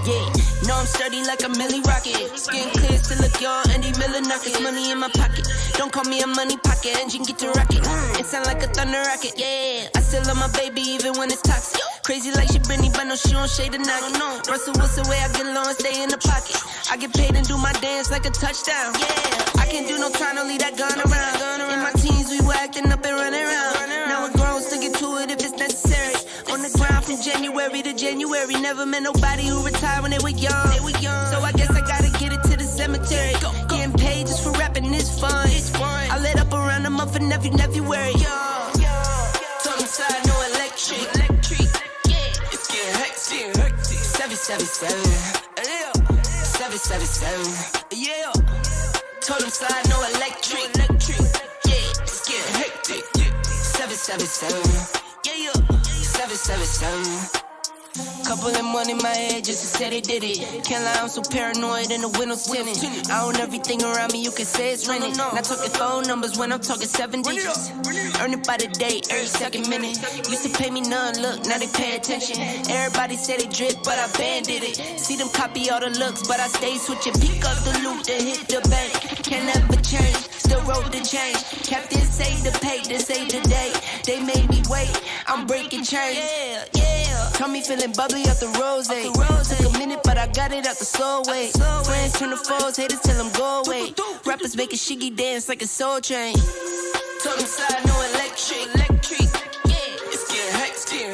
Yeah, know I'm sturdy like a Millie Rocket. Skin clear, still look young, Andy Miller knockers. Money in my pocket, don't call me a money pocket. Engine get to rocket, it sound like a thunder rocket. Yeah, I still love my baby even when it's toxic. Crazy like she Britney, but no, she don't shade the knock. No, Russell Wilson way I get low and stay in the pocket. I get paid and do my dance like a touchdown. Yeah, I can't do no trying to leave that gun around. In my teens, we were acting up and running around. Now we're grown, sticking to it if it's necessary. On the ground from January to January. Never met nobody who retired when they were young. So I guess I gotta get it to the cemetery. Getting paid just for rapping is fun. I lit up around the month of February. Told them slide, no electric. It's getting hectic. 777. 777. Yeah. Told them slide, no electric. Yeah. It's getting hectic. 777. Yeah. 777. Couple of money in my head just to say they did it. Can't lie, I'm so paranoid and the windows tinted. I own everything around me, you can say it's rented. Not talking phone numbers when I'm talking 7 digits. Earn it by the day, every second minute. Used to pay me none, look, now they pay attention. Everybody say they drip, but I banded it. See them copy all the looks, but I stay switching. Pick up the loot, then hit the bank. Can never change, still wrote the change. Captain say the pay, this ain't the day. They made me wait, I'm breaking chains. Yeah. Call me feeling bubbly off the rose. Took a minute, but I got it out the slow way. Friends turn to foes, haters tell them go away. Rappers make a shiggy dance like a soul train. Told them slide, no electric. Yeah, it's getting hectic.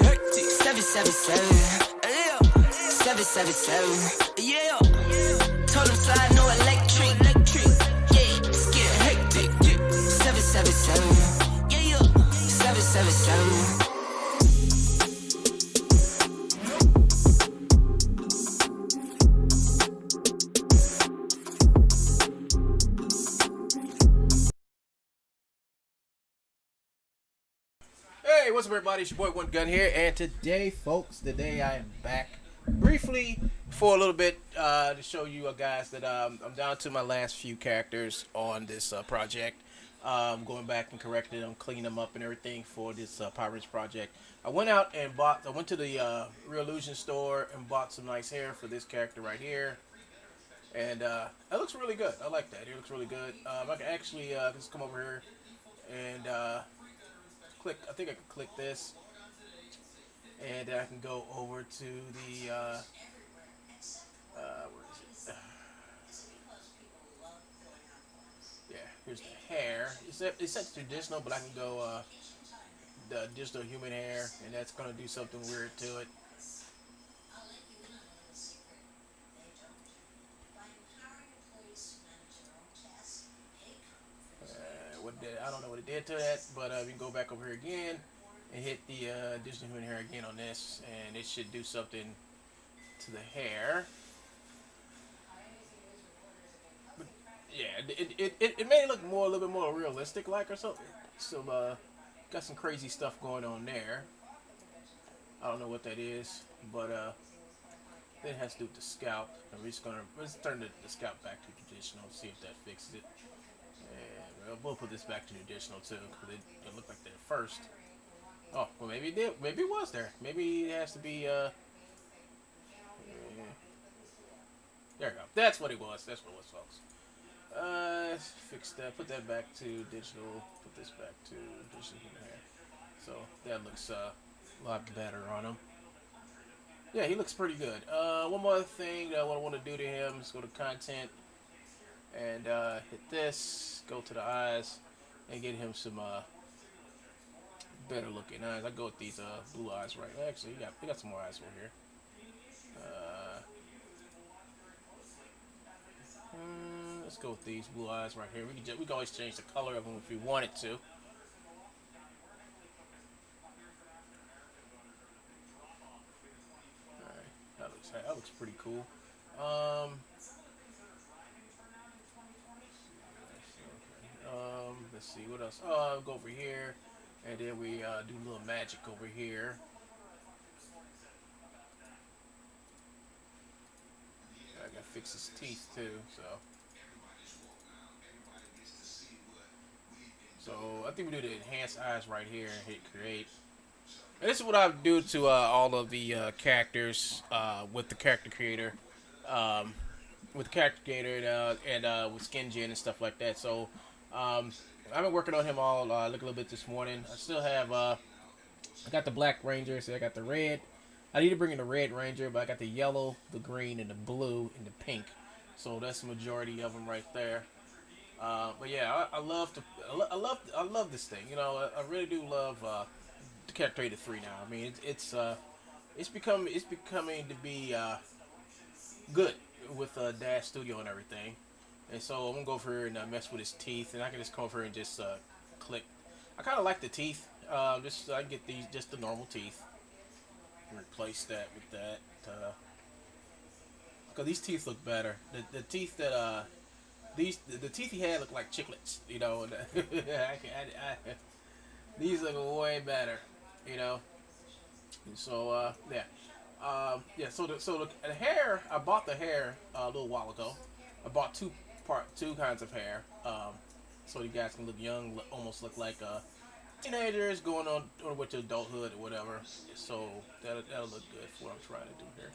777. 777. Yeah. Told them slide, no electric. Yeah, it's getting hectic. 777. Yeah. 777. Hey, what's up everybody, it's your boy One Gun here, and today folks, I am back briefly for a little bit to show you guys that I'm down to my last few characters on this project. Going back and correcting them, cleaning them up and everything for this Pirates project. I went to the Real Illusion store and bought some nice hair for this character right here. And it looks really good. I like that. It looks really good. I can actually just come over here and click. I think I can click this, and I can go over to the where is it? Yeah, here's the hair. It's set to traditional, but I can go the digital human hair, and that's gonna do something weird to it. I don't know what it did to that, but we can go back over here again and hit the digital human hair again on this, and it should do something to the hair. But yeah, it made it look a little bit more realistic like or something. So got some crazy stuff going on there. I don't know what that is, but then it has to do with the scalp. And let's turn the scalp back to traditional, see if that fixes it. And we'll put this back to traditional too, because it looked like that first. Oh, well maybe it did. Maybe it was there. Maybe it has to be, there we go. That's what it was. That's what it was, folks. Fix that. Put that back to digital. Put this back to digital human hair. So that looks a lot better on him. Yeah, he looks pretty good. One more thing that I want to do to him is go to content and hit this. Go to the eyes and get him some better looking eyes. I go with these blue eyes right. Actually, we got some more eyes over here. Let's go with these blue eyes right here. We can always change the color of them if we wanted to. Alright, that looks pretty cool. Let's see what else. Go over here, and then we do a little magic over here. I gotta fix his teeth too, so I think we do the enhanced eyes right here and hit create, And this is what I do to all of the characters with the character creator, um, with the character creator and with Skin Gen and stuff like that. So I've been working on him all look a little bit this morning. I still have I got the Black Ranger, so I got the red. I need to bring in the Red Ranger, but I got the yellow, the green, and the blue, and the pink. So that's the majority of them right there. But yeah, I love to, I love this thing. You know, I really do love the Character Creator 3 now. I mean, it's becoming to be good with Dash Studio and everything. And so I'm gonna go over here and mess with his teeth, and I can just come over here and just click. I kind of like the teeth. Just I get these just the normal teeth. Replace that with that. Because these teeth look better. The teeth that the teeth he had look like chiclets. You know, these look way better. You know. So yeah. Yeah. So the hair, I bought the hair a little while ago. I bought two kinds of hair. So you guys can look young, almost look like teenagers going on with the adulthood or whatever. So that'll look good for what I'm trying to do here.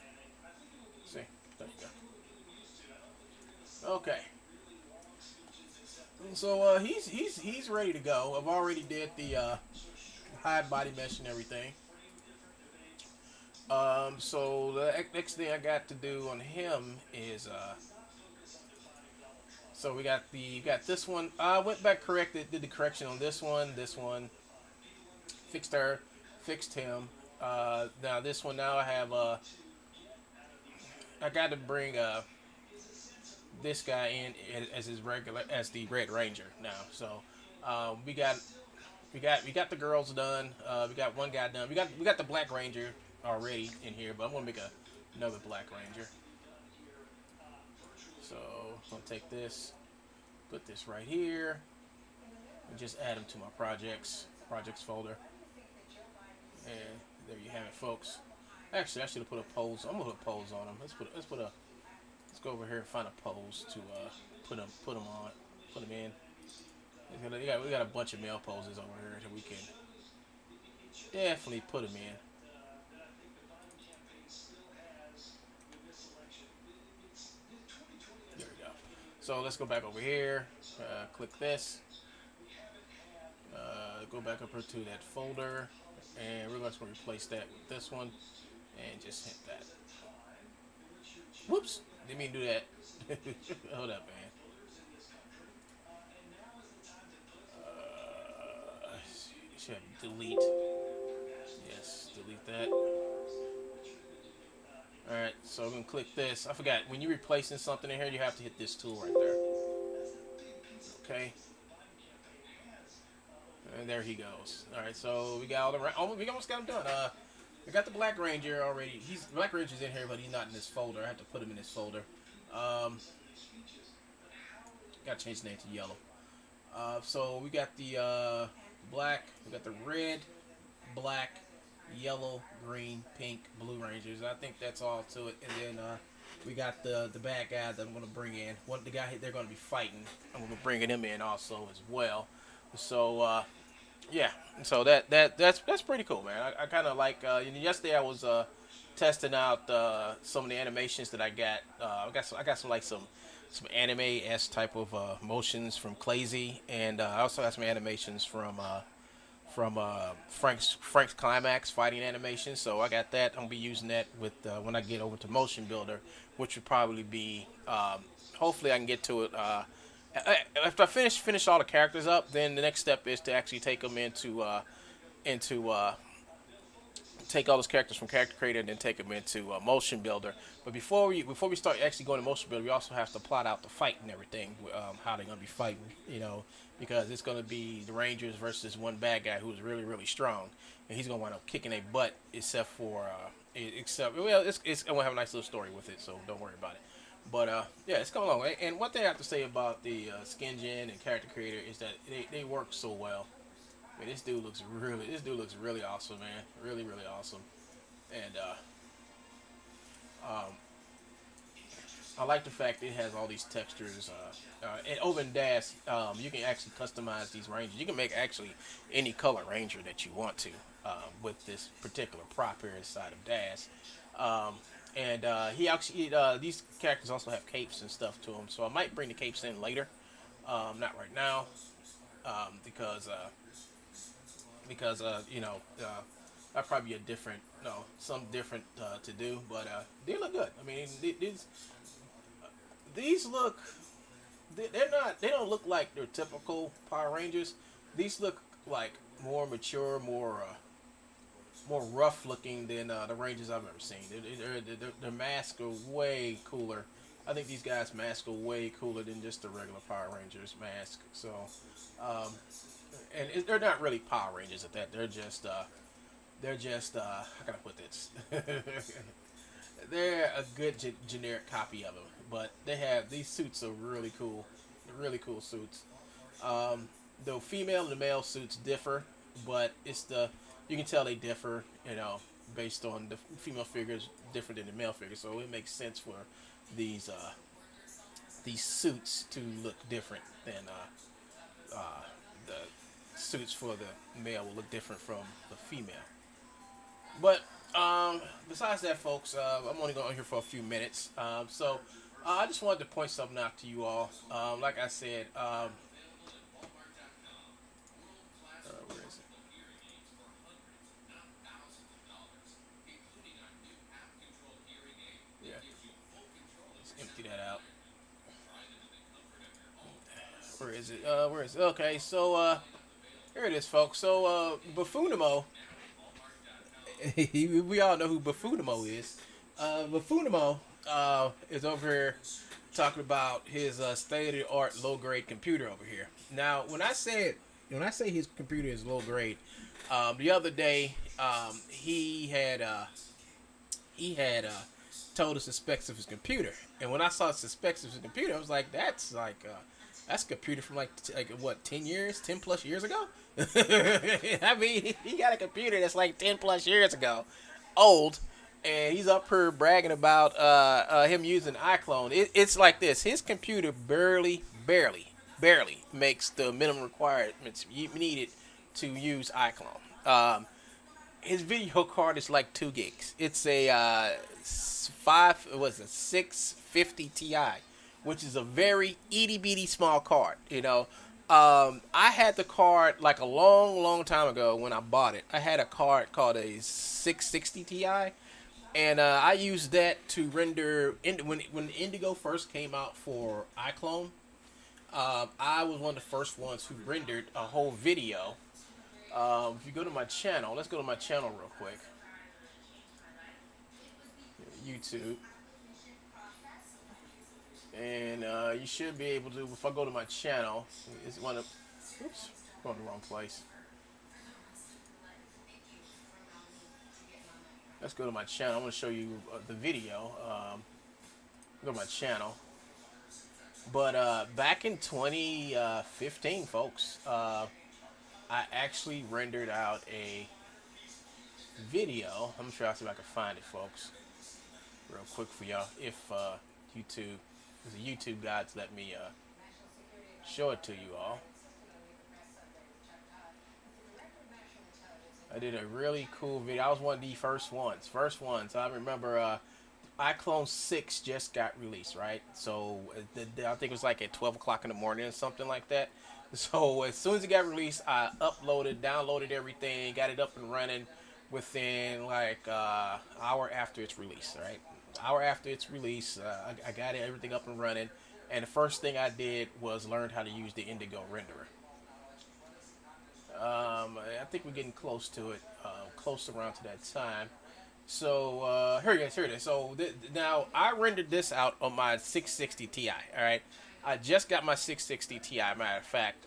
See, there you go. Okay. So he's ready to go. I've already did the hide body mesh and everything. So the next thing I got to do on him is so we got this one. I went back did the correction on this one, fixed her, fixed him. Now this one now I have I got to bring this guy in as the Red Ranger now. So we got the girls done. We got one guy done. We got the Black Ranger already in here, but I'm gonna make another Black Ranger. So I'm gonna take this, put this right here, and just add them to my projects folder. And there you have it, folks. Actually, I should have put a pose. I'm gonna put a pose on them. Let's go over here and find a pose to put them on, put them in. We got a bunch of male poses over here that we can definitely put them in. There we go. So let's go back over here. Click this. Go back up here to that folder, and we're just going to replace that with this one, and just hit that. Whoops! Didn't mean to do that. Hold up, man. Should delete. Yes, delete that. Alright, so I'm going to click this. I forgot, when you're replacing something in here, you have to hit this tool right there. Okay. And there he goes. Alright, so we got we almost got him done. We got the Black Ranger already. Black Ranger's in here, but he's not in this folder. I have to put him in this folder. Gotta change the name to yellow. So we got the black, we got the red, black, yellow, green, pink, blue Rangers. I think that's all to it. And then we got the bad guy that I'm gonna bring in. The guy they're gonna be fighting. I'm gonna bring him in also as well. So yeah, so that's pretty cool, man. I kind of like. Yesterday I was testing out some of the animations that I got. I got some anime-esque type of motions from Clazy, and I also got some animations from Frank's Climax fighting animation. So I got that. I'm gonna be using that with when I get over to Motionbuilder, which would probably be hopefully I can get to it. After I finish all the characters up, then the next step is to actually take them take all those characters from Character Creator and then take them into Motionbuilder. But before we start actually going to Motionbuilder, we also have to plot out the fight and everything, how they're gonna be fighting, because it's gonna be the Rangers versus one bad guy who's really really strong, and he's gonna wind up kicking a butt. It's gonna have a nice little story with it, so don't worry about it. But yeah, it's coming along. And one thing I have to say about the Skin Gen and Character Creator is that they work so well. I mean, this dude looks really awesome, man. Really, really awesome. And I like the fact it has all these textures. And over in Dash, you can actually customize these ranges. You can make actually any color ranger that you want to with this particular prop here inside of Dash. And he actually these characters also have capes and stuff to them, so I might bring the capes in later, not right now, because that probably be a different, some different to do, but they look good. I mean, these look, they don't look like their typical Power Rangers. These look like more mature, more rough looking than the Rangers I've ever seen. Their masks are way cooler. I think these guys' masks are way cooler than just the regular Power Rangers mask. So, and they're not really Power Rangers at that. They're just how can I put this? They're a good generic copy of them, but these suits are really cool suits. The female and the male suits differ, but you can tell they differ, based on the female figures different than the male figure, so it makes sense for these suits to look different than the suits for the male will look different from the female. But besides that, folks, I'm only going on here for a few minutes, so I just wanted to point something out to you all. Like I said, where is it? Yeah, let's empty that out. Where is it? Okay, so here it is, folks. So Buffonimo, we all know who Buffonimo is. Buffonimo is over here talking about his state-of-the-art low-grade computer over here. Now, when I say his computer is low-grade, the other day he had told us the specs of his computer, and when I saw the specs of his computer, I was like, that's a computer from like what, 10 plus years ago. I mean, he got a computer that's like 10 plus years ago, old, and he's up here bragging about him using Iclone. It's like this: his computer barely makes the minimum requirements you needed to use Iclone. His video card is like 2 gigs. It's a 650 Ti, which is a very itty bitty small card. I had the card like a long time ago when I bought it. I had a card called a 660 Ti, and I used that to render when Indigo first came out for Iclone. I was one of the first ones who rendered a whole video. If you go to my channel, let's go to my channel real quick. YouTube. And you should be able to, if I go to my channel, it's one of, oops, going to the wrong place. Let's go to my channel. I'm going to show you the video. Go to my channel. But back in 2015, folks, I actually rendered out a video. I'm sure I'll see if I can find it, folks, real quick for y'all. If YouTube, the YouTube gods let me show it to you all. I did a really cool video. I was one of the first ones. I remember Iclone 6 just got released, right? So I think it was like at 12 o'clock in the morning or something like that. So as soon as it got released, I downloaded everything, got it up and running within like hour after its release, right? Hour after its release, I got everything up and running, and the first thing I did was learn how to use the Indigo renderer. I think we're getting close to it, close around to that time. So here it is. So now I rendered this out on my 660 Ti. All right, I just got my 660 Ti. Matter of fact,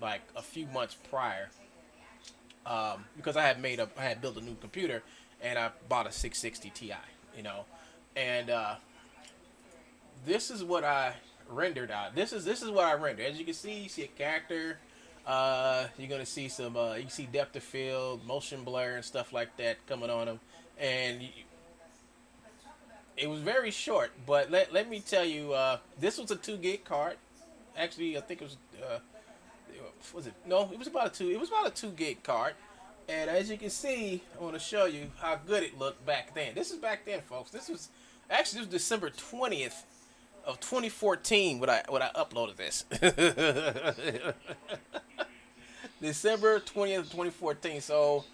like a few months prior, because I had built a new computer, and I bought a 660 Ti. And this is what I rendered out. This is what I rendered. As you can see a character. You're gonna see some. You can see depth of field, motion blur, and stuff like that coming on them. And It was very short, but let me tell you, this was a 2 gig card. Actually, I think it was it? No, it was about a 2 gig card. And as you can see, I want to show you how good it looked back then. This is back then, folks. This was December 20th of 2014 when I uploaded this. December 20th of 2014. So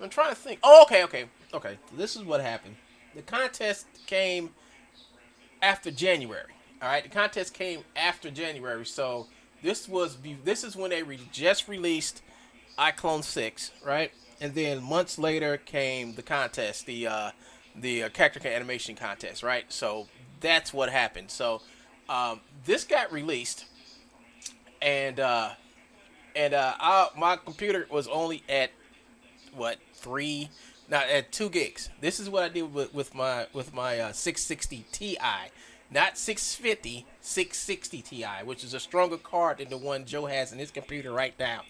I'm trying to think. Oh, okay. This is what happened. The contest came after January. All right, the contest came after January. So this is when they just released Iclone 6, right? And then months later came the contest, the character animation contest, right? So that's what happened. So this got released, and my computer was only at what 2 gigs. This is what I did with my 660 Ti, not 650, 660 Ti, which is a stronger card than the one Joe has in his computer right now.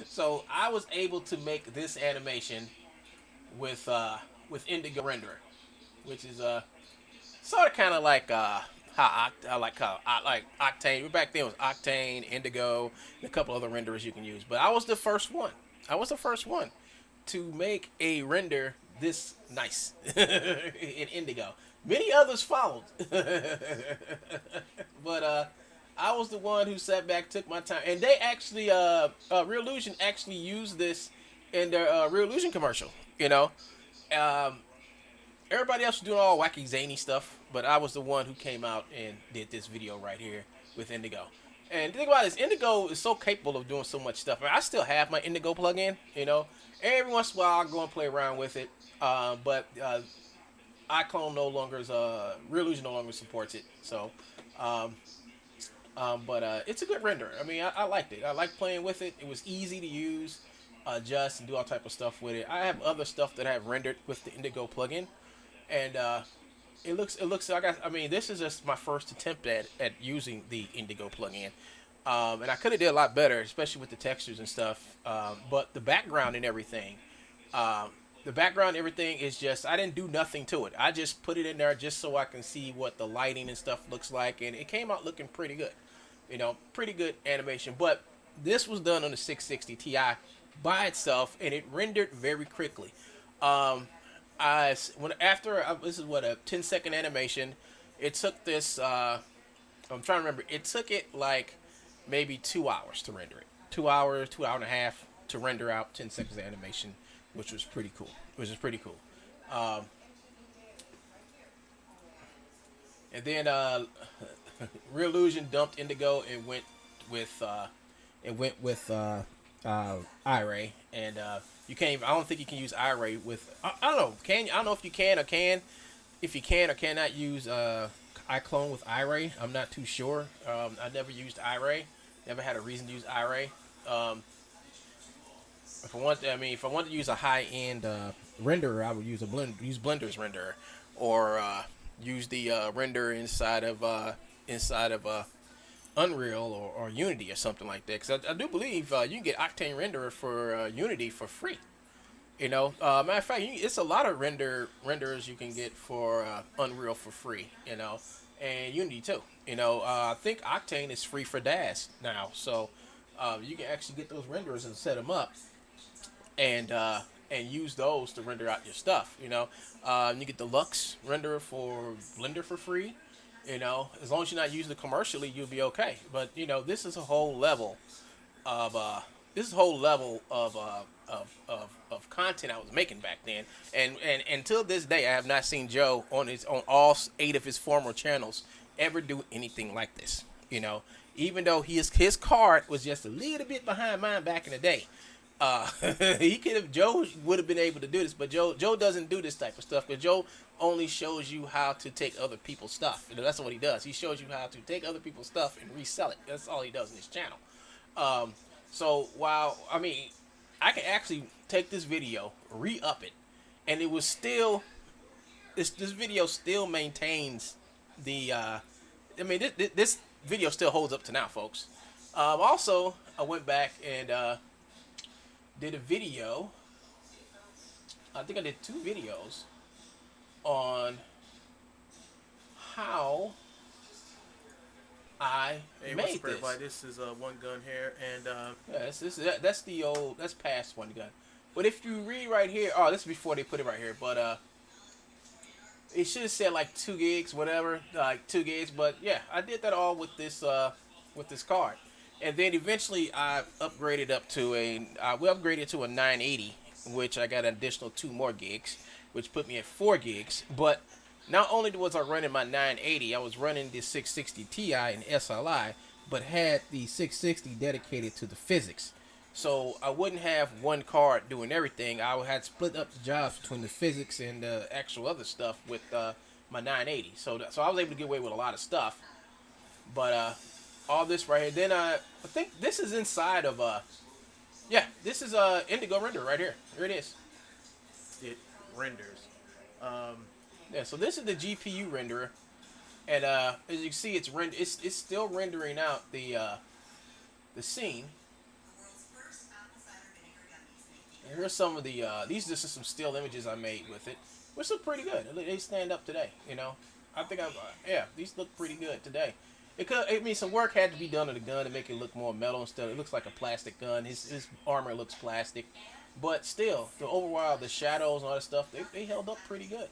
So I was able to make this animation with Indigo Renderer, which is sort of kind of like I like Octane. Back then it was Octane, Indigo, and a couple other renderers you can use. But I was the first one. To make a render this nice in Indigo. Many others followed, but I was the one who sat back, took my time, and they actually, Real Illusion actually used this in their Real Illusion commercial. You know, everybody else was doing all wacky zany stuff, but I was the one who came out and did this video right here with Indigo. And the thing about it is, Indigo is so capable of doing so much stuff. I still have my Indigo plugin. You know, every once in a while I go and play around with it, but Iclone no longer is Real Illusion no longer supports it. So. But it's a good renderer. I mean, I liked it. I liked playing with it. It was easy to use, adjust, and do all type of stuff with it. I have other stuff that I have rendered with the Indigo plugin, and it looks. I mean, this is just my first attempt at using the Indigo plugin, and I could have did a lot better, especially with the textures and stuff. But the background and everything. Is just, I didn't do nothing to it. I just put it in there just so I can see what the lighting and stuff looks like, and it came out looking pretty good. You know, pretty good animation. But this was done on the 660 Ti by itself, and it rendered very quickly. This is what, a 10-second animation. It took this. I'm trying to remember. It took it like maybe 2 hours to render it. 2 hours, 2 hour and a half to render out 10 seconds of animation, which was pretty cool. And then Real Illusion dumped Indigo and went with Iray, and you can't. I don't think you can use Iray with. I don't know. I don't know if you can or can. If you can or cannot use Iclone with Iray, I'm not too sure. I never used Iray. Never had a reason to use Iray. If I want to use a high-end renderer, I would use Blender's renderer, or use the render inside of Unreal or Unity or something like that. Because I do believe you can get Octane renderer for Unity for free. You know, matter of fact, it's a lot of renderers you can get for Unreal for free. You know, and Unity too. You know, I think Octane is free for DAS now, so you can actually get those renderers and set them up. And use those to render out your stuff. You know, you get the Lux renderer for Blender for free. You know, as long as you're not using it commercially, you'll be okay. But you know, this is a whole level of content I was making back then. And until this day, I have not seen Joe on all 8 of his former channels ever do anything like this. You know, even though his card was just a little bit behind mine back in the day. Joe would have been able to do this, but Joe doesn't do this type of stuff, because Joe only shows you how to take other people's stuff. You know, that's what he does. He shows you how to take other people's stuff and resell it. That's all he does in his channel. So while, I mean, I can actually take this video, re-up it, and it was still, this video still maintains the, this video still holds up to now, folks. Also, I went back and, did a video. I think I did 2 videos on how I made this. This is one gun here, and Yeah, that's past one gun. But if you read right here, oh, this is before they put it right here. But it should have said like 2 gigs, whatever, like 2 gigs. But yeah, I did that all with this card, and then eventually I upgraded up to we upgraded to a 980, which I got an additional 2 more gigs, which put me at 4 gigs. But not only was I running my 980, I was running the 660 Ti and SLI, but had the 660 dedicated to the physics. So I wouldn't have one card doing everything. I had split up the jobs between the physics and the actual other stuff with my 980. So I was able to get away with a lot of stuff. But all this right here. Then I think this is inside of this is Indigo Render right here. Here it is. it renders. Yeah, so this is the GPU renderer, and as you can see, it's still rendering out the scene. And here's some of the these are just some still images I made with it, which look pretty good. They stand up today, you know. I think these look pretty good today. Some work had to be done to the gun to make it look more metal instead. It looks like a plastic gun. His armor looks plastic, but still, the overall, the shadows and all that stuff, they held up pretty good.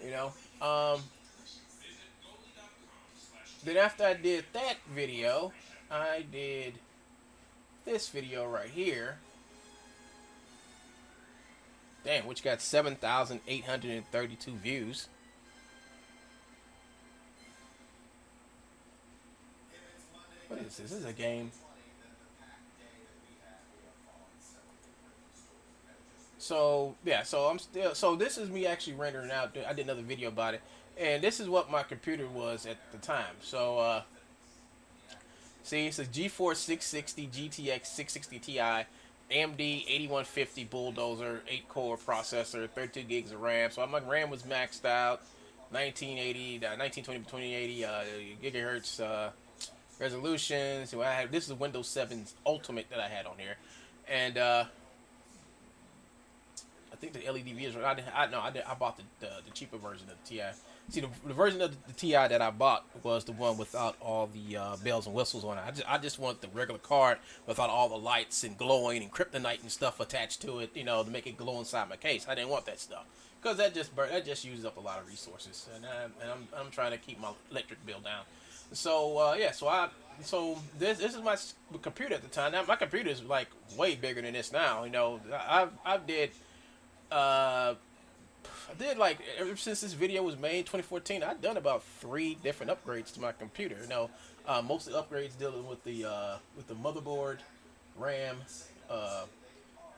You know. Then after I did that video, I did this video right here. Damn, which got 7,832 views. What is this? This is a game. So yeah, so this is me actually rendering out. I did another video about it, and this is what my computer was at the time. So see, it's a GeForce 660 GTX 660 Ti, AMD 8150 Bulldozer 8-core processor, 32 gigs of RAM. So my RAM was maxed out, 1920 by 2080 gigahertz resolution. So I have, this is Windows 7's Ultimate that I had on here, and I think the LED viewers. I bought the cheaper version of the Ti. See, the version of the Ti that I bought was the one without all the bells and whistles on it. I just want the regular card without all the lights and glowing and kryptonite and stuff attached to it, you know, to make it glow inside my case. I didn't want that stuff because that just uses up a lot of resources, and I'm trying to keep my electric bill down. So so this is my computer at the time. Now my computer is like way bigger than this now. You know, I did like ever since this video was made in 2014. I've done about 3 different upgrades to my computer. You know, most of the upgrades dealing with the motherboard, RAM,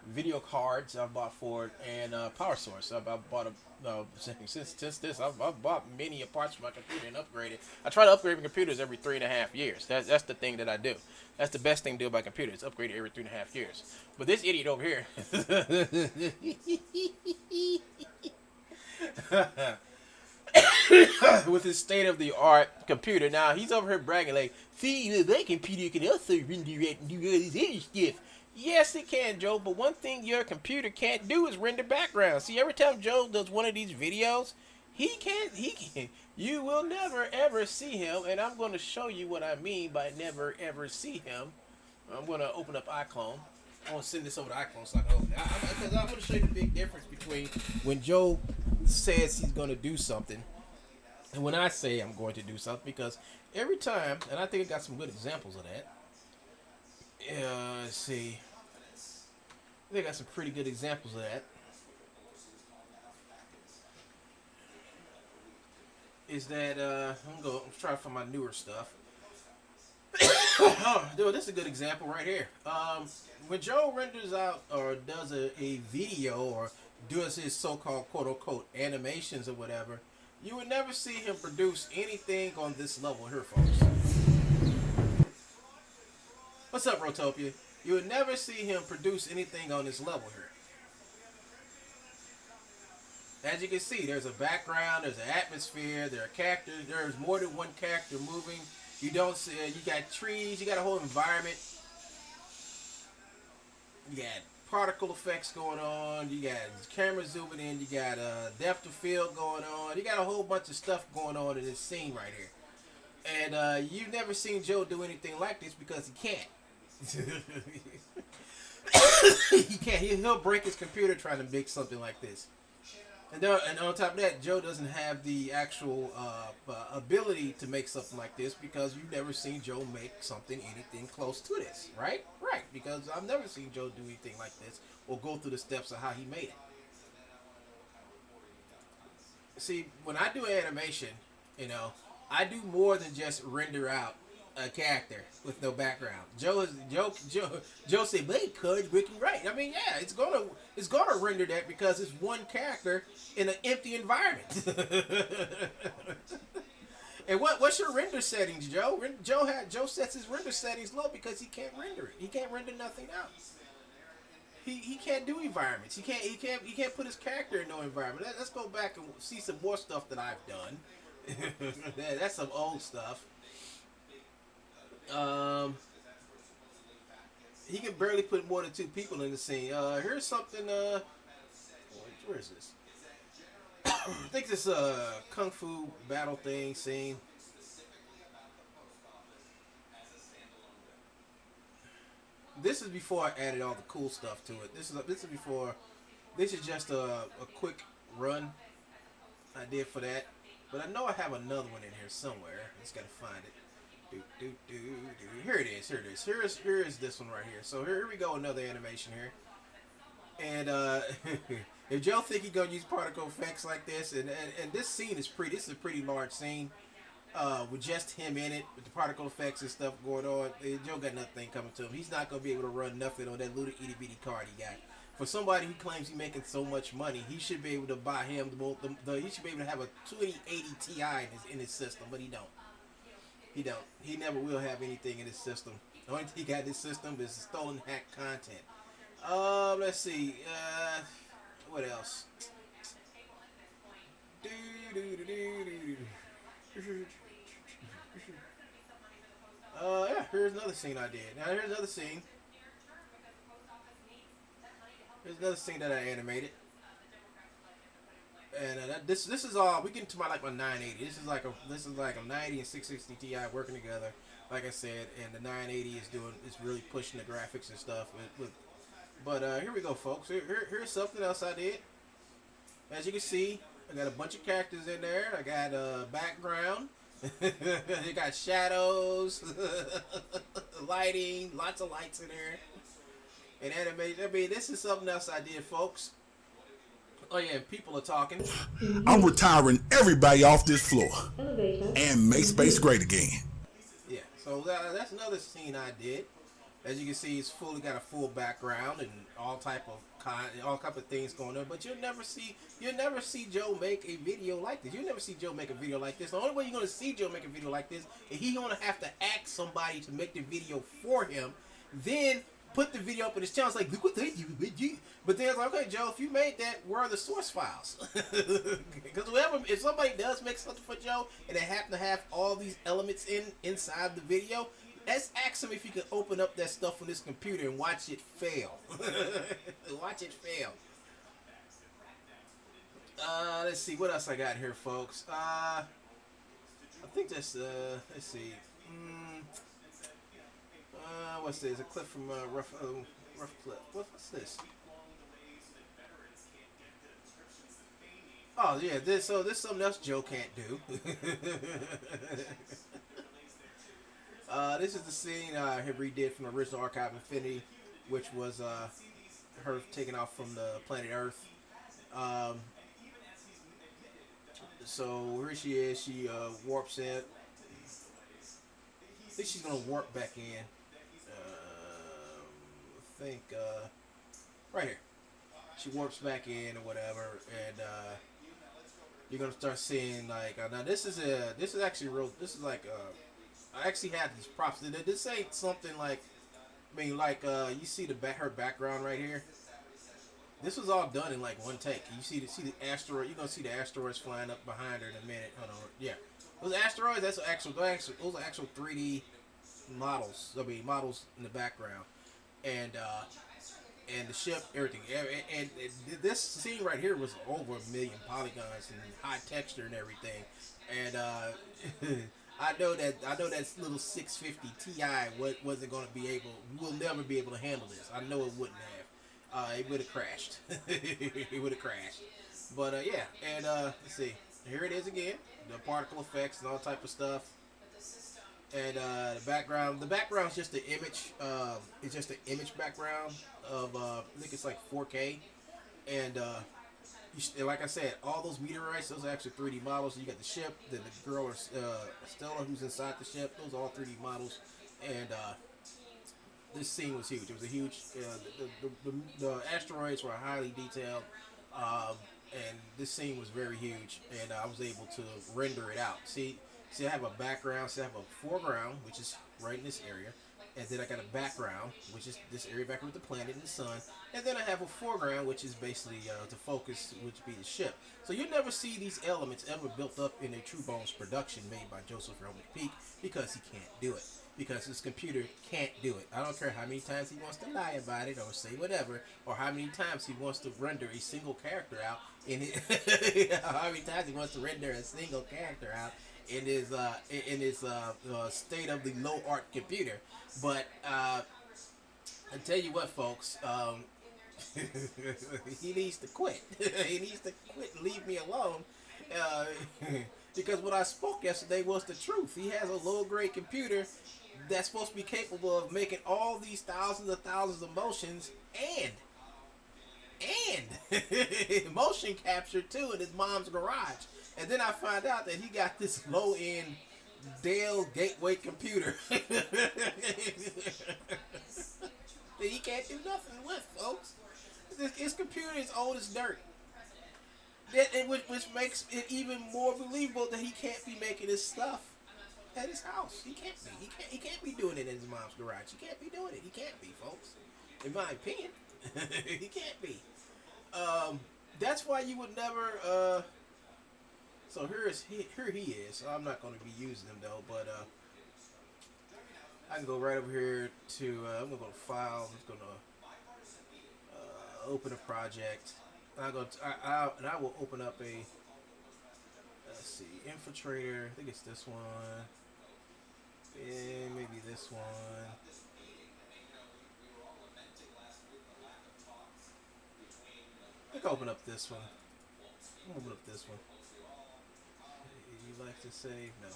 video cards I bought for it, and power source. I bought since this I've bought many parts for my computer and upgraded. I try to upgrade my computers every 3.5 years. That's the thing that I do. That's the best thing to do about computers. Upgrade it every 3.5 years. But this idiot over here. With his state-of-the-art computer. Now, he's over here bragging like, see, my computer can also render it and do all this other stuff. Yes, it can, Joe, but one thing your computer can't do is render backgrounds. See, every time Joe does one of these videos, you will never, ever see him, and I'm going to show you what I mean by never, ever see him. I'm going to open up Iclone. I want to send this over to Iclone so I can open it. Because I'm going to show you the big difference between when Joe says he's going to do something and when I say I'm going to do something, because every time, and I think I got some good examples of that. Let's see. I think I got some pretty good examples of that. Is that I'm gonna try to find my newer stuff. Oh, dude, this is a good example right here. When Joe renders out or does a video or does his so-called quote-unquote animations or whatever, you would never see him produce anything on this level here, folks. What's up, Rotopia? You would never see him produce anything on this level here. As you can see, there's a background, there's an atmosphere, there are characters, there's more than one character moving. You don't see, you got trees, you got a whole environment. You got particle effects going on. You got camera zooming in. You got depth of field going on. You got a whole bunch of stuff going on in this scene right here. And you've never seen Joe do anything like this because he can't. He can't. He'll break his computer trying to make something like this. And on top of that, Joe doesn't have the actual ability to make something like this because you've never seen Joe make anything close to this, right? Right, because I've never seen Joe do anything like this or go through the steps of how he made it. See, when I do animation, I do more than just render out a character with no background. Joe said, "But Incurred, Ricky, right?" I mean, yeah, it's gonna render that because it's one character in an empty environment. And what's your render settings, Joe? Joe sets his render settings low because he can't render it. He can't render nothing out. He can't do environments. He can't put his character in no environment. Let's go back and see some more stuff that I've done. That's some old stuff. He can barely put more than 2 people in the scene. Here's something. Where is this? I think this kung fu battle thing scene. This is before I added all the cool stuff to it. This is before. This is just a quick run I did for that. But I know I have another one in here somewhere. I just gotta find it. Here it is. Here is this one right here. So here we go, another animation here. And if Joe think he gonna use particle effects like this, and this scene is pretty. This is a pretty large scene with just him in it, with the particle effects and stuff going on. Joe got nothing coming to him. He's not gonna be able to run nothing on that little itty bitty card he got. For somebody who claims he's making so much money, he should be able to buy him he should be able to have a 2080 Ti in his system, but he don't. He don't. He never will have anything in his system. The only thing he got in his system is stolen hack content. Let's see. What else? Yeah, here's another scene I did. Now here's another scene. Here's another scene that I animated. And this is all we get into my 980. This is like a 90 and 660 Ti working together, like I said, and the 980 is really pushing the graphics and stuff. But here we go, folks. Here's something else I did. As you can see, I got a bunch of characters in there. I got background. You got shadows, lighting, lots of lights in there, and animation. I mean, this is something else I did, folks. Oh yeah, people are talking. I'm retiring everybody off this floor and make space great again. Yeah, so that's another scene I did. As you can see, it's got a full background and all type of things going on. But you'll never see Joe make a video like this. You'll never see Joe make a video like this. The only way you're gonna see Joe make a video like this is he's gonna have to ask somebody to make the video for him, then put the video up on his channel. It's like, look what they do. But then it's like, okay, Joe, if you made that, where are the source files? Because if somebody does make something for Joe and they happen to have all these elements inside the video, let's ask him if he can open up that stuff on his computer and watch it fail. Watch it fail. Let's see what else I got here, folks. I think that's let's see. What's this? A clip from Rough Clip. What's this? Oh yeah, this something else Joe can't do. This is the scene I redid from the original Archive Infinity, which was her taken off from the planet Earth. So here she is. She warps in. I think she's gonna warp back in. I think right here. She warps back in or whatever, and you're gonna start seeing like now this is actually real. This is like I actually had these props. This ain't something like, I mean, like you see her background right here. This was all done in like one take. You see the asteroid. You're gonna see the asteroids flying up behind her in a minute. Hold on. Yeah, those asteroids. Those are actual 3D models. I mean, models in the background, and and the ship, everything. And this scene right here was over 1,000,000 polygons and high texture and everything. And I know that little 650 Ti wasn't going to be able. We'll never be able to handle this. I know it wouldn't have. It would have crashed. It would have crashed. But yeah, and let's see. Here it is again. The particle effects and all type of stuff. And the background's just the image. It's just an image background of I think it's like 4K. And like I said, all those meteorites, those are actually 3D models. You got the ship, then the girl or Stella who's inside the ship. Those are all 3D models. And this scene was huge. It was a huge. The asteroids were highly detailed. And this scene was very huge, and I was able to render it out. See, I have a background, I have a foreground, which is right in this area, and then I got a background, which is this area back with the planet and the sun, and then I have a foreground, which is basically the focus, which would be the ship. So you never see these elements ever built up in a Truebones production made by Joseph Peak, because he can't do it. Because his computer can't do it. I don't care how many times he wants to lie about it or say whatever, or how many times he wants to render a single character out in it. How many times he wants to render a single character out in his state of the low art computer. But I tell you what, folks, he needs to quit. He needs to quit and leave me alone. Because what I spoke yesterday was the truth. He has a low grade computer that's supposed to be capable of making all these thousands of motions and motion capture too in his mom's garage. And then I find out that he got this low end Dell Gateway computer that he can't do nothing with, folks. His computer is old as dirt. Which makes it even more believable that he can't be making his stuff at his house. He can't be. He can't be doing it in his mom's garage. He can't be doing it. He can't be, folks. In my opinion, he can't be. That's why you would never. So here he is. So I'm not going to be using him though, but I can go right over here to. I'm gonna go to File. I'm just gonna open a project. I will open up a, let's see, infiltrator. I think it's this one. And maybe this one. I think I'll open up this one. I'm gonna open up this one. You like to save? No.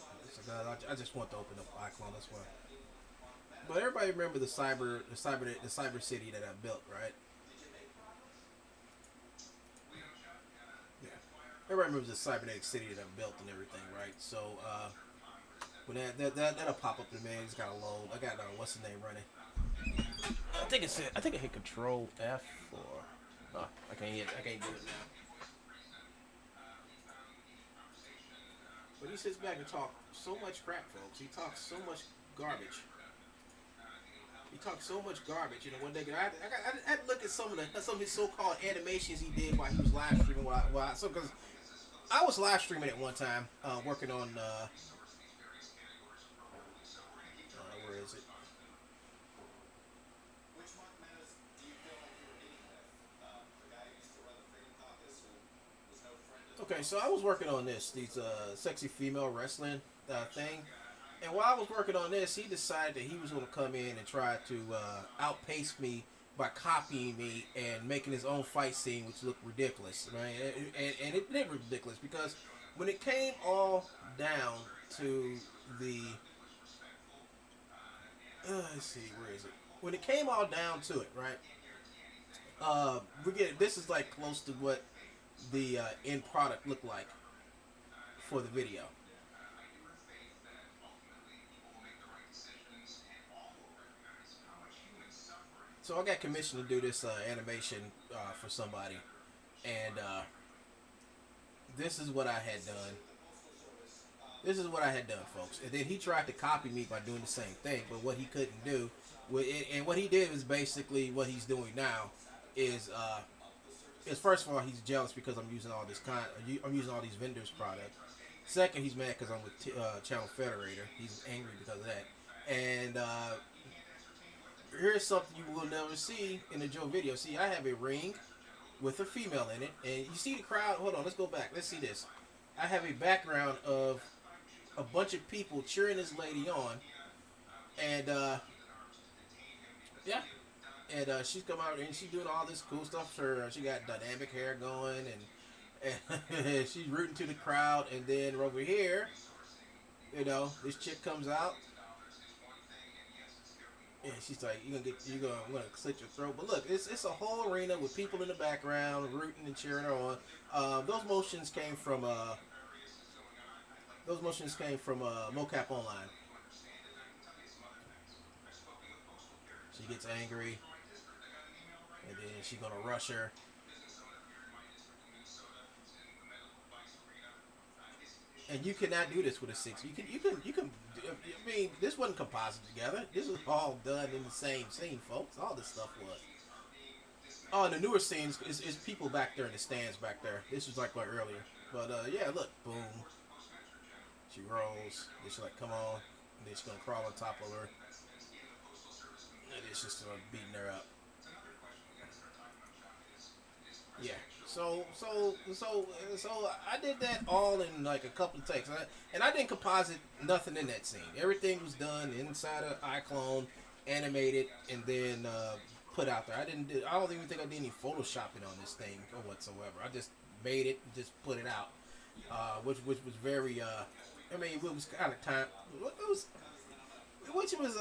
I just want to open up Iclone. That's why. But everybody remember the cyber city that I built, right? Everybody remembers the cybernetic city that I built and everything, right? So when that'll pop up to me, it's got to load. I got what's the name running? I think I hit Control F or no, I can't do it now. But he sits back and talks so much crap, folks. He talks so much garbage. You know, one day I had to look at some of his so-called animations he did while he was live streaming. Because I was live streaming at one time, working on where is it? Okay, so I was working on these sexy female wrestling thing. And while I was working on this, he decided that he was going to come in and try to outpace me by copying me and making his own fight scene, which looked ridiculous, right? And it did ridiculous because when it came all down to the, let's see, where is it? When it came all down to it, right? This is like close to what the end product looked like for the video. So I got commissioned to do this animation for somebody, and this is what I had done. Folks. And then he tried to copy me by doing the same thing, but what he couldn't do, and what he did was basically what he's doing now, is first of all he's jealous because I'm using all I'm using all these vendors' product. Second, he's mad because I'm with Channel Federator. He's angry because of that, and here's something you will never see in a Joe video. See, I have a ring with a female in it, and you see the crowd. Hold on, let's go back. Let's see this. I have a background of a bunch of people cheering this lady on, and yeah, and she's come out and she's doing all this cool stuff. She got dynamic hair going, and she's rooting to the crowd. And then over here, you know, this chick comes out. And she's like, I'm gonna slit your throat. But look, it's a whole arena with people in the background rooting and cheering her on. Those motions came from Mocap Online. She gets angry, and then she's gonna rush her. And you cannot do this with a 6. You can. I mean, this wasn't composite together. This was all done in the same scene, folks. All this stuff was. Oh, and the newer scenes is people back there in the stands back there. This was like earlier. But yeah, look, boom. She rolls. Then she's like, come on. And then she's gonna crawl on top of her. And it's just beating her up. Yeah. So I did that all in like a couple of takes, and I didn't composite nothing in that scene. Everything was done inside of Iclone, animated, and then put out there. I don't even think I did any photoshopping on this thing or whatsoever. I just made it, and just put it out, which was very. I mean, it was kind of time. Which was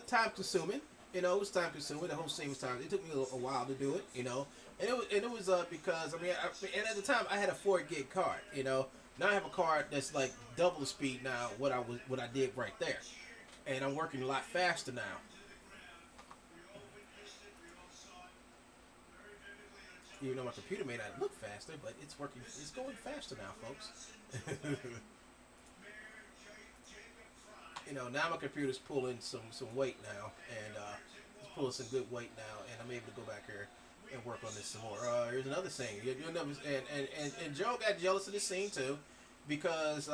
time consuming. You know, it was time consuming. The whole scene was time. It took me a while to do it. You know. And it was because and at the time I had a 4 gig card, you know. Now I have a card that's like double the speed now what I did right there, and I'm working a lot faster now. Even though my computer may not look faster, but it's working. It's going faster now, folks. You know, now my computer's pulling some weight now, and it's pulling some good weight now, and I'm able to go back here and work on this some more. Here's another scene. And Joe got jealous of this scene too, because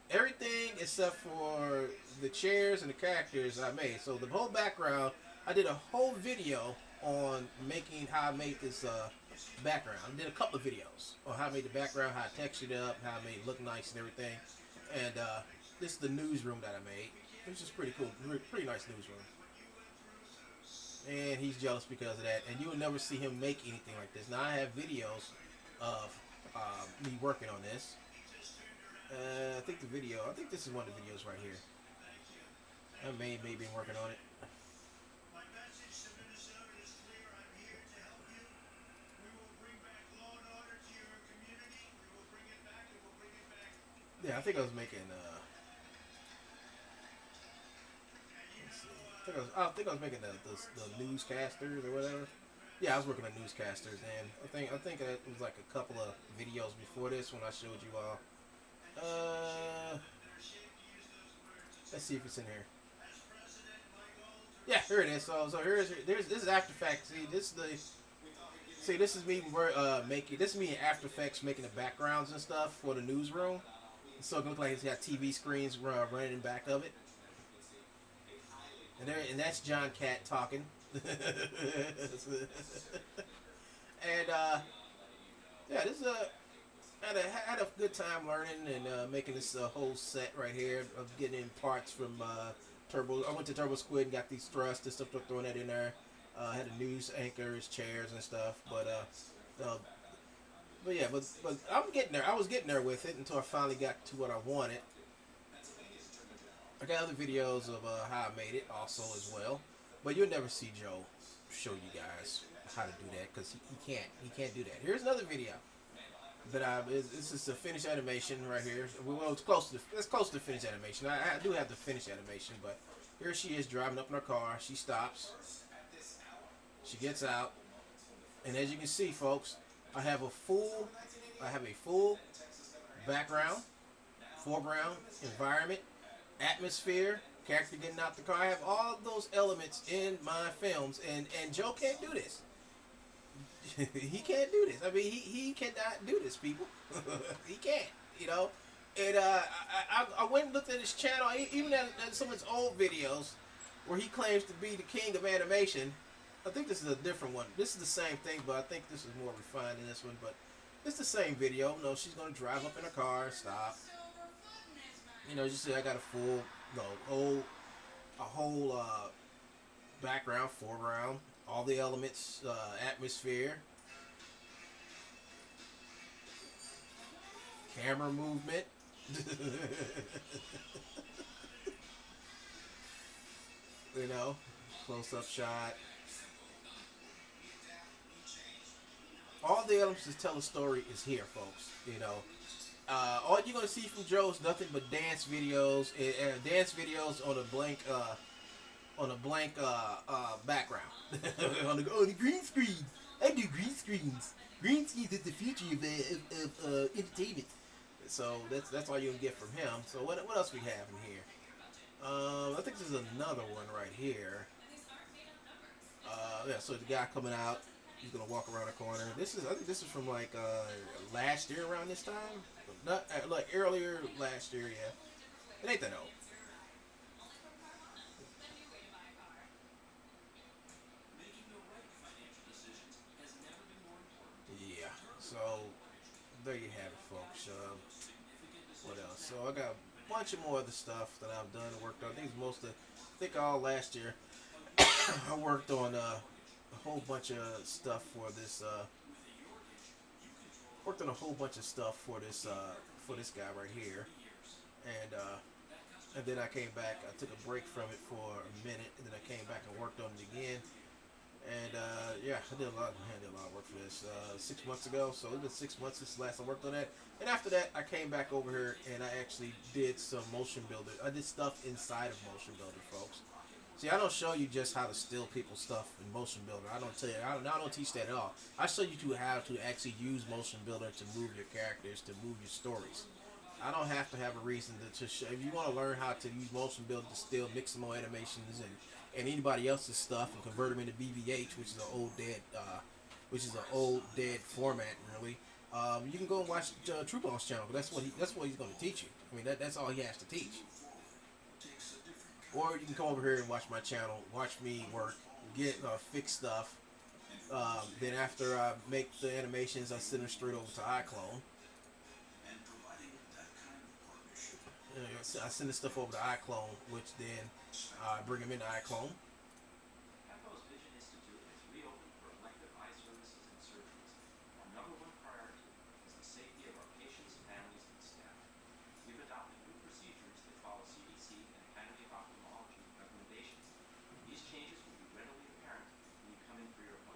everything except for the chairs and the characters I made. So the whole background, I did a whole video on how I made this background. I did a couple of videos on how I made the background, how I textured it up, how I made it look nice and everything. And this is the newsroom that I made, which is pretty cool, pretty nice newsroom. And he's jealous because of that. And you will never see him make anything like this. Now I have videos of me working on this. I think this is one of the videos right here. I may have been working on it. Yeah, I think I was making. I think I was making the newscasters or whatever. Yeah, I was working on newscasters, and I think it was like a couple of videos before this when I showed you all. Let's see if it's in here. Yeah, here it is. So this is After Effects. This is me making. This is me in After Effects making the backgrounds and stuff for the newsroom. So it looks like it's got TV screens running in back of it. And that's John Cat talking. And yeah, this is had a good time learning and making this whole set right here of getting in parts from Turbo. I went to Turbo Squid and got these thrusts and stuff, throwing that in there. Had the news anchors, chairs and stuff, but yeah, but I'm getting there. I was getting there with it until I finally got to what I wanted. I got other videos of how I made it also as well, but you'll never see Joe show you guys how to do that because he can't do that. Here's another video that this is the finished animation right here. Well, it's close to the finished animation. I do have the finished animation, but here she is driving up in her car. She stops. She gets out, and as you can see, folks, I have a full background, foreground, environment, atmosphere, character getting out the car. I have all those elements in my films, and Joe can't do this. He can't do this. I mean, he cannot do this, people. He can't, you know. And I went and looked at his channel, even at some of his old videos, where he claims to be the king of animation. I think this is a different one. This is the same thing, but I think this is more refined than this one. But it's the same video. No, she's gonna drive up in a car, stop. You know, you see, I got a full, a whole background, foreground, all the elements, atmosphere, camera movement. You know, close-up shot. All the elements to tell a story is here, folks. You know, all you're gonna see from Joe is nothing but dance videos, on a blank background, on the green screen. I do green screens. Green screens is the future of entertainment. So that's all you'll get from him. So what else we have in here? I think there's another one right here. Yeah, so the guy coming out, he's gonna walk around the corner. I think this is from like last year around this time, not like earlier last year. Yeah, it ain't that old. Yeah, so there you have it, folks. What else? So I got a bunch of more other stuff that I've done and worked on. I think all last year. I worked on a whole bunch of stuff for this. Worked on a whole bunch of stuff for this guy right here, and then I came back. I took a break from it for a minute, and then I came back and worked on it again. And yeah, I did a lot of work for this 6 months ago. So it's been 6 months since last I worked on that. And after that, I came back over here and I actually did some Motionbuilder. I did stuff inside of Motionbuilder, folks. See, I don't show you just how to steal people's stuff in Motionbuilder. I don't tell you. I don't teach that at all. I show you how to actually use Motionbuilder to move your characters, to move your stories. I don't have to have a reason to show. If you want to learn how to use Motionbuilder to steal Mixamo animations and anybody else's stuff and convert them into BVH, which is an old dead format, really. You can go and watch Truebones' channel. That's what he's going to teach you. I mean, that's all he has to teach. Or you can come over here and watch my channel, watch me work, get fix stuff. Then after I make the animations, I send them straight over to Iclone. I send the stuff over to Iclone, which then I bring them into Iclone.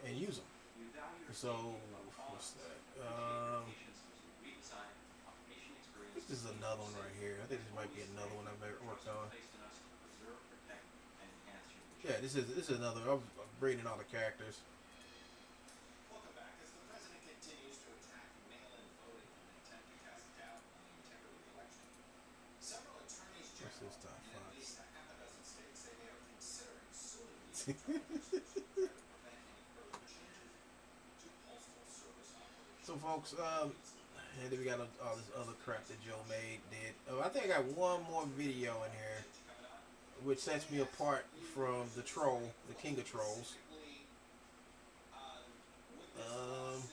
And use them. So, what's that? I think this is another one right here. I think this might be another one I've worked on. Yeah, this is another. I'm bringing all the characters. What's this top five? So, folks, and then we got all this other crap that Joe did. Oh, I think I got one more video in here, which sets me apart from the troll, the king of trolls. I'm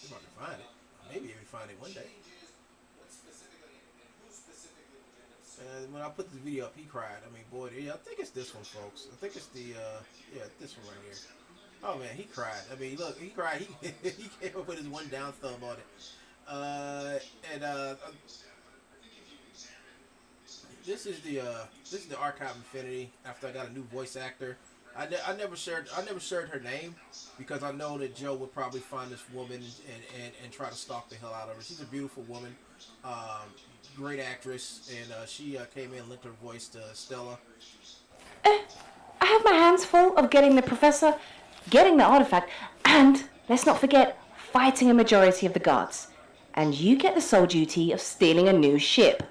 about to find it. Maybe even find it one day. And when I put this video up, he cried. I mean, boy, I think it's this one, folks. I think it's the, yeah, this one right here. Oh man, he cried. I mean, look, he cried. He came up with his one down thumb on it. This is the Archive Infinity. After I got a new voice actor, I never shared her name because I know that Joe would probably find this woman and try to stalk the hell out of her. She's a beautiful woman, great actress, and she came in and lent her voice to Stella. I have my hands full of getting the professor, getting the artifact, and, let's not forget, fighting a majority of the guards. And you get the sole duty of stealing a new ship.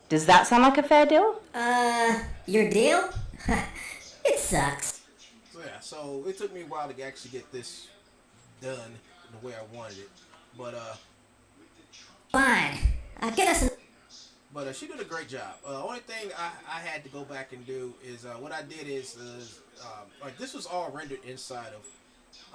Does that sound like a fair deal? Your deal? It sucks. So yeah, so it took me a while to actually get this done the way I wanted it. But, Fine. Get us But she did a great job. Only thing I had to go back and do is what I did is like this was all rendered inside of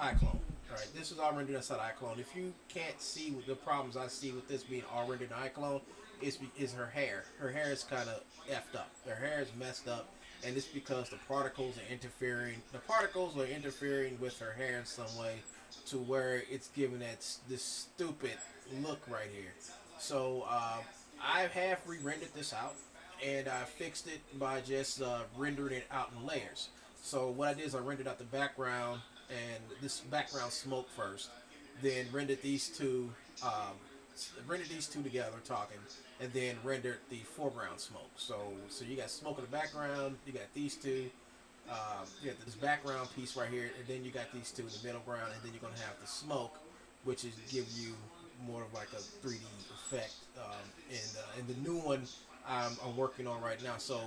Iclone. All right, this is all rendered inside Iclone. If you can't see what the problems I see with this being all rendered in Iclone, is her hair. Her hair is kind of effed up. Her hair is messed up, and it's because the particles are interfering. The particles are interfering with her hair in some way, to where it's giving this stupid look right here. So I have re-rendered this out, and I fixed it by just rendering it out in layers. So what I did is I rendered out the background and this background smoke first, then rendered these two together talking, and then rendered the foreground smoke. So you got smoke in the background, you got these two, you got this background piece right here, and then you got these two in the middle ground, and then you're gonna have the smoke, which is give you more of like a 3D effect. And the new one I'm working on right now. So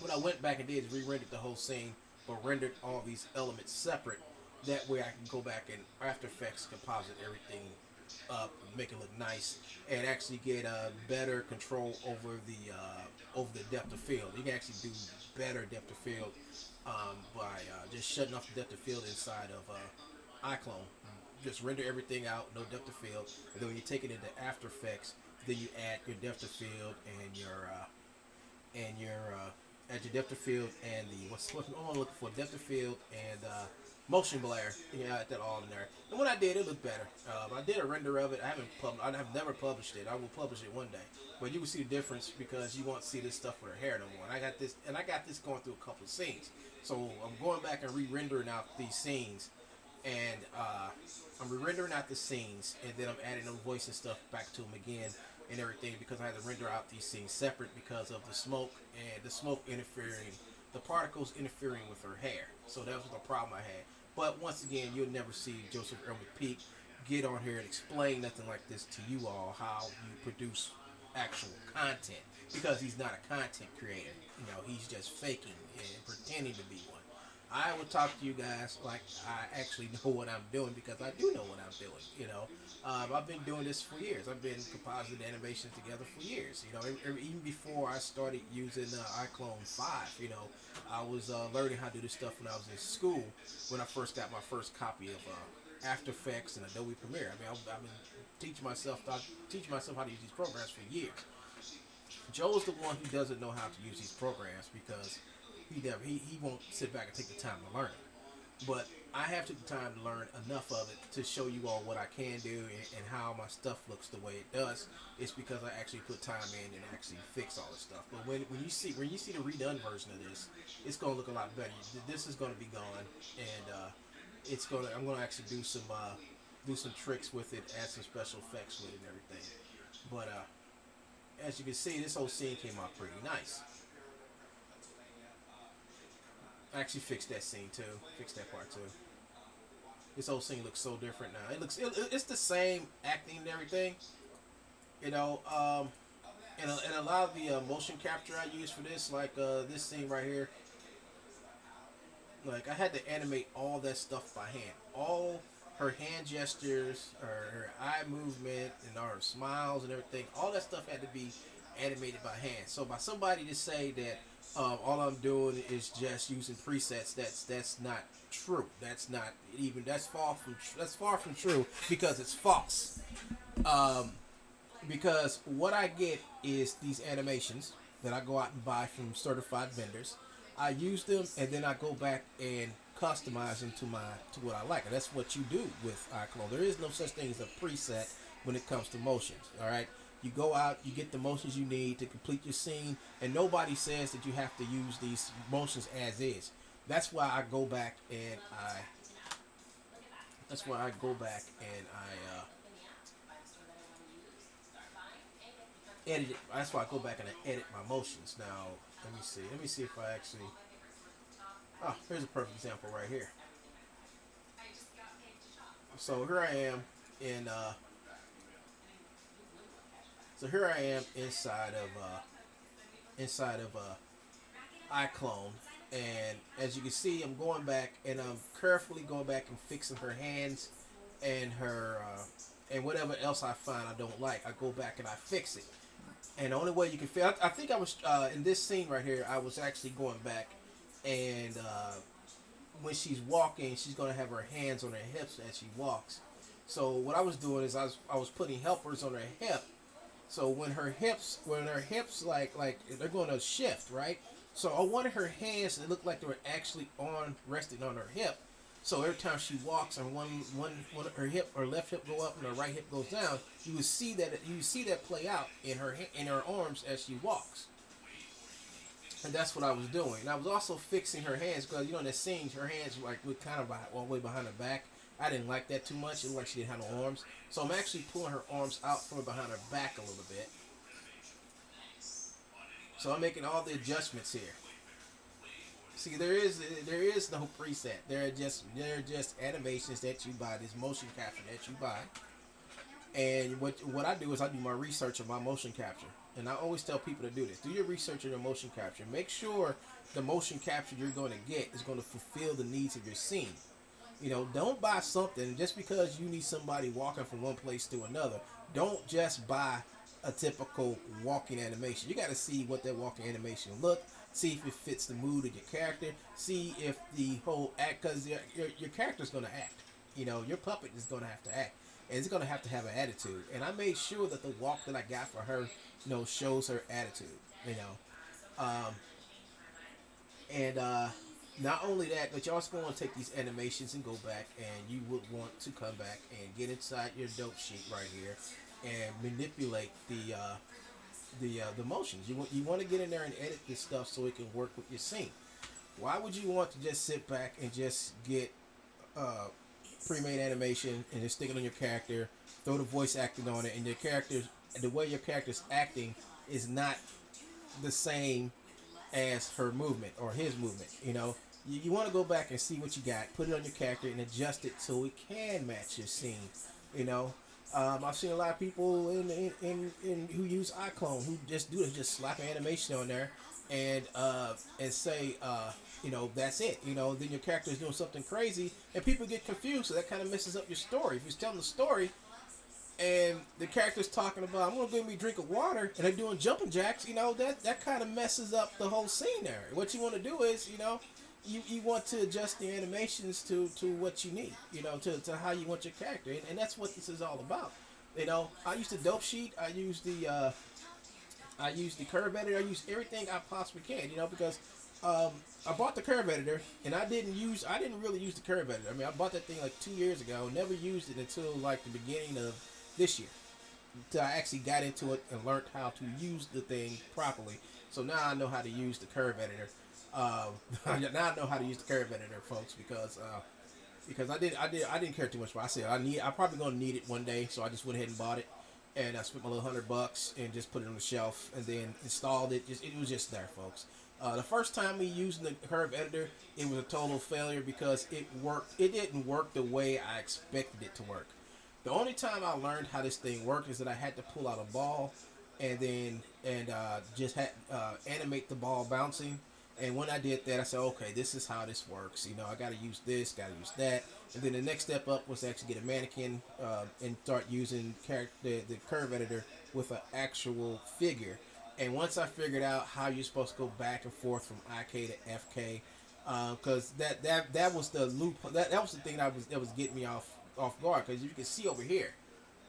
what I went back and did is re-rendered the whole scene, but rendered all these elements separate. That way I can go back and After Effects composite everything up, make it look nice, and actually get better control over the depth of field. You can actually do better depth of field by just shutting off the depth of field inside of Iclone. Just render everything out, no depth of field, and then when you take it into After Effects, then you add your depth of field and your add your depth of field and the what I'm looking for, depth of field and motion blur. Yeah, add that all in there. And when I did, it looked better. I did a render of it. I have never published it. I will publish it one day, but you will see the difference because you won't see this stuff with her hair no more. And I got this going through a couple of scenes, so I'm going back and re-rendering out these scenes. And I'm re-rendering out the scenes, and then I'm adding them voice and stuff back to them again and everything, because I had to render out these scenes separate because of the smoke and the smoke interfering, the particles interfering with her hair. So that was the problem I had. But once again, you'll never see Joseph Earl McPeak get on here and explain nothing like this to you all, how you produce actual content, because he's not a content creator. You know, he's just faking and pretending to be one. I will talk to you guys like I actually know what I'm doing, because I do know what I'm doing. You know, I've been doing this for years. I've been compositing animation together for years. You know, even before I started using Iclone 5, you know, I was learning how to do this stuff when I was in school, when I first got my first copy of After Effects and Adobe Premiere. I mean, I've been teaching myself how to use these programs for years. Joe's the one who doesn't know how to use these programs, because he won't sit back and take the time to learn it. But I have took the time to learn enough of it to show you all what I can do and how my stuff looks the way it does. It's because I actually put time in and actually fix all this stuff. But when you see the redone version of this, it's gonna look a lot better. This is gonna be gone, and I'm gonna actually do some tricks with it, add some special effects with it and everything. But as you can see, this whole scene came out pretty nice. I actually fixed that scene too. Fixed that part too. This whole scene looks so different now. It's the same acting and everything, you know. And a lot of the motion capture I use for this, like this scene right here, like I had to animate all that stuff by hand. All her hand gestures, her eye movement, and all her smiles and everything. All that stuff had to be animated by hand. So by somebody to say that all I'm doing is just using presets, that's not true. That's far from true, because it's false. Because what I get is these animations that I go out and buy from certified vendors. I use them, and then I go back and customize them to what I like. And that's what you do with Iclone. There is no such thing as a preset when it comes to motions. All right. You go out, you get the motions you need to complete your scene, and nobody says that you have to use these motions as is. That's why I go back and I edit it. That's why I go back and I edit my motions. Now, let me see if I actually. Oh, here's a perfect example right here. So here I am in. So here I am inside of Iclone, and as you can see, I'm going back and I'm carefully going back and fixing her hands and her and whatever else I find I don't like. I go back and I fix it. And the only way you can feel, I think I was in this scene right here. I was actually going back, and when she's walking, she's gonna have her hands on her hips as she walks. So what I was doing is I was putting helpers on her hip. So when her hips like they're going to shift, right? So I wanted her hands to look like they were actually resting on her hip. So every time she walks, and one her hip, her left hip go up and her right hip goes down, you would see that play out in her arms as she walks. And that's what I was doing. And I was also fixing her hands because in that scene, her hands were like kind of all the way behind her back. I didn't like that too much. It looked like she didn't have no arms. So I'm actually pulling her arms out from behind her back a little bit. So I'm making all the adjustments here. See, there is no preset. They're just animations that you buy. This motion capture that you buy. And what I do is I do my research on my motion capture. And I always tell people to do this. Do your research on your motion capture. Make sure the motion capture you're going to get is going to fulfill the needs of your scene. Don't buy something just because you need somebody walking from one place to another. Don't just buy a typical walking animation. You got to see what that walking animation look. See if it fits the mood of your character. See if the whole act, because your character's going to act. Your puppet is going to have to act. And it's going to have an attitude. And I made sure that the walk that I got for her, shows her attitude. Not only that, but you're also going to take these animations and go back, and you would want to come back and get inside your dope sheet right here and manipulate the motions. You want to get in there and edit this stuff so it can work with your scene. Why would you want to just sit back and just get pre-made animation and just stick it on your character, throw the voice acting on it, and the way your character's acting is not the same as her movement or his movement? You want to go back and see what you got, put it on your character, and adjust it so it can match your scene. I've seen a lot of people in who use Iclone who just slap an animation on there and say that's it. Then your character is doing something crazy and people get confused, so that kind of messes up your story. If you're telling the story and the character's talking about, I'm gonna give me a drink of water, and they're doing jumping jacks, that kind of messes up the whole scene there. What you want to do is, you want to adjust the animations to what you need, to how you want your character, and that's what this is all about. I use the dope sheet, I use the curve editor, I use everything I possibly can, because I bought the curve editor, and I didn't really use the curve editor. I mean, I bought that thing like 2 years ago, never used it until like the beginning of this year. Until I actually got into it and learned how to use the thing properly. So now I know how to use the curve editor. Now I know how to use the curve editor, folks, because I didn't care too much about it. I said I'm probably gonna need it one day, so I just went ahead and bought it, and I spent my little $100 and just put it on the shelf, and then installed it. It was just there, folks. The first time we used the curve editor, it was a total failure because it didn't work the way I expected it to work. The only time I learned how this thing worked is that I had to pull out a ball and just had animate the ball bouncing. And when I did that, I said, okay, this is how this works. I got to use this, got to use that. And then the next step up was to actually get a mannequin and start using the curve editor with an actual figure. And once I figured out how you're supposed to go back and forth from IK to FK, because that was the loop. That was the thing that was getting me off guard. Because you can see over here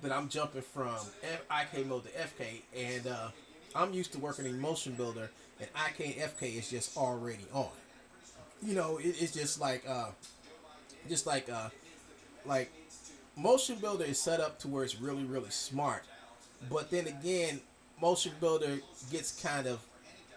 that I'm jumping from IK mode to FK, and I'm used to working in Motionbuilder, and IK and FK is just already on. It's just like Motionbuilder is set up to where it's really, really smart. But then again, Motionbuilder gets kind of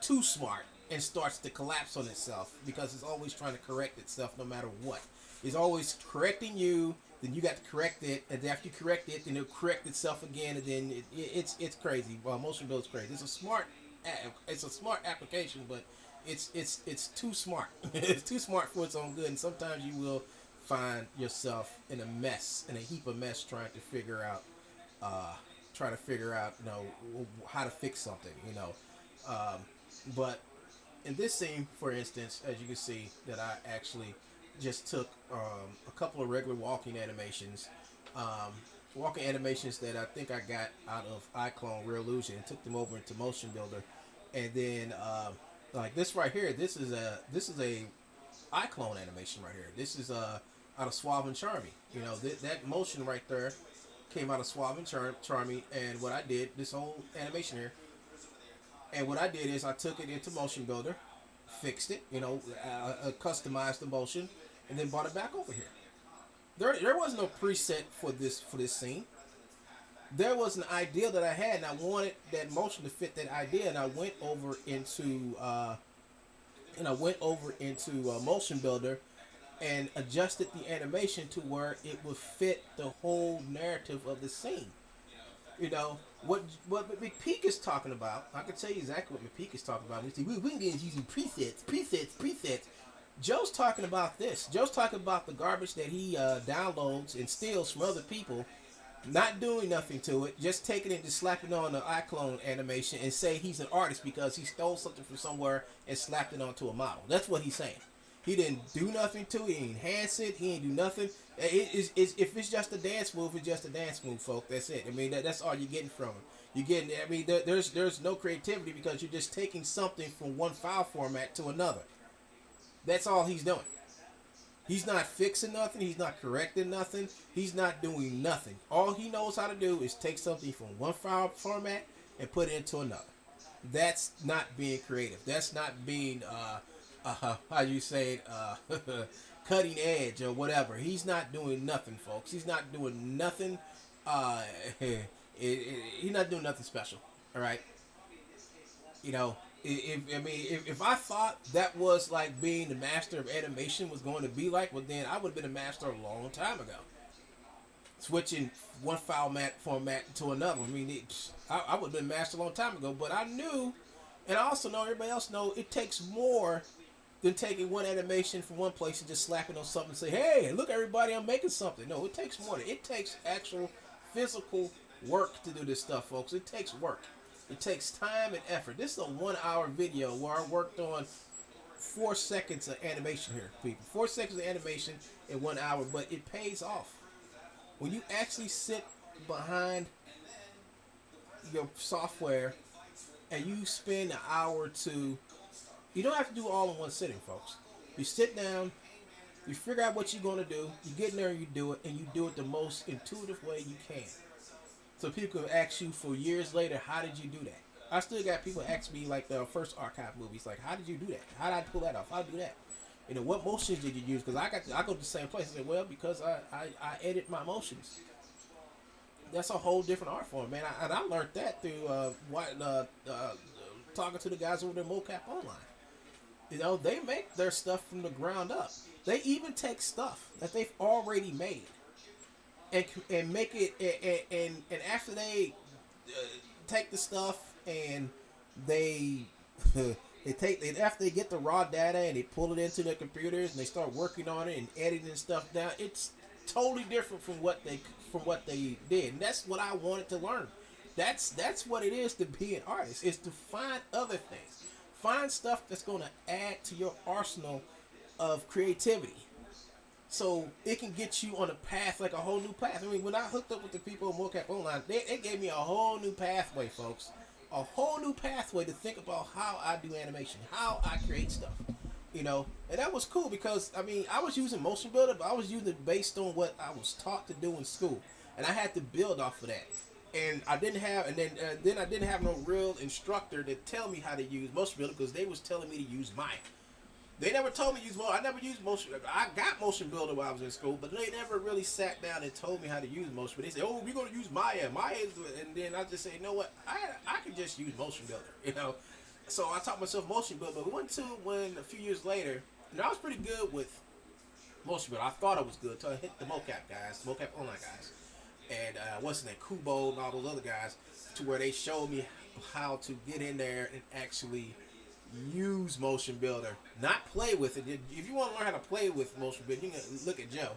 too smart and starts to collapse on itself because it's always trying to correct itself no matter what. It's always correcting you, then you got to correct it, and after you correct it, then it'll correct itself again, and then it's crazy. Well, Motionbuilder is crazy. It's a smart application, but it's too smart. It's too smart for its own good, and sometimes you will find yourself in a heap of mess trying to figure out how to fix something, but in this scene, for instance, as you can see, that I actually just took a couple of regular walking animations, walking animations that I think I got out of Iclone Real Illusion and took them over into Motionbuilder, and then like this right here, this is a Iclone animation right here. This is out of Suave and Charmy. You know, that motion right there came out of Suave and Charmy, and what I did, this whole animation here, and what I did is I took it into Motionbuilder, fixed it, you know, customized the motion, and then brought it back over here. There was no preset for this scene. There was an idea that I had, and I wanted that motion to fit that idea, and I went over into Motionbuilder and adjusted the animation to where it would fit the whole narrative of the scene. You know, what McPeak is talking about, I can tell you exactly what McPeak is talking about. We can get using presets. Joe's talking about this. Joe's talking about the garbage that he downloads and steals from other people, not doing nothing to it, just taking it and just slapping on the Iclone animation and say he's an artist because he stole something from somewhere and slapped it onto a model. That's what he's saying. He didn't do nothing to it. He didn't enhance it. He didn't do nothing. If it's just a dance move, it's just a dance move, folks. That's it. I mean, that's all you're getting from him. You're getting. I mean, there's no creativity because you're just taking something from one file format to another. That's all he's doing. He's not fixing nothing. He's not correcting nothing. He's not doing nothing. All he knows how to do is take something from one file format and put it into another. That's not being creative. That's not being how you say it, cutting edge or whatever. He's not doing nothing, folks. He's not doing nothing. He's not doing nothing special. All right. You know, if I thought that was like being the master of animation was going to be like, well, then I would have been a master a long time ago. Switching one file format to another. I mean, I would have been a master a long time ago. But I knew, and I also know everybody else know, it takes more than taking one animation from one place and just slapping on something and say, hey, look everybody, I'm making something. No, it takes more. It takes actual physical work to do this stuff, folks. It takes work. It takes time and effort. This is a 1 hour video where I worked on 4 seconds of animation here, people. 4 seconds of animation in 1 hour, but it pays off. When you actually sit behind your software and you spend an hour or two, you don't have to do it all in one sitting, folks. You sit down, you figure out what you're going to do, you get in there and you do it, and you do it the most intuitive way you can. So people can ask you for years later, how did you do that? I still got people ask me, like the first archive movies, like, how did you do that? How did I pull that off? How did I do that? You know, what motions did you use? Because I go to the same place. I say, well, because I edit my motions. That's a whole different art form, man. And I learned that through talking to the guys over there, Mocap Online. You know, they make their stuff from the ground up. They even take stuff that they've already made and make it, and after they take the stuff and they after they get the raw data and they pull it into their computers and they start working on it and editing stuff down, it's totally different from what they did. And that's what I wanted to learn. That's what it is to be an artist, is to find other things. Find stuff that's going to add to your arsenal of creativity, so it can get you on a path, like a whole new path. I mean, when I hooked up with the people at Mocap Online, they gave me a whole new pathway, folks. A whole new pathway to think about how I do animation, how I create stuff. You know, and that was cool because, I mean, I was using Motionbuilder, but I was using it based on what I was taught to do in school. And I had to build off of that. And I didn't have, and then I didn't have no real instructor to tell me how to use Motionbuilder because they was telling me to use Maya. They never told me to use Motion. I never used Motion. I got Motionbuilder while I was in school, but they never really sat down and told me how to use Motion. But they said, "Oh, we're gonna use Maya. Maya is," and then I just say, "You know what? I can just use Motionbuilder." You know, so I taught myself Motionbuilder. But when a few years later, and I was pretty good with Motionbuilder. I thought I was good until I hit the Mocap guys, Mocap Online guys, and what's his name, Diebold and all those other guys, to where they showed me how to get in there and actually use Motionbuilder, not play with it. If you want to learn how to play with Motionbuilder, you can look at Joe.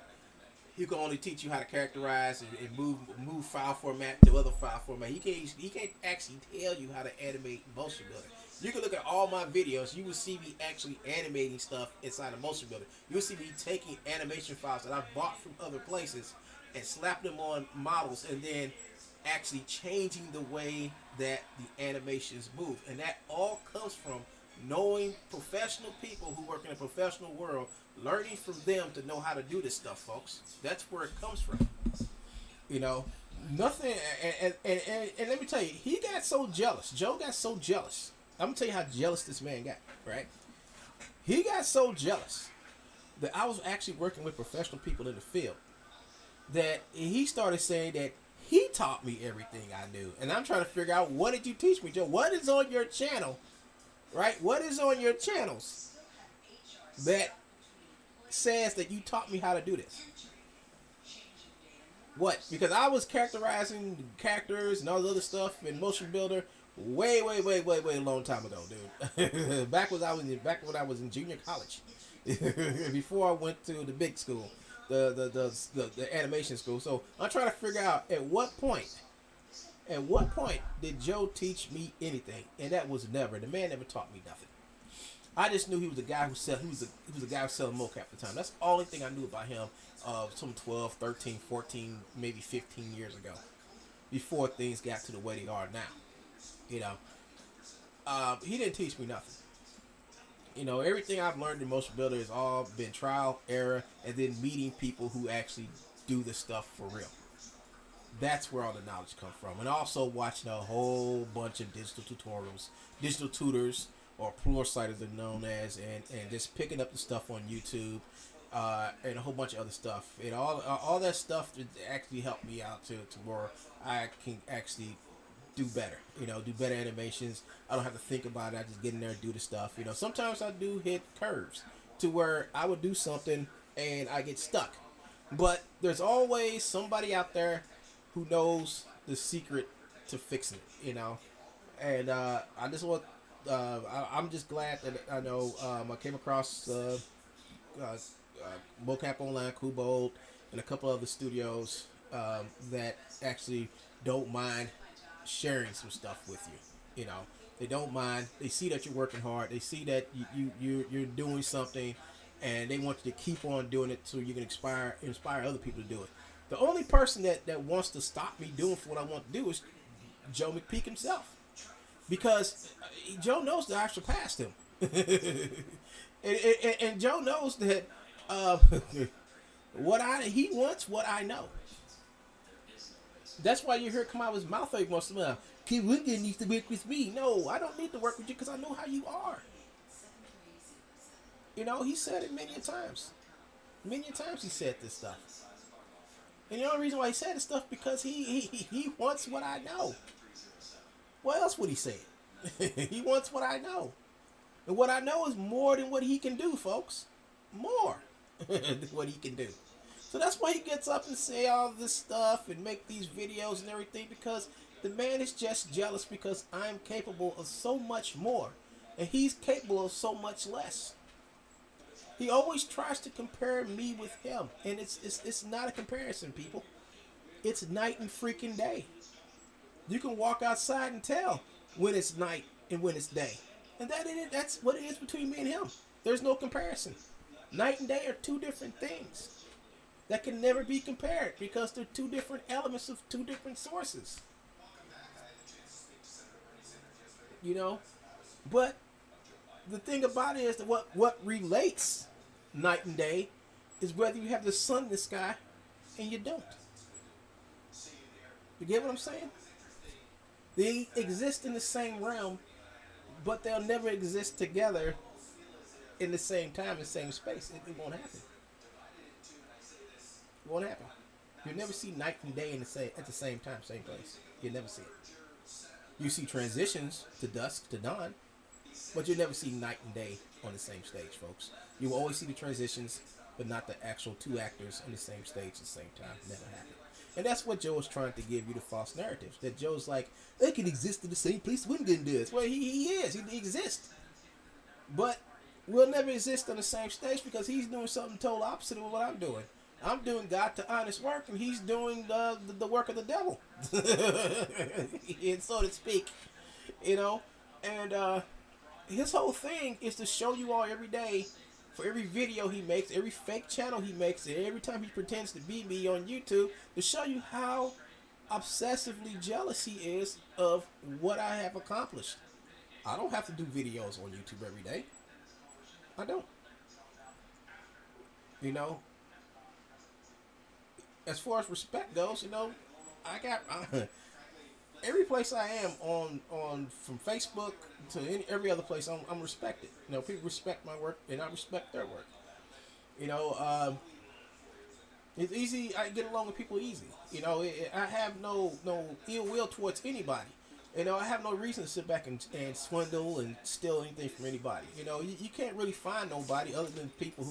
He can only teach you how to characterize and move file format to other file format. He can't actually tell you how to animate Motionbuilder. You can look at all my videos. You will see me actually animating stuff inside of Motionbuilder. You will see me taking animation files that I bought from other places and slap them on models, and then actually changing the way that the animations move. And that all comes from knowing professional people who work in a professional world, learning from them to know how to do this stuff, folks. That's where it comes from. You know, nothing. And let me tell you, he got so jealous. Joe got so jealous. I'm gonna tell you how jealous this man got. Right? He got so jealous that I was actually working with professional people in the field, that he started saying that he taught me everything I knew. And I'm trying to figure out, what did you teach me, Joe? What is on your channel, right? What is on your channels that says that you taught me how to do this? What? Because I was characterizing characters and all the other stuff in Motionbuilder way a long time ago, dude. back when I was in junior college, before I went to the big school, the animation school. So I'm trying to figure out at what point did Joe teach me anything, and that was never. The man never taught me nothing. I just knew he was a guy who sell. He was a guy who selling mocap at the time. That's the only thing I knew about him. Some 12, 13, 14, maybe 15 years ago, before things got to the way they are now. You know, he didn't teach me nothing. You know, everything I've learned in Motionbuilder has all been trial, error, and then meeting people who actually do this stuff for real. That's where all the knowledge comes from. And also watching a whole bunch of digital tutorials, digital tutors, or pluralsight as they're known as, and just picking up the stuff on YouTube, and a whole bunch of other stuff. And all that stuff actually helped me out to where I can actually do better. You know, do better animations. I don't have to think about it. I just get in there and do the stuff. You know, sometimes I do hit curves to where I would do something and I get stuck. But there's always somebody out there who knows the secret to fixing it, you know. And I just want, I'm just glad that I know I came across Mocap Online, Diebold, and a couple other studios that actually don't mind sharing some stuff with you. You know, they don't mind. They see that you're working hard. They see that you're doing something, and they want you to keep on doing it so you can inspire other people to do it. The only person that wants to stop me doing what I want to do is Joe McPeak himself, because Joe knows that I surpassed him, and Joe knows that he wants what I know. That's why you hear it come out of his mouth every once in a while. Kid Wiggin needs to work with me. No, I don't need to work with you because I know how you are. You know, he said it many times. Many times he said this stuff. And the only reason why he said this stuff because he wants what I know. What else would he say? He wants what I know. And what I know is more than what he can do, folks. More than what he can do. So that's why he gets up and say all this stuff and make these videos and everything, because the man is just jealous because I'm capable of so much more and he's capable of so much less. He always tries to compare me with him, and it's not a comparison, people. It's night and freaking day. You can walk outside and tell when it's night and when it's day. And that's what it is between me and him. There's no comparison. Night and day are two different things that can never be compared because they're two different elements of two different sources. You know? But the thing about it is that what relates night and day is whether you have the sun in the sky and you don't. You get what I'm saying? They exist in the same realm, but they'll never exist together in the same time, the same space. It won't happen. It won't happen. You'll never see night and day at the same time, same place. You'll never see it. You see transitions to dusk to dawn, but you'll never see night and day on the same stage, folks. You will always see the transitions, but not the actual two actors on the same stage at the same time. Never happened. And that's what Joe is trying to give you, the false narratives. That Joe's like, they can exist in the same place Wingen does. Well, he is. He exists. But we'll never exist on the same stage because he's doing something total opposite of what I'm doing. I'm doing God to honest work, and he's doing the work of the devil, so to speak. You know, and his whole thing is to show you all every day, for every video he makes, every fake channel he makes, and every time he pretends to be me on YouTube, to show you how obsessively jealous he is of what I have accomplished. I don't have to do videos on YouTube every day. I don't. You know, as far as respect goes, you know, I got every place I am on from Facebook to every other place, I'm respected. You know, people respect my work, and I respect their work. You know, it's easy. I get along with people easy. You know, I have no ill will towards anybody. You know, I have no reason to sit back and swindle and steal anything from anybody. You know, you can't really find nobody other than people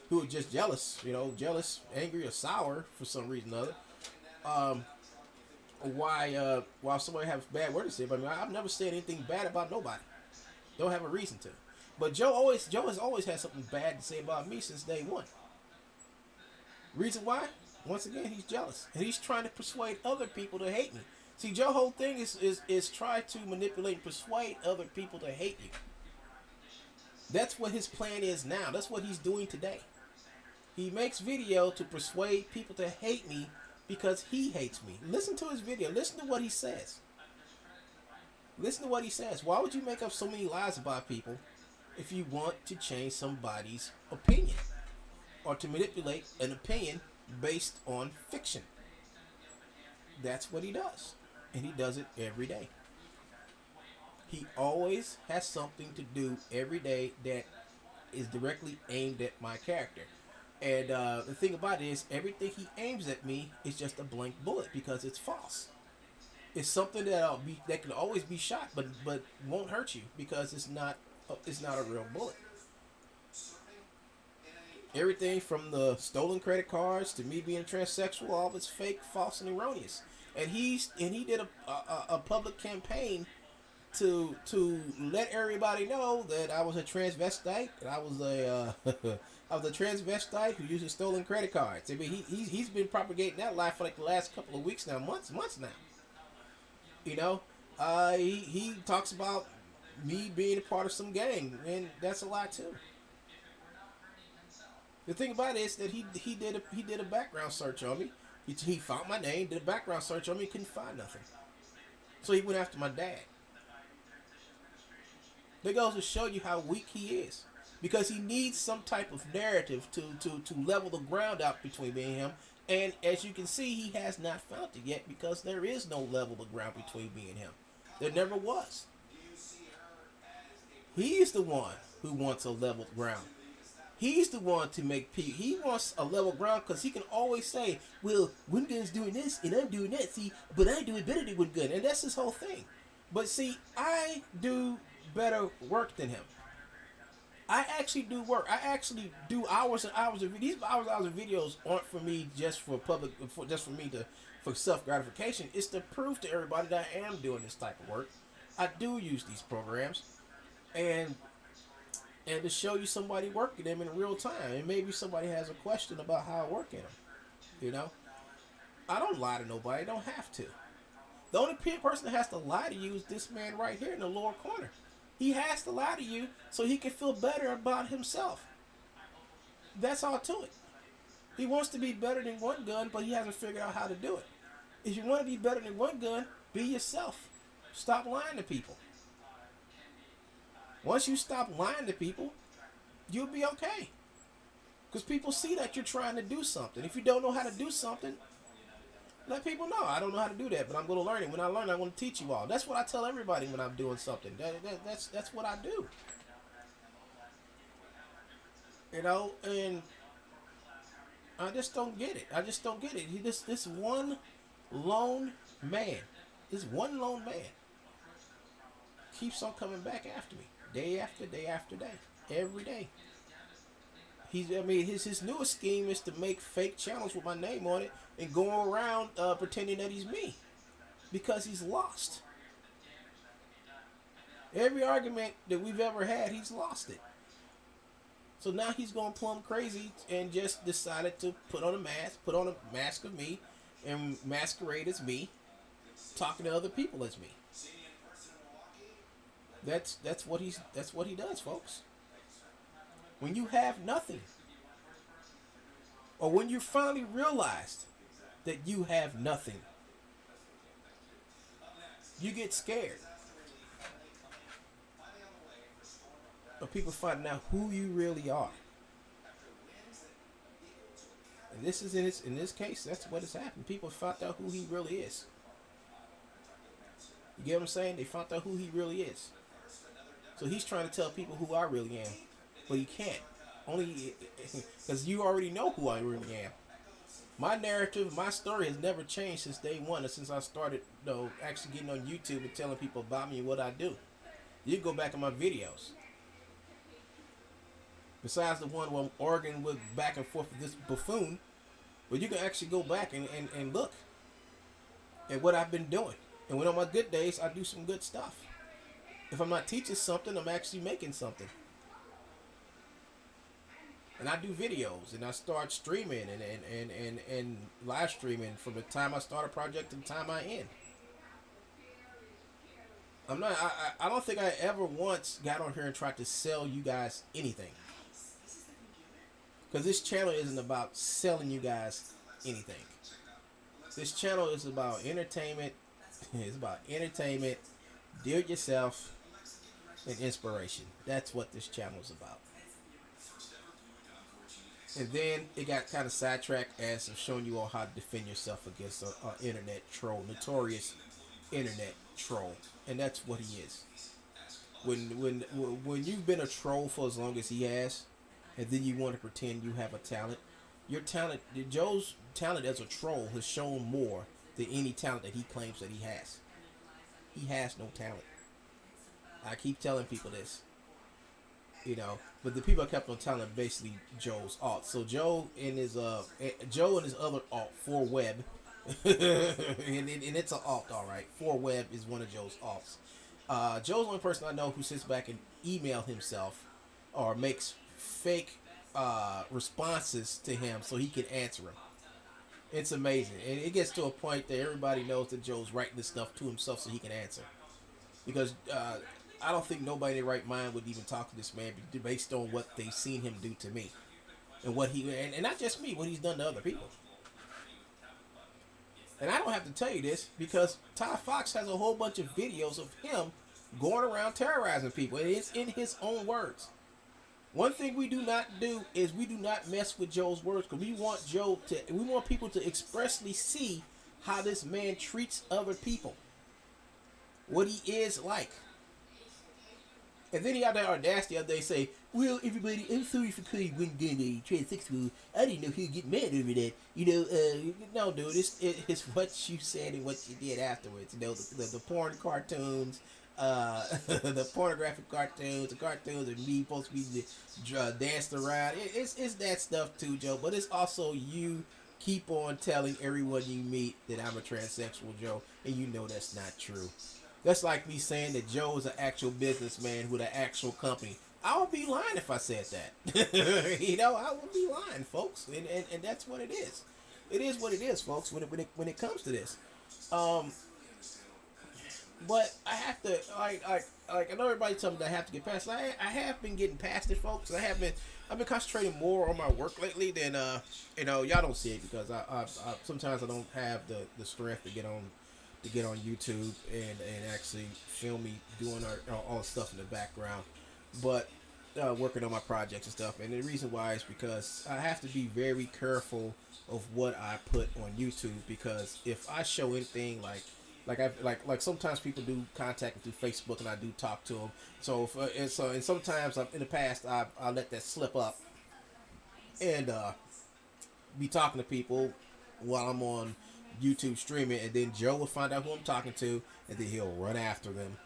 who are just jealous. You know, jealous, angry, or sour for some reason or other. Why somebody has bad word to say about me? I've never said anything bad about nobody. Don't have a reason to. But Joe has always had something bad to say about me since day one. Reason why? Once again, he's jealous, and he's trying to persuade other people to hate me. See, Joe's whole thing is try to manipulate and persuade other people to hate you. That's what his plan is now. That's what he's doing today. He makes video to persuade people to hate me because he hates me. Listen to his video. Listen to what he says. Listen to what he says. Why would you make up so many lies about people if you want to change somebody's opinion or to manipulate an opinion based on fiction? That's what he does. And he does it every day. He always has something to do every day that is directly aimed at my character. And the thing about it is, everything he aims at me is just a blank bullet because it's false. It's something that can always be shot, but won't hurt you because it's not a real bullet. Everything from the stolen credit cards to me being transsexual, all of it's fake, false, and erroneous. And he did a public campaign to let everybody know that I was a transvestite, and I was a transvestite who uses stolen credit cards. I mean, he's been propagating that lie for like the last couple of weeks now, months now. You know, he talks about me being a part of some gang, and that's a lie too. The thing about it is that he did a background search on me. He found my name, did a background search on me, couldn't find nothing. So he went after my dad. That goes to show you how weak he is. Because he needs some type of narrative to level the ground out between me and him. And as you can see, he has not found it yet because there is no level of ground between me and him. There never was. He's the one who wants a level ground. He's the one to make peace. He wants a level ground because he can always say, well, One Gun's doing this and I'm doing that, see, but I do it better than One Gun. And that's his whole thing. But see, I do better work than him. I actually do work. I actually do hours and hours of these hours of videos aren't for me just for for self gratification. It's to prove to everybody that I am doing this type of work. I do use these programs, and to show you somebody working them in real time. And maybe somebody has a question about how I work in them. You know, I don't lie to nobody. I don't have to. The only person that has to lie to you is this man right here in the lower corner. He has to lie to you so he can feel better about himself. That's all to it. He wants to be better than One Gun, but he hasn't figured out how to do it. If you want to be better than One Gun, be yourself. Stop lying to people. Once you stop lying to people, you'll be okay. Because people see that you're trying to do something. If you don't know how to do something, let people know. I don't know how to do that, but I'm going to learn it. When I learn, I'm going to teach you all. That's what I tell everybody when I'm doing something. That's what I do. You know, and I just don't get it. I just don't get it. This one lone man, keeps on coming back after me. Day after day after day. Every day. His newest scheme is to make fake channels with my name on it and go around pretending that he's me. Because he's lost. Every argument that we've ever had, he's lost it. So now he's going plumb crazy and just decided to put on a mask of me and masquerade as me, talking to other people as me. That's what he does, folks. When you have nothing, or when you finally realized that you have nothing, you get scared of people finding out who you really are. And this is in this case, that's what has happened. People found out who he really is. You get what I'm saying? They found out who he really is. So he's trying to tell people who I really am, but he can't. Only because you already know who I really am. My narrative, my story has never changed since day one, and since I started, actually getting on YouTube and telling people about me and what I do. You can go back in my videos. Besides the one where I'm arguing with back and forth with this buffoon, but you can actually go back and look at what I've been doing. And when on my good days, I do some good stuff. If I'm not teaching something, I'm actually making something. And I do videos, and I start streaming and live streaming from the time I start a project to the time I end. I don't think I ever once got on here and tried to sell you guys anything. Because this channel isn't about selling you guys anything. This channel is about entertainment. It's about entertainment, do it yourself, and inspiration. That's what this channel is about. And then it got kind of sidetracked as of showing you all how to defend yourself against an internet troll, notorious internet troll, and that's what he is. When you've been a troll for as long as he has, and then you want to pretend you have a talent, Joe's talent as a troll has shown more than any talent that he claims that he has. He has no talent. I keep telling people this. But the people I kept on telling basically Joe's alt. So Joe and his other alt, 4Web, and it's an alt, all right. 4Web is one of Joe's alts. Joe's the only person I know who sits back and email himself or makes fake responses to him so he can answer them. It's amazing, and it gets to a point that everybody knows that Joe's writing this stuff to himself so he can answer. Because I don't think nobody in their right mind would even talk to this man based on what they've seen him do to me. And what and not just me, what he's done to other people. And I don't have to tell you this because Ty Fox has a whole bunch of videos of him going around terrorizing people. And it's in his own words. One thing we do not do is we do not mess with Joe's words because we want people to expressly see how this man treats other people. What he is like. And then he got the audacity the other day say, well, everybody, I'm sorry for calling one gun a transsexual. I didn't know he'd get mad over that. No, dude, it's what you said and what you did afterwards. The porn cartoons, the pornographic cartoons, the cartoons of me supposed to be danced around. It's that stuff too, Joe. But it's also you keep on telling everyone you meet that I'm a transsexual, Joe, and you know that's not true. That's like me saying that Joe is an actual businessman with an actual company. I would be lying if I said that. I would be lying, folks. And that's what it is. It is what it is, folks, when it comes to this. But I have to, like I know everybody tells me that I have to get past it. I have been getting past it, folks. I've been concentrating more on my work lately than, y'all don't see it because I sometimes I don't have the strength to get on YouTube and actually film me doing all the stuff in the background, but working on my projects and stuff. And the reason why is because I have to be very careful of what I put on YouTube, because if I show anything like sometimes people do contact me through Facebook and I do talk to them. And sometimes in the past I let that slip up and be talking to people while I'm on YouTube streaming, and then Joe will find out who I'm talking to, and then he'll run after them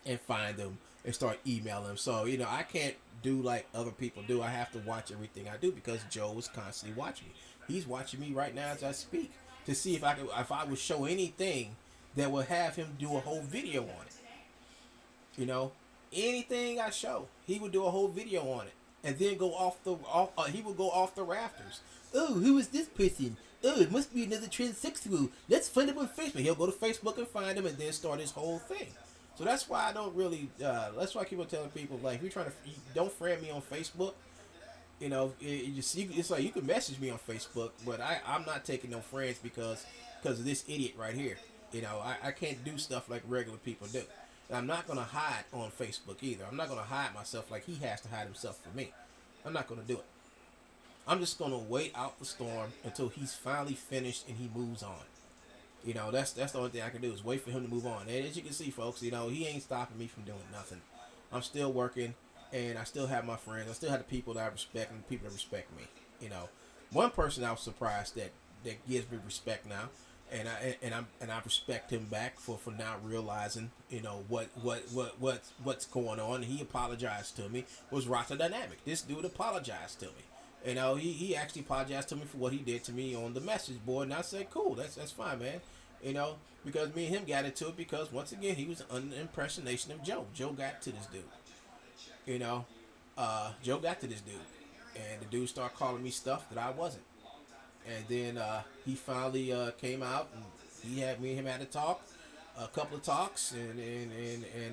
and find them and start emailing them. So I can't do like other people do. I have to watch everything I do because Joe is constantly watching me. He's watching me right now as I speak to see if I would show anything that would have him do a whole video on it. Anything I show, he would do a whole video on it, and then he would go off the rafters. Oh, who is this person? Oh, it must be another transsexual. Let's find him on Facebook. He'll go to Facebook and find him and then start his whole thing. So that's why I don't really. That's why I keep on telling people, like, if you're trying to, don't friend me on Facebook. You know, it's like you can message me on Facebook, but I'm not taking no friends because of this idiot right here. You know, I can't do stuff like regular people do. And I'm not gonna hide on Facebook either. I'm not gonna hide myself like he has to hide himself from me. I'm not gonna do it. I'm just gonna wait out the storm until he's finally finished and he moves on. You know, that's the only thing I can do is wait for him to move on. And as you can see, folks, you know, he ain't stopping me from doing nothing. I'm still working, and I still have my friends. I still have the people that I respect and the people that respect me. You know, one person I was surprised that gives me respect now, and I respect him back for now realizing, you know, what's going on. He apologized to me. Was Rata Dynamic. This dude apologized to me. You know, he actually apologized to me for what he did to me on the message board, and I said, cool, that's fine, man. You know, because me and him got into it because, once again, he was under the impersonation of Joe. Joe got to this dude. You know, Joe got to this dude, and the dude started calling me stuff that I wasn't. And then he finally came out, and me and him had a talk, a couple of talks, and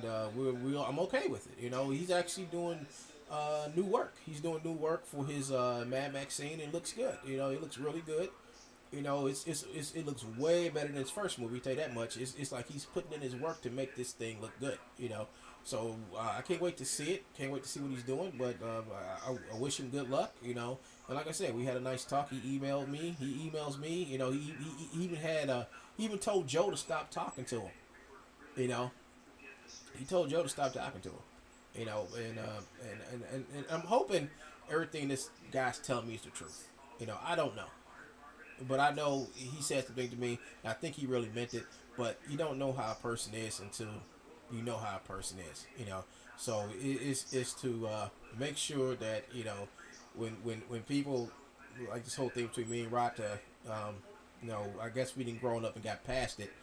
I'm okay with it. You know, he's actually doing new work. He's doing new work for his Mad Max scene, and it looks good. You know, it looks really good. You know, it looks way better than his first movie. Tell you that much. It's like he's putting in his work to make this thing look good. You know, so I can't wait to see it. Can't wait to see what he's doing. But I wish him good luck. You know, and like I said, we had a nice talk. He emailed me. He emails me. You know, he even had he even told Joe to stop talking to him. You know, he told Joe to stop talking to him. You know, and I'm hoping everything this guy's telling me is the truth. You know, I don't know. But I know he said something to me, and I think he really meant it. But you don't know how a person is until you know how a person is, you know. So it's to make sure that, you know, when people, like this whole thing between me and Rata, you know, I guess we didn't grow up and got past it,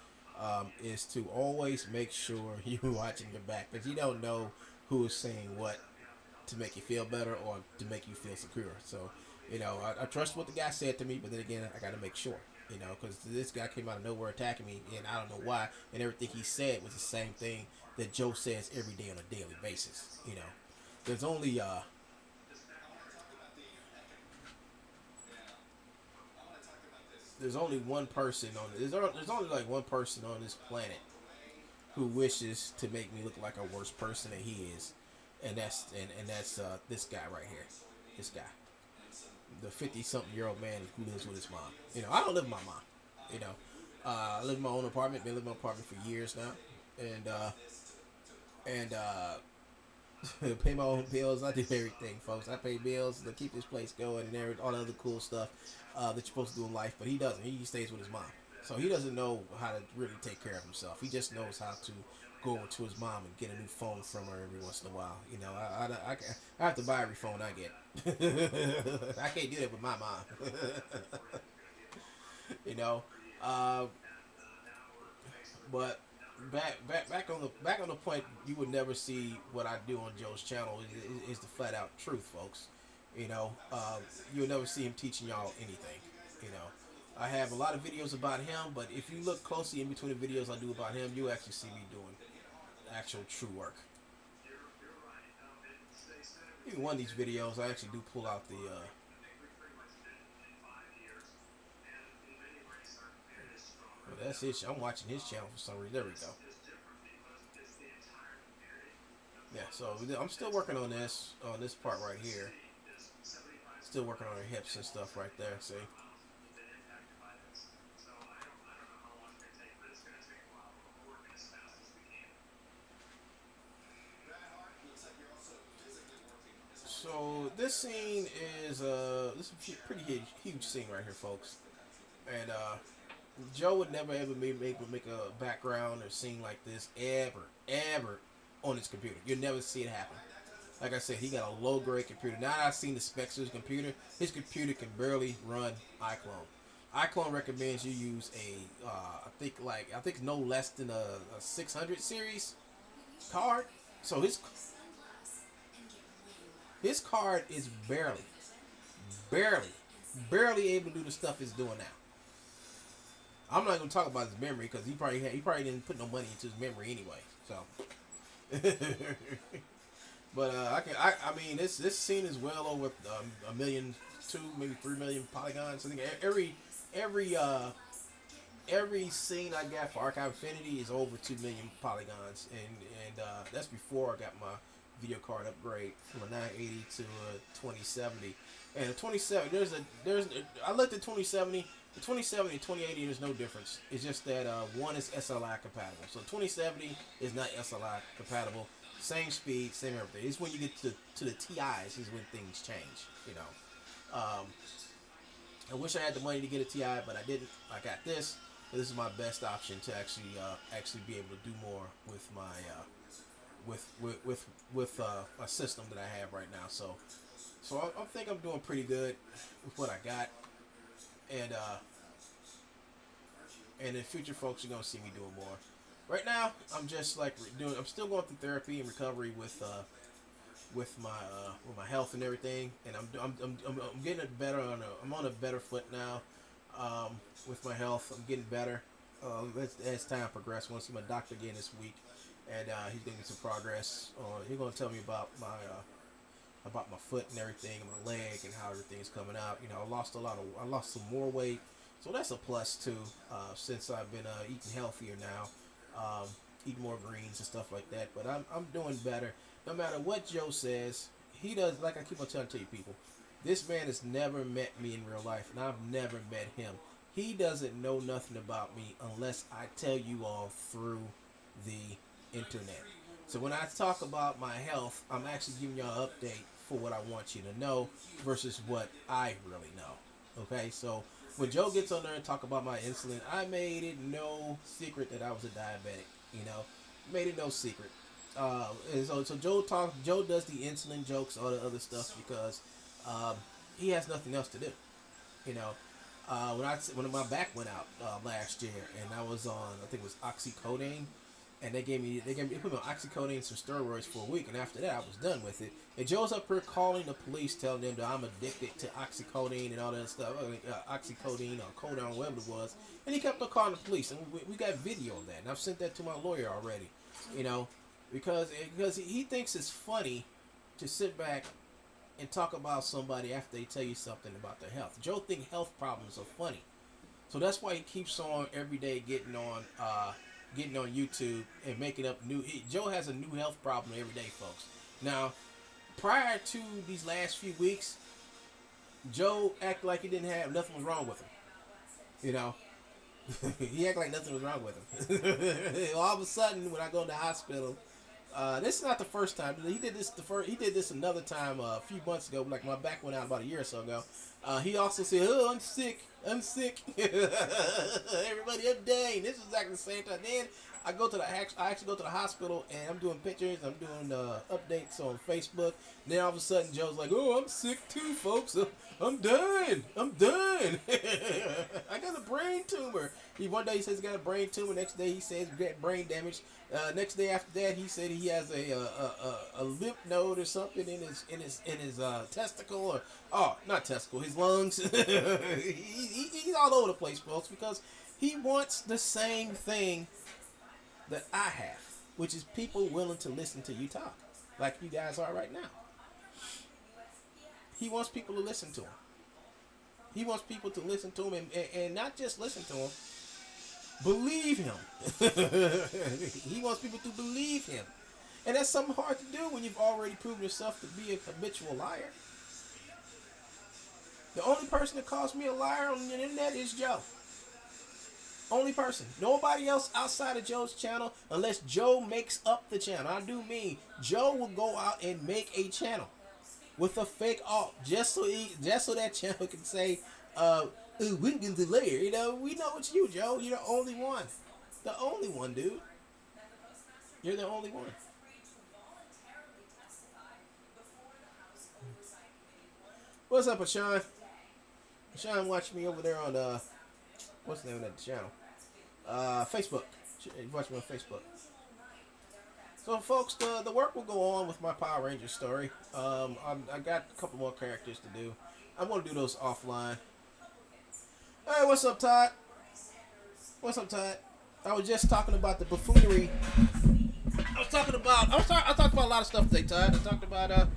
is to always make sure you're watching your back, because you don't know who is saying what to make you feel better or to make you feel secure. So, you know, I trust what the guy said to me, but then again, I got to make sure, you know, because this guy came out of nowhere attacking me, and I don't know why, and everything he said was the same thing that Joe says every day on a daily basis. You know, there's only one person on there's only like one person on this planet who wishes to make me look like a worse person than he is, and that's this guy right here, this guy. The 50-something-year-old man who lives with his mom. You know, I don't live with my mom. You know, I live in my own apartment. Been living in my apartment for years now, and pay my own bills. I do everything, folks. I pay bills to keep this place going and all the other cool stuff that you're supposed to do in life. But he doesn't. He stays with his mom, so he doesn't know how to really take care of himself. He just knows how to go over to his mom and get a new phone from her every once in a while. You know, I have to buy every phone I get. I can't do that with my mom. You know, but back on the point, you would never see what I do on Joe's channel is the flat out truth, folks. You know, you'll never see him teaching y'all anything. You know, I have a lot of videos about him, but if you look closely in between the videos I do about him, you'll actually see me doing actual true work. Even one of these videos, I actually do pull out the well, that's his. I'm watching his channel for some reason. There we go. Yeah, so I'm still working on this part right here. Still working on her hips and stuff right there. See. So this scene is this is a pretty huge scene right here, folks. And Joe would never ever make a background or scene like this ever on his computer. You'll never see it happen. Like I said, he got a low grade computer. Now that I've seen the specs of his computer can barely run Iclone. Iclone recommends you use a I think no less than a 600 series card. So his card is barely able to do the stuff it's doing now. I'm not going to talk about his memory because he probably didn't put no money into his memory anyway. So, but I mean, this scene is well over 1 million, 2, maybe 3 million polygons. I think every scene I got for Archive Infinity is over 2 million polygons, and that's before I got my video card upgrade from a 980 to a 2070. And the 2070, I looked at 2070. The 2070 and 2080, there's no difference. It's just that one is SLI compatible. So 2070 is not SLI compatible. Same speed, same everything. It's when you get to the TIs is when things change. You know, I wish I had the money to get a TI, but I didn't. I got this. This is my best option to actually be able to do more with my with a system that I have right now. So I think I'm doing pretty good with what I got. And in future, folks, you're gonna see me doing more. Right now, I'm just like I'm still going through therapy and recovery with my health and everything, and I'm getting it better. I'm on a better foot now with my health. I'm getting better as time progresses. I want to see my doctor again this week, and he's gonna get some progress. He's gonna tell me about my foot and everything, and my leg, and how everything is coming out. You know, I lost some more weight, so that's a plus too. Since I've been eating healthier now, eating more greens and stuff like that. But I'm doing better. No matter what Joe says, he does. Like I keep on telling you people, this man has never met me in real life, and I've never met him. He doesn't know nothing about me unless I tell you all through the internet. So when I talk about my health, I'm actually giving y'all an update for what I want you to know versus what I really know. Okay, so when Joe gets on there and talk about my insulin, I made it no secret that I was a diabetic. You know, made it no secret. And so Joe does the insulin jokes, all the other stuff because he has nothing else to do. You know, when my back went out last year, and I was on, I think it was oxycodone. And they put me on oxycodone and some steroids for a week, and after that I was done with it. And Joe's up here calling the police, telling them that I'm addicted to oxycodone and all that stuff, oxycodone or codone, whatever it was. And he kept on calling the police, and we got video of that, and I've sent that to my lawyer already. You know, because he thinks it's funny to sit back and talk about somebody after they tell you something about their health. Joe thinks health problems are funny, so that's why he keeps on every day getting on YouTube and making up Joe has a new health problem every day, folks. Now, prior to these last few weeks, Joe acted like nothing was wrong with him. You know, he acted like nothing was wrong with him. All of a sudden, when I go to the hospital, this is not the first time. He did this another time a few months ago. Like my back went out about a year or so ago. He also said, "Oh, I'm sick. Everybody, I'm dying." This is exactly the same time. Then I actually go to the hospital, and I'm doing pictures. I'm doing updates on Facebook. And then all of a sudden, Joe's like, "Oh, I'm sick too, folks. I'm done. I got a brain tumor." One day he says he got a brain tumor. Next day he says he got brain damage. Next day after that, he said he has a lymph node or something in his testicle, or not testicle, his lungs. He's all over the place, folks, because he wants the same thing that I have, which is people willing to listen to you talk, like you guys are right now. He wants people to listen to him. He wants people to listen to him and not just listen to him, believe him. He wants people to believe him. And that's something hard to do when you've already proven yourself to be a habitual liar. The only person that calls me a liar on the internet is Joe. Only person. Nobody else outside of Joe's channel, unless Joe makes up the channel. I do mean Joe will go out and make a channel with a fake alt just so that channel can say, we can delay it. You know, we know it's you, Joe. You're the only one. The only one, dude. You're the only one. What's up, Ashawn? Ashawn watched me over there on what's the name of that channel? Facebook. Watch me on Facebook. So, folks, the work will go on with my Power Ranger story. I got a couple more characters to do. I'm going to do those offline. Hey, what's up, Todd? What's up, Todd? I was just talking about the buffoonery talking about I talked about a lot of stuff today, Todd. I talked about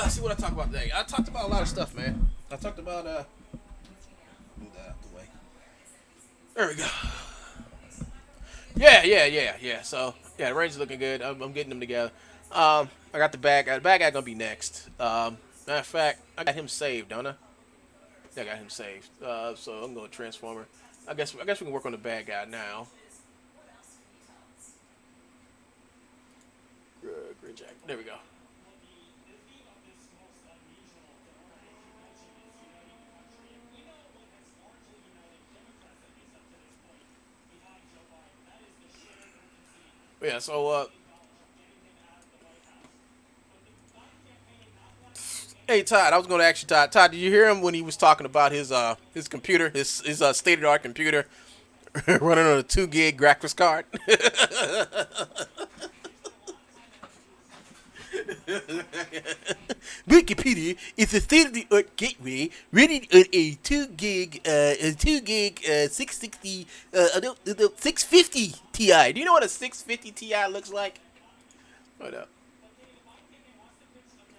see what I talked about today. I talked about a lot of stuff, man. I talked about move that out the way. There we go. Yeah. So yeah, the range is looking good. I'm getting them together. I got the bag. The bad guy gonna be next. Matter of fact, I got him saved, don't I? Yeah, I got him saved. So I'm going to Transformer. I guess we can work on the bad guy now. Grid Jack. There we go. Yeah, so hey Todd, I was going to ask you, Todd, did you hear him when he was talking about his computer, his state of the art computer running on a 2 gig graphics card? Wikipedia is a state of the art gateway running on a 2 gig 660 650 Ti. Do you know what a 650 Ti looks like? Hold up.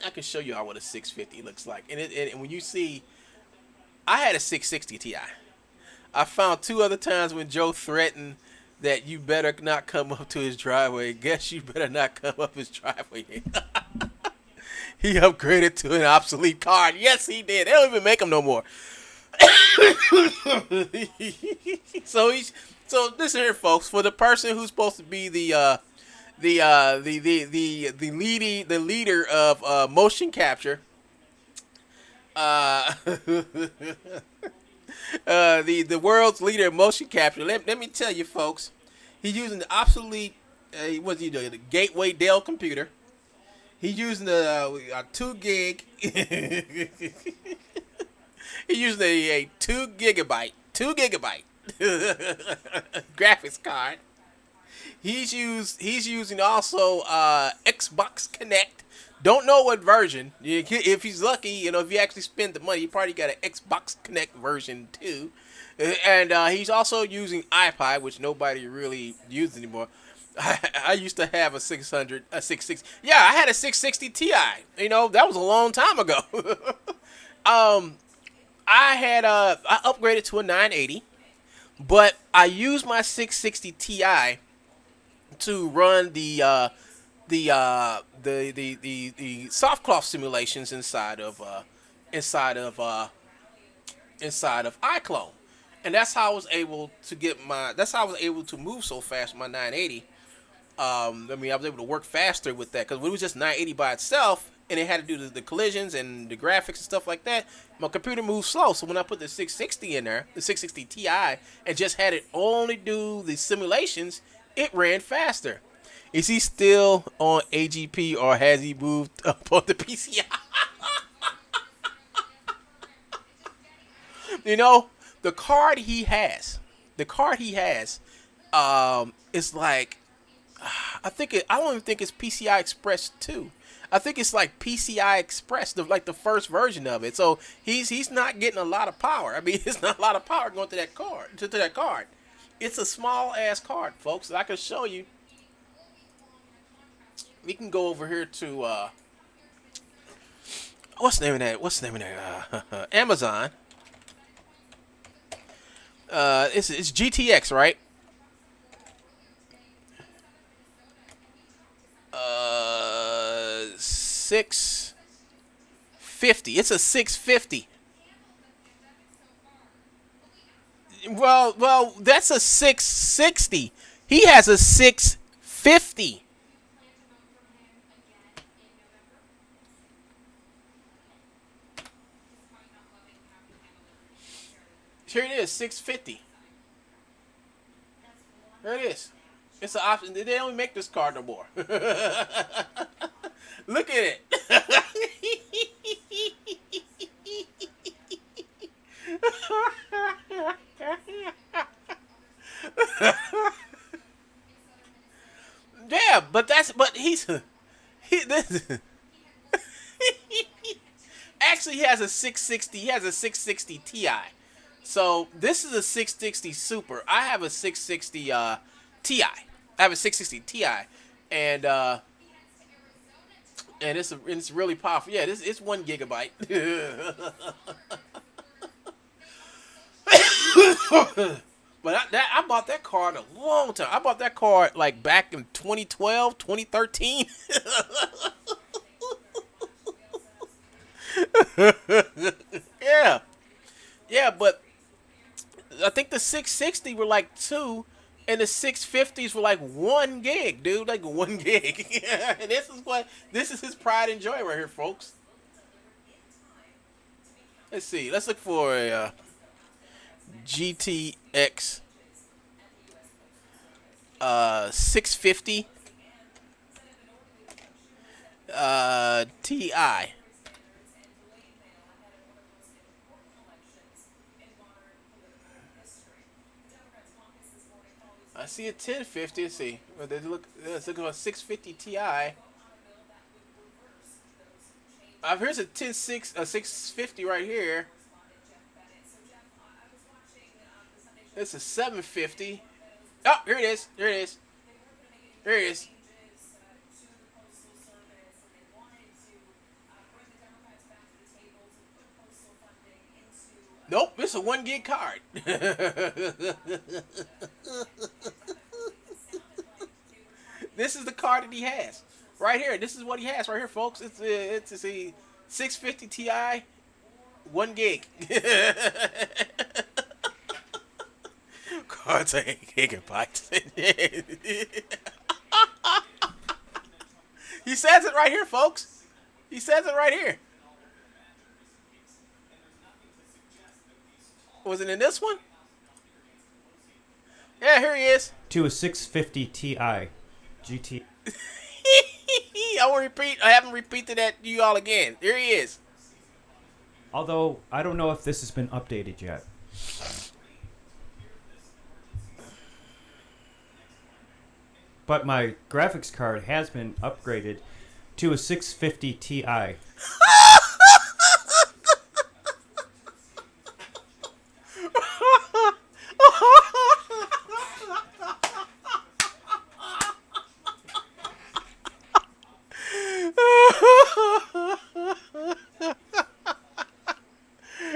I can show you all what a 650 looks like. And when you see, I had a 660 Ti. I found 2 other times when Joe threatened that you better not come up to his driveway. Guess you better not come up his driveway. He upgraded to an obsolete card. Yes, he did. They don't even make them no more. So listen here, folks. For the person who's supposed to be the leader of motion capture, the world's leader of motion capture. Let me tell you, folks, he's using the obsolete what's he doing? The Gateway Dell computer. He's using the 2 gig. He's using a 2 gigabyte graphics card. He's using also Xbox Connect. Don't know what version. If he's lucky, if you actually spend the money, he probably got an Xbox Connect version too. And he's also using iPod, which nobody really uses anymore. I used to have a 660. Yeah, I had a 660 Ti. That was a long time ago. I upgraded to a 980, but I used my 660 Ti to run the soft cloth simulations inside of Iclone, and that's how I was able to move so fast with my 980. I was able to work faster with that because when it was just 980 by itself and it had to do the collisions and the graphics and stuff like that, my computer moved slow. So when I put the 660 in there, the 660 Ti, and just had it only do the simulations, it ran faster. Is he still on AGP or has he moved up on the PCI? The card he has is like, I don't even think it's PCI Express 2. I think it's like PCI Express, the first version of it. So he's not getting a lot of power. It's not a lot of power going to that card. To that card, it's a small ass card, folks. I can show you. We can go over here to what's the name of that? Amazon. It's GTX, right? 650. It's a 650. Well, that's a 660. He has a 650. Here it is, 650. There it is. It's an option. They don't make this card no more. Look at it. Yeah, but actually he has a 660. He has a 660 Ti. So this is a 660 Super. I have a 660 Ti. I have a 660 Ti, and it's really powerful. Yeah, it's 1 gigabyte. But I bought that card a long time. I bought that card like back in 2012, 2013. Yeah. Yeah, but I think the 660 were like 2 and the 650s were like 1 gig, dude, like 1 gig. And this is his pride and joy right here, folks. Let's see. Let's look for a GTX 650 Ti. I see a 1050. Let's see. Let's look at a 650 Ti. Here's a 650 right here. It's a 750. Oh, here it is. Here it is. Here it is. Nope, it's a 1 gig card. This is the card that he has right here. This is what he has right here, folks. It's a 650 Ti, 1 gig. Cards are 8 gigabytes. He says it right here, folks. He says it right here. Was it in this one? Yeah, here he is. To a 650 Ti GT. I haven't repeated that to you all again. Here he is. Although, I don't know if this has been updated yet. But my graphics card has been upgraded to a 650 Ti.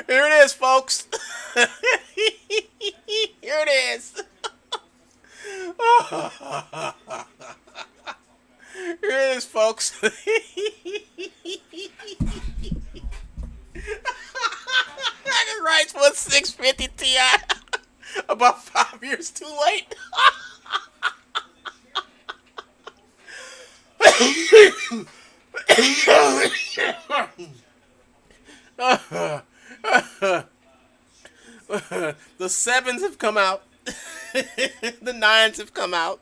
Here it is, folks. Here it is. Here it is, folks. That writes for 650 Ti. About 5 years too late. The 7s have come out. The 9s have come out.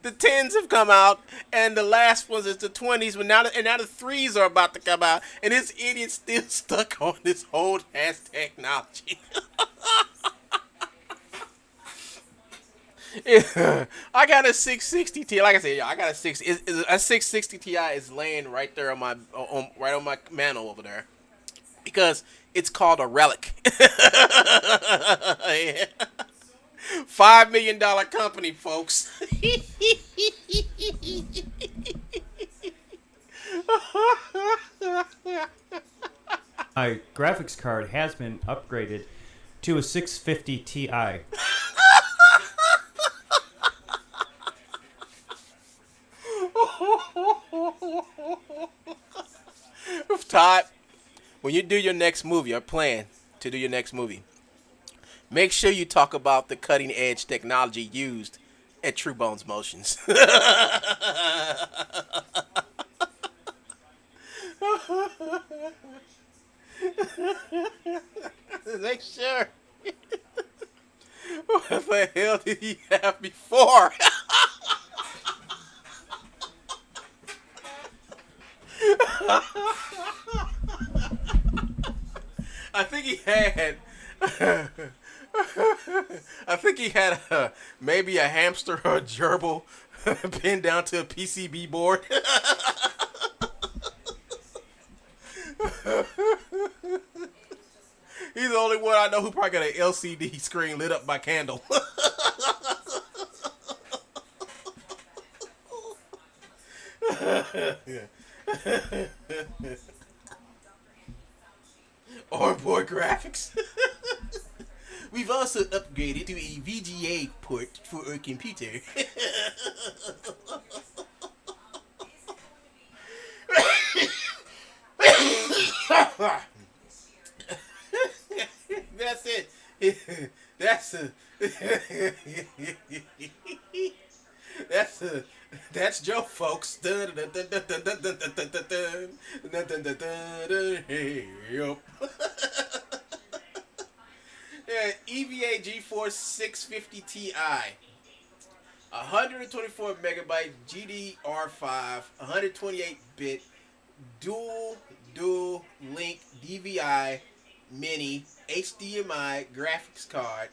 The 10s have come out, and the last ones is the 20s. But now the 3s are about to come out, and this idiot's still stuck on this old ass technology. I got a 660 Ti. Like I said, I got a 660 Ti is laying right there on my mantle over there because it's called a relic. Yeah. $5 million company, folks. My graphics card has been upgraded to a 650 Ti. Todd, when you do your next movie, or plan to do your next movie, make sure you talk about the cutting edge technology used at Truebones Motions. Make sure. What the hell did he have before? I think he had maybe a hamster or a gerbil pinned down to a PCB board. He's the only one I know who probably got an LCD screen lit up by candle. Onboard graphics. We've also upgraded to a VGA port for our computer. That's it. That's a. That's Joe, folks. Yeah, EVA GeForce 650 Ti, 124 megabyte GDR5, 128 bit dual link DVI mini HDMI graphics card.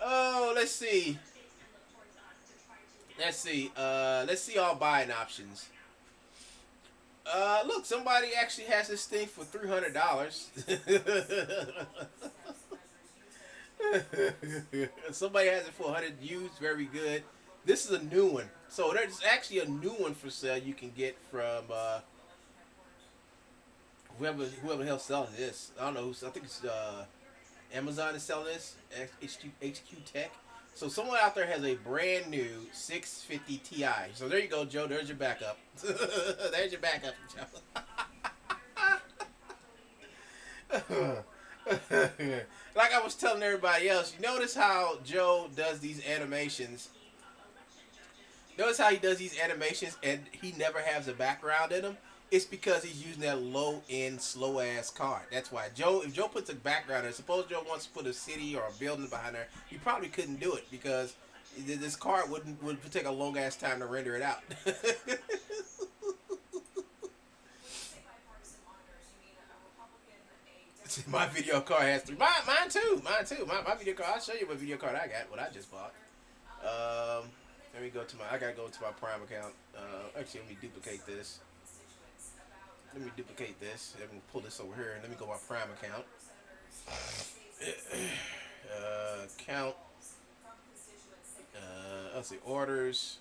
Oh, let's see. Let's see all buying options. Look, somebody actually has this thing for $300. Somebody has it for 100 used, very good. This is a new one. So there's actually a new one for sale you can get from whoever the hell's selling this. I don't know. I think it's Amazon is selling this. HQ Tech. So someone out there has a brand new 650 Ti. So there you go, Joe. There's your backup. There's your backup, Joe. Like I was telling everybody else, you notice how Joe does these animations. Notice how he does these animations and he never has a background in them. It's because he's using that low-end, slow-ass card. That's why. If Joe puts a background in, suppose Joe wants to put a city or a building behind there, he probably couldn't do it because this card would take a long-ass time to render it out. My video card has three. Mine too. My video card. I'll show you what video card I got. What I just bought. Let me go to I gotta go to my Prime account. Actually, let me duplicate this. Let me pull this over here and let me go to my Prime account. Account. Let's see, orders.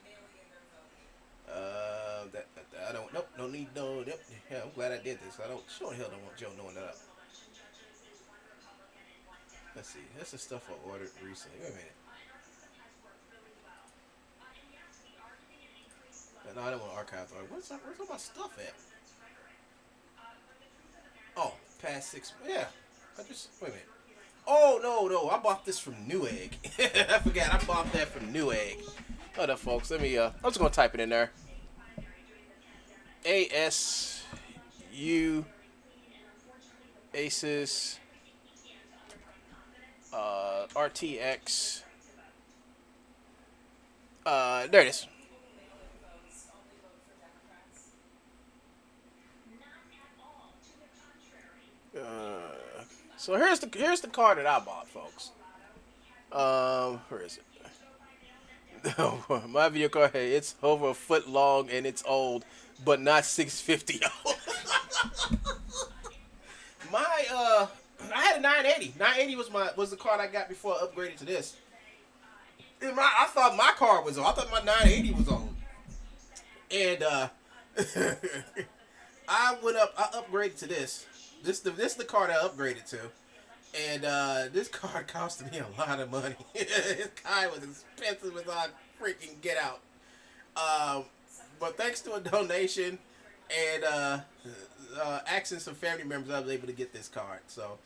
I don't. Nope. Don't need no. Yep. Yeah, I'm glad I did this. I don't. Sure the hell don't want Joe knowing that. Let's see. That's the stuff I ordered recently. Wait a minute. No, I don't want to archive. Where's all my stuff at? Oh, past 6. Yeah. Wait a minute. Oh, no. I bought this from Newegg. I forgot. I bought that from Newegg. Hold up, folks. Let me, I'm just going to type it in there. ASU Asus RTX. There it is. So here's the card that I bought, folks. Where is it? My video card. Hey, it's over a foot long and it's old, but not 650. I had a 980. 980 was the card I got before I upgraded to this. And I thought my card was old. I thought my 980 was old. And I upgraded to this. This the card I upgraded to. And this card costed me a lot of money. This card was expensive as I freaking get out. But thanks to a donation and asking some family members, I was able to get this card. So,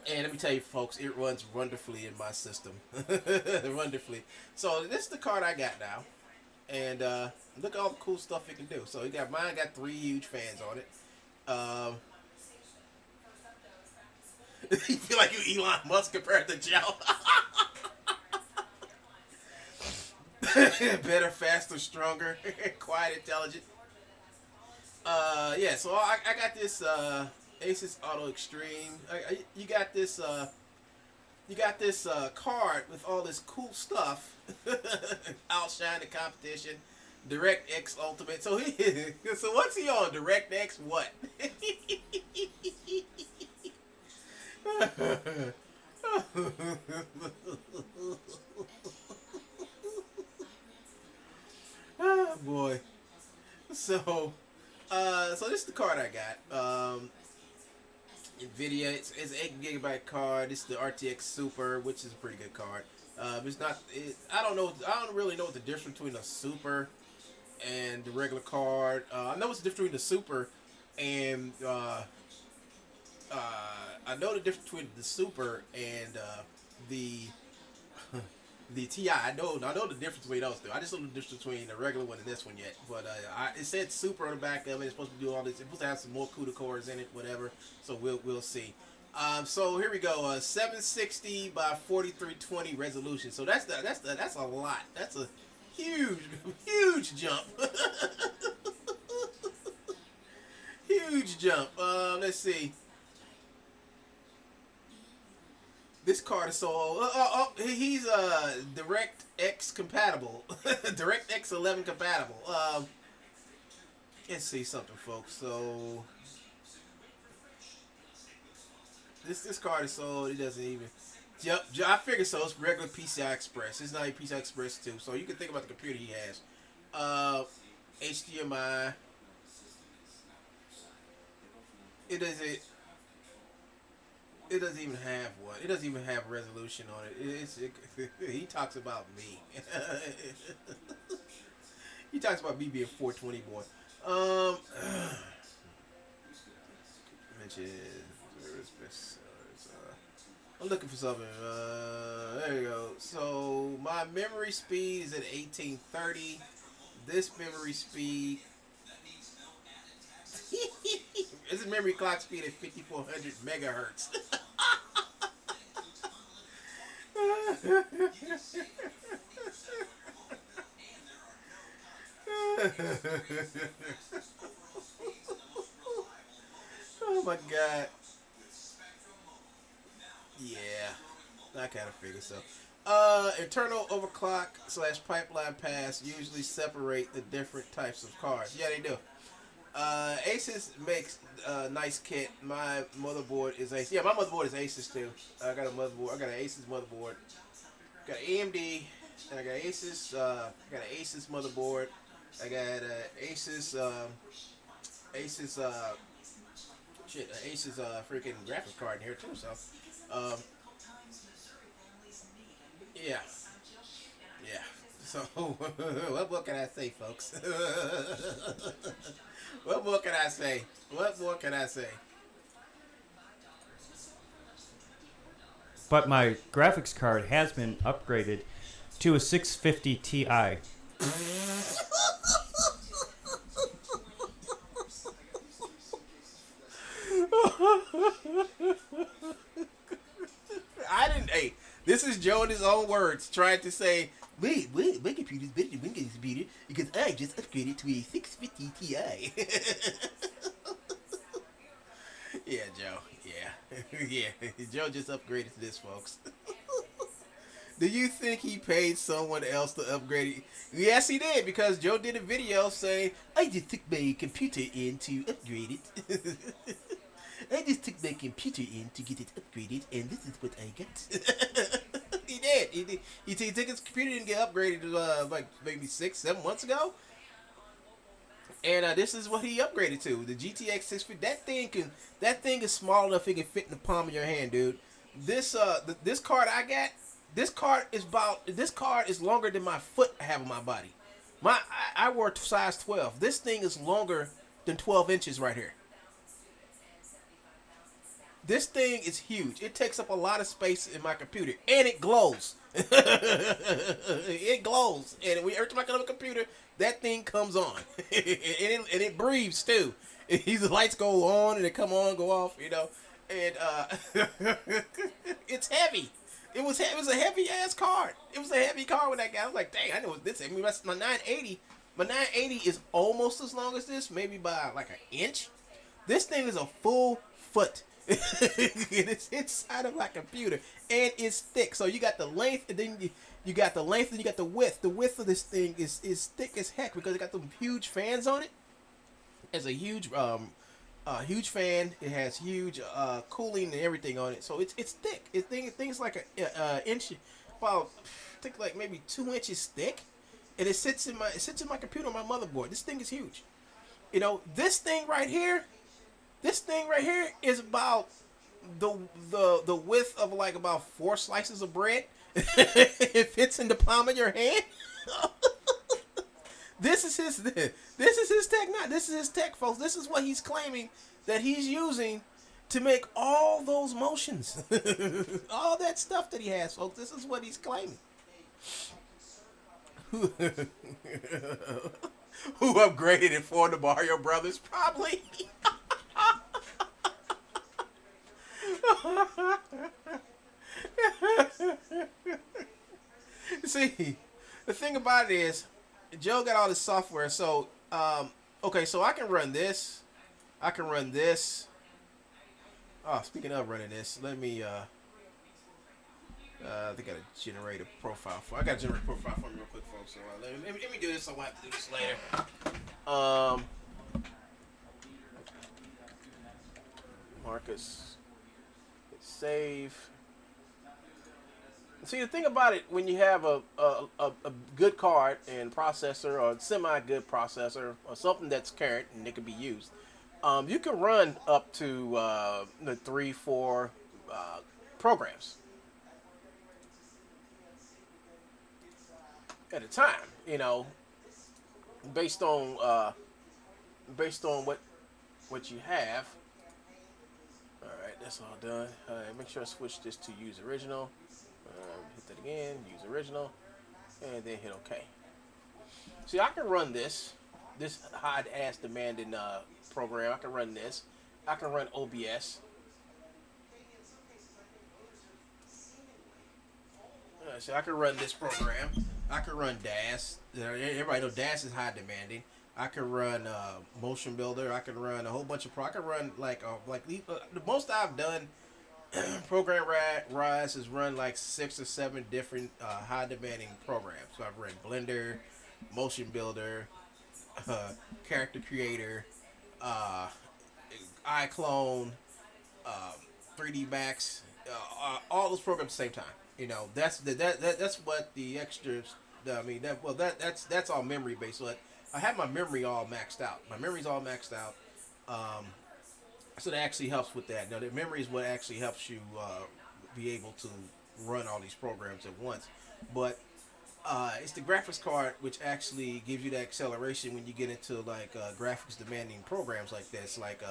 and let me tell you, folks, it runs wonderfully in my system. Wonderfully. So this is the card I got now. And look at all the cool stuff it can do. So mine got 3 huge fans on it. You feel like you Elon Musk compared to Joe. Better, faster, stronger, quiet, intelligent. Yeah. So I got this Asus Auto Extreme. You got this card with all this cool stuff. Outshine the competition. DirectX Ultimate. So so what's he on? DirectX what? So this is the card I got. NVIDIA, it's 8 gigabyte card. This is the RTX Super, which is a pretty good card. It's not. I don't really know what the difference between a Super and the regular card. I know what's the difference between the Super and I know the difference between the Super and the TI. I know the difference between those two. I just don't know the difference between the regular one and this one yet. But it said Super on the back of it. It's supposed to do all this. It's supposed to have some more CUDA cores in it, whatever. So we'll see. So here we go. 760 by 4320 resolution. So that's a lot. That's a huge jump. Huge jump. Let's see. This card is so he's DirectX compatible. DirectX 11 compatible. Let's see something, folks. So this card is sold. It doesn't even. Yep, I figured so. It's regular PCI Express. It's not a PCI Express 2. So you can think about the computer he has. HDMI. It doesn't even have one. It doesn't even have resolution on it. He talks about me. He talks about me being 420 boy. Mention. I'm looking for something. There you go. So my memory speed is at 1830. This memory speed. This is memory clock speed at 5400 megahertz. Oh my god. Yeah, I kind of figured so. Internal overclock / pipeline pass usually separate the different types of cards. Yeah, they do. Asus makes a nice kit. My motherboard is Asus. Yeah, my motherboard is Asus too. I got a motherboard. I got an Asus motherboard. Got AMD. And I got Asus. I got an Asus motherboard. I got Asus. Asus. Asus freaking graphics card in here too. So, yeah. So, what can I say, folks? What more can I say? What more can I say? But my graphics card has been upgraded to a 650 Ti. I didn't. Hey, this is Joe in his own words trying to say, wait, my computer's better than Windows computer because I just upgraded to a 650 Ti. Yeah, Joe. Yeah. Yeah. Joe just upgraded to this, folks. Do you think he paid someone else to upgrade it? Yes, he did, because Joe did a video saying, I just took my computer in to upgrade it. I just took my computer in to get it upgraded, and this is what I got. He did. He took his computer and get upgraded like maybe 6-7 months ago. And this is what he upgraded to, the GTX 650. That thing is small enough it can fit in the palm of your hand, dude. This this card I got, this card is longer than my foot I have on my body. I wore size 12. This thing is longer than 12 inches right here. This thing is huge. It takes up a lot of space in my computer, and it glows. It glows, and every time I get on the computer, that thing comes on, and it breathes too. The lights go on and they come on, go off, you know. And it's heavy. It was a heavy ass card. It was a heavy card with that guy. I was like, dang, I know what this is. I mean, my 980. My 980 is almost as long as this, maybe by like an inch. This thing is a full foot. It's inside of my computer, and it's thick. So you got the length, and then you got the length, and you got the width. The width of this thing is thick as heck because it got them huge fans on it. It's a huge fan. It has huge cooling and everything on it. So it's thick. Things like a inch, about I think like maybe 2 inches thick, and it sits in my computer on my motherboard. This thing is huge. You know, this thing right here is about the width of like about 4 slices of bread. It fits in the palm of your hand. This is his tech. Now, this is his tech, folks. This is what he's claiming that he's using to make all those motions, all that stuff that he has, folks. This is what he's claiming. Who upgraded it for the Mario Brothers? Probably. See, the thing about it is, Joe got all this software. So, okay, so I can run this. I can run this. Oh, speaking of running this, let me, I think I gotta generate a profile for. I gotta generate a profile for me real quick, folks. So let me do this. I won't have to do this later. Marcus, hit save. See, the thing about it, when you have a good card and processor, or semi-good processor, or something that's current and it can be used, you can run up to 3-4 programs at a time. You know, based on what you have. All right, that's all done. All right, make sure I switch this to use original. Hit that again, use original, and then hit OK. See, I can run this high-ass demanding program. I can run this. I can run OBS. So I can run this program. I can run DAS. Everybody knows DAS is high demanding. I can run Motionbuilder. I can run a whole bunch of I can run the most I've done. Program Rise has run like 6 or 7 different high demanding programs. So I've run Blender, Motionbuilder, Character Creator, Iclone, 3D Max, all those programs at the same time. You know, that's what the extras. I mean, that's all memory based. So I have my memory all maxed out. My memory's all maxed out. So that actually helps with that. Now, the memory is what actually helps you be able to run all these programs at once. But it's the graphics card which actually gives you that acceleration when you get into like graphics demanding programs like this, like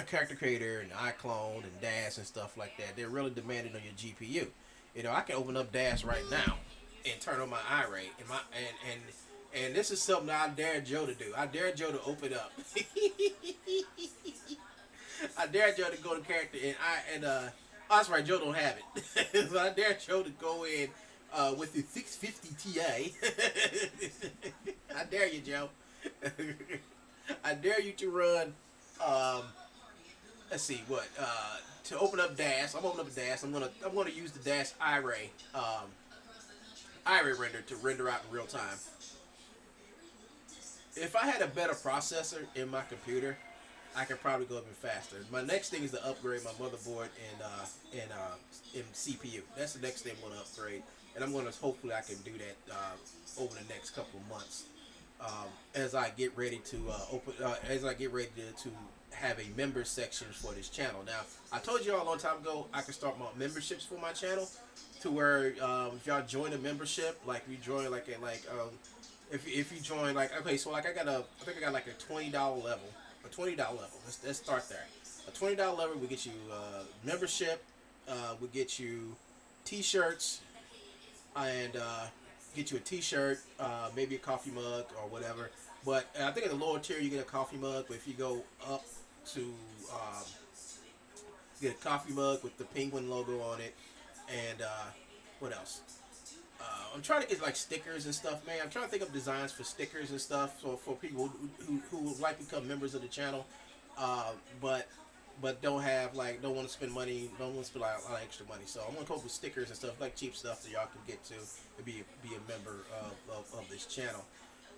Character Creator and Iclone and DAS and stuff like that. They're really demanding on your GPU. You know, I can open up DAS right now and turn on my iRay and this is something I dare Joe to do. I dare Joe to open up. I dare Joe to go to character oh, that's right, Joe don't have it. So I dare Joe to go in with the 650 Ti. I dare you, Joe. I dare you to run. Let's see what to open up DAS. I'm opening up DAS. I'm gonna use the DAS iRay render to render out in real time. If I had a better processor in my computer, I could probably go even faster. My next thing is to upgrade my motherboard and CPU. That's the next thing I'm going to upgrade, and I'm going to hopefully I can do that over the next couple of months as I get ready to to have a member section for this channel. Now, I told you all a long time ago I can start my memberships for my channel, to where if y'all join a membership, like if you join if you join okay, so like I think I got like a $20 level. A $20 level. Let's start there. A $20 level will get you membership. Will get you T-shirts, and get you a T-shirt, maybe a coffee mug or whatever. But I think at the lower tier you get a coffee mug. But if you go up to get a coffee mug with the penguin logo on it, and what else? I'm trying to get like stickers and stuff, man. I'm trying to think of designs for stickers and stuff for people who would like to become members of the channel, but don't want to spend money, don't want to spend a lot of extra money. So I'm gonna come up with stickers and stuff, like cheap stuff that y'all can get to be a member of this channel.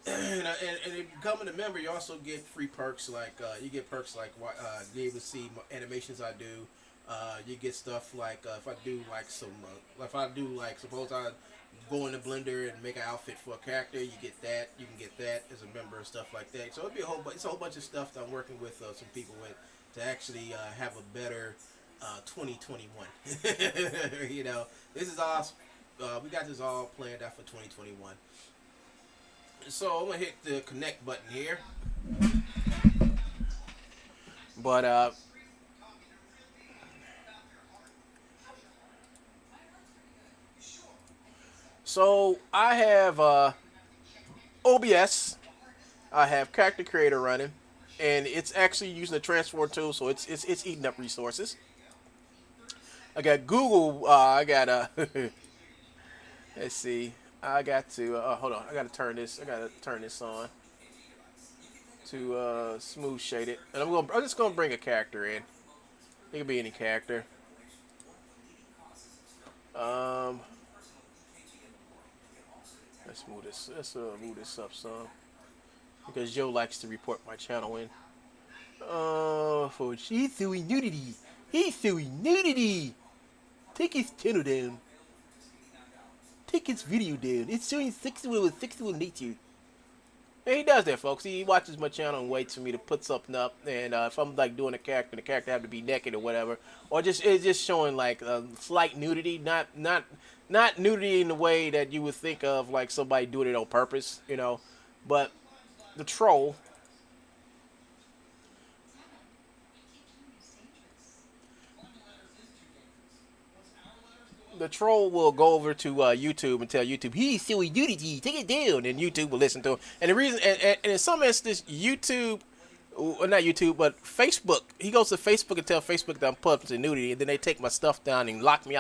And if you become a member, you also get free perks, like you get perks like be able to see animations I do. You get stuff like if I do like suppose I go in the blender and make an outfit for a character, you get that. You can get that as a member and stuff like that. So it'd be it's a whole bunch of stuff that I'm working with some people with to actually have a better 2021. You know, this is all we got this all planned out for 2021. So I'm gonna hit the connect button here, but so I have OBS. I have Character Creator running, and it's actually using the transform tool, so it's eating up resources. I got Google. I got let's see. I got to hold on. I got to turn this. I got to turn this on to smooth shade it, and I'm just gonna bring a character in. It could be any character. Let's move this. Let's move this up some because Joe likes to report my channel in. For he's doing nudity. He's doing nudity. Take his channel down. Take his video down. It's showing sexual nature. And he does that, folks. He watches my channel and waits for me to put something up. And if I'm like doing a character, and the character have to be naked or whatever, or it's just showing like slight nudity, not nudity in the way that you would think of like somebody doing it on purpose, you know. But the troll. The troll will go over to YouTube and tell YouTube, he's silly nudity, take it down, and YouTube will listen to him. And the reason, and in some instances, YouTube, or not YouTube, but Facebook, he goes to Facebook and tell Facebook that I'm publishing nudity, and then they take my stuff down and lock me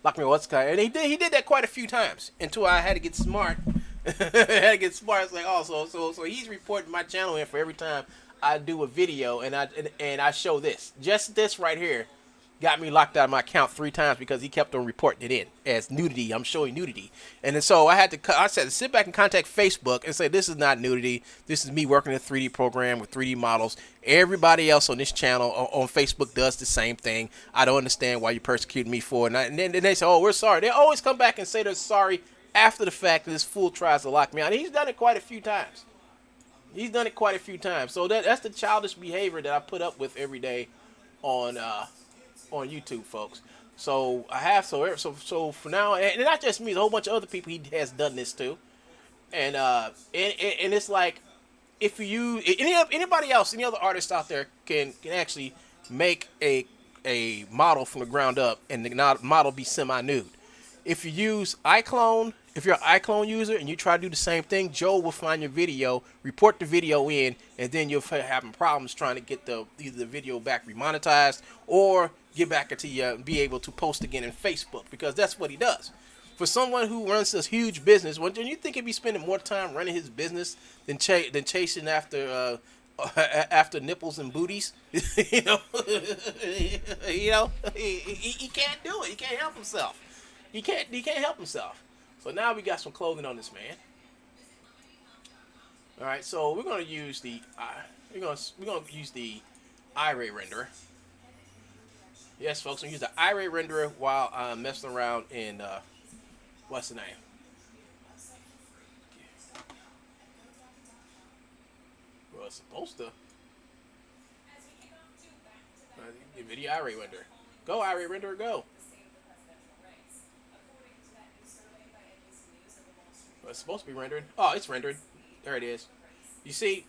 what's kind. And he did that quite a few times until I had to get smart. I had to get smart. It's like, oh, so he's reporting my channel in for every time I do a video, and I show this, just this right here. Got me locked out of my account 3 times because he kept on reporting it in as nudity. I'm showing nudity. And then so I said, sit back and contact Facebook and say, this is not nudity. This is me working in a 3D program with 3D models. Everybody else on this channel on Facebook does the same thing. I don't understand why you persecuted me for it. And then they say, oh, we're sorry. They always come back and say they're sorry after the fact that this fool tries to lock me out. And he's done it quite a few times. He's done it quite a few times. So that's the childish behavior that I put up with every day on YouTube, folks. So I have so for now, and not just me, there's a whole bunch of other people he has done this to, and it's like if you anybody else, any other artist out there can actually make a model from the ground up and the model be semi-nude. If you use Iclone, if you're an Iclone user and you try to do the same thing, Joe will find your video, report the video in, and then you'll having problems trying to get either the video back remonetized or get back into be able to post again in Facebook, because that's what he does. For someone who runs this huge business, don't you think he'd be spending more time running his business than chasing after nipples and booties? you know, he can't do it. He can't help himself. He can't help himself. So now we got some clothing on this man. All right, so we're gonna use the use the iRay renderer. Yes, folks, I'm gonna use the iRay renderer while I'm messing around in what's the name? Well, it's supposed to. The video iRay renderer. Go iRay renderer, go. Well, it's supposed to be rendering. Oh, it's rendering. There it is. You see.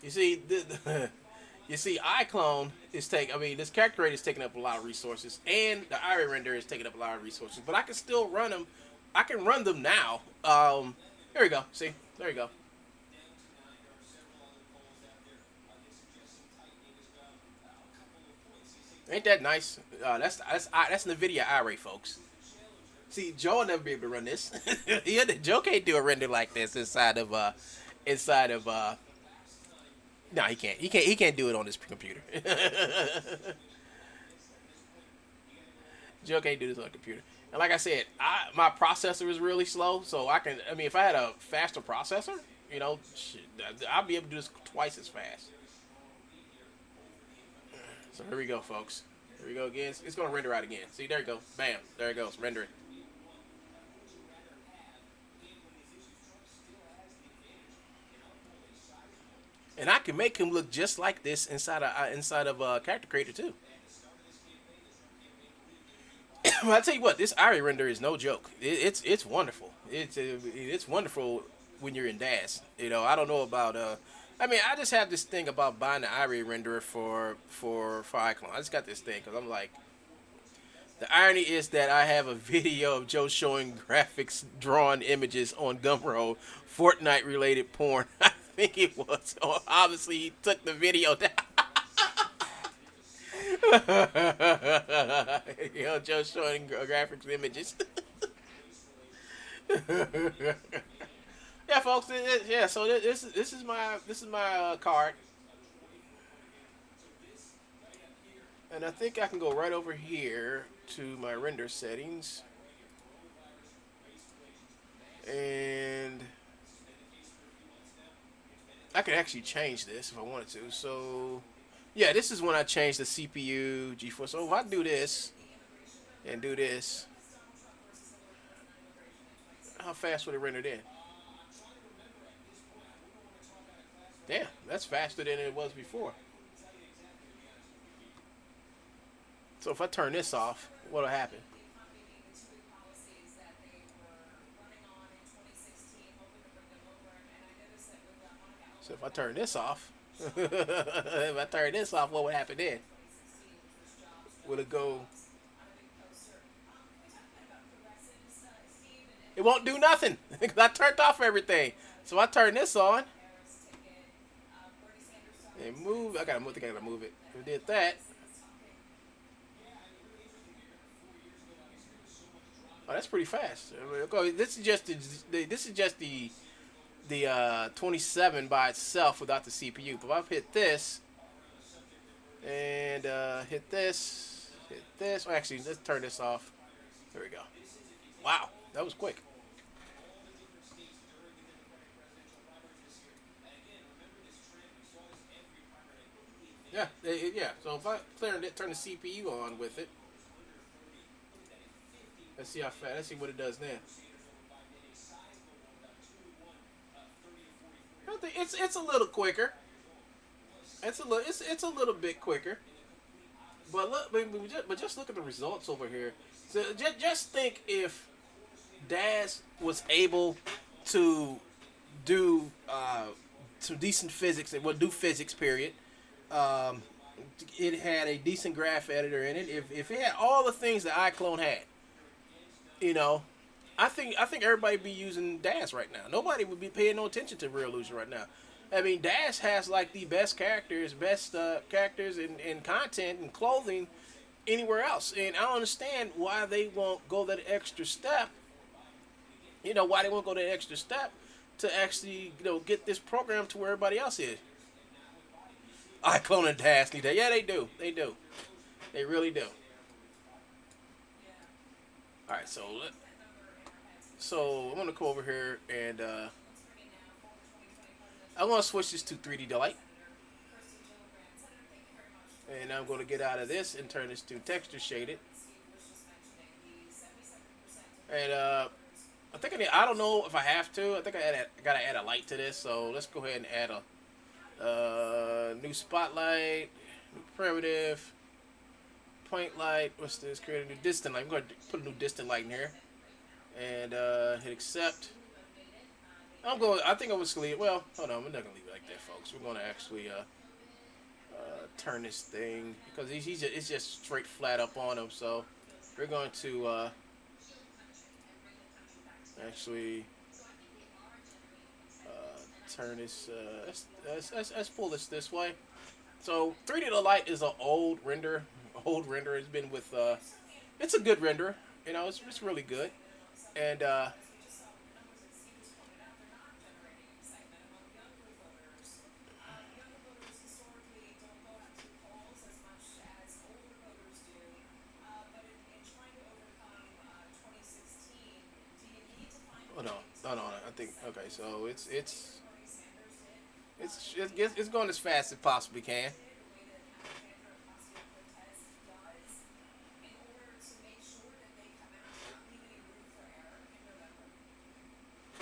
You see, Iclone is this character creator is taking up a lot of resources, and the iRay renderer is taking up a lot of resources. But I can still run them. I can run them now. There we go. See, there you go. Ain't that nice? That's NVIDIA iRay, folks. See, Joe will never be able to run this. Joe can't do a render like this inside of. No, he can't. He can't do it on this computer. Joe can't do this on a computer. And like I said, my processor is really slow, so if I had a faster processor, You know, shit, I'll be able to do this twice as fast. So here we go, folks. Here we go again. It's going to render out again. See, there you go. Bam. There it goes. Rendering. And I can make him look just like this inside of Character Creator too. I tell you what, this Irie render is no joke. It's wonderful. It's wonderful when you're in DAS. You know, I don't know about I mean, I just have this thing about buying the Irie renderer for Iclone. I just got this thing because I'm like, the irony is that I have a video of Joe showing graphics drawn images on Gumroad, Fortnite related porn. I think it was. Oh, obviously, he took the video down. You know, Joe showing graphics images. Yeah, folks. Yeah, so this is my card, and I think I can go right over here to my render settings, and I could actually change this if I wanted to. So yeah, this is when I change the CPU GeForce. So if I do this and do this, how fast would it render then? Damn, that's faster than it was before. So if I turn this off, what'll happen? So if I turn this off, if I turn this off, what would happen then? Will it go? It won't do nothing because I turned off everything. So I turn this on and move. I think I gotta move it. If I did that. Oh, that's pretty fast. This is just the 27 by itself without the CPU. But if I hit this and hit this, oh, actually, let's turn this off. There we go. Wow, that was quick. Yeah, yeah. So if I turn the CPU on with it, let's see how fast. Let's see what it does then. I think it's a little quicker. It's a little bit quicker. But look, but just look at the results over here. So just think if DAS was able to do some decent physics and do physics period. It had a decent graph editor in it. If it had all the things that Iclone had, you know, I think everybody would be using DAS right now. Nobody would be paying no attention to Real Illusion right now. I mean, DAS has like the best characters and content and clothing anywhere else. And I don't understand why they won't go that extra step. You know, why they won't go that extra step to actually, you know, get this program to where everybody else is. Iclone and DAS need that. Yeah, they do. They do. They really do. All right, so I'm gonna go over here and I'm gonna switch this to 3D Delight, and I'm gonna get out of this and turn this to texture shaded. And I think I don't know if I have to. I think I gotta add a light to this. So let's go ahead and add a new spotlight, new primitive, point light. What's this? Create a new distant light. I'm going to put a new distant light in here, and hit accept. I think I'm just gonna leave. Well, hold on. We're not gonna leave it like that, folks. We're gonna actually turn this thing because it's just straight flat up on him. So we're going to actually turn this. Let's pull this way. So 3D Delight is an old render. It's been with. It's a good render. You know, it's really good, and. Hold on. I think okay. So it's It's going as fast as it possibly can.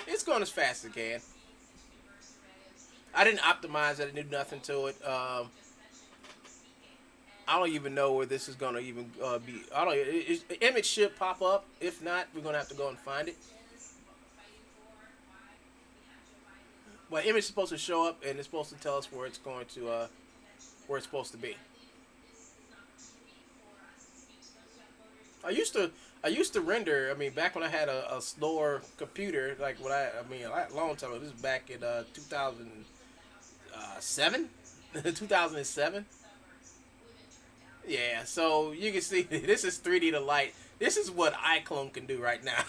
It's going as fast as it can. I didn't optimize it. I didn't do nothing to it. I don't even know where this is going to even be. I don't. Image should pop up. If not, we're going to have to go and find it. But image is supposed to show up, and it's supposed to tell us where it's going to, where it's supposed to be. I used to render. I mean, back when I had a slower computer, like when a long time ago. This is back in 2007, 2007. Yeah, so you can see this is 3D to light. This is what Iclone can do right now.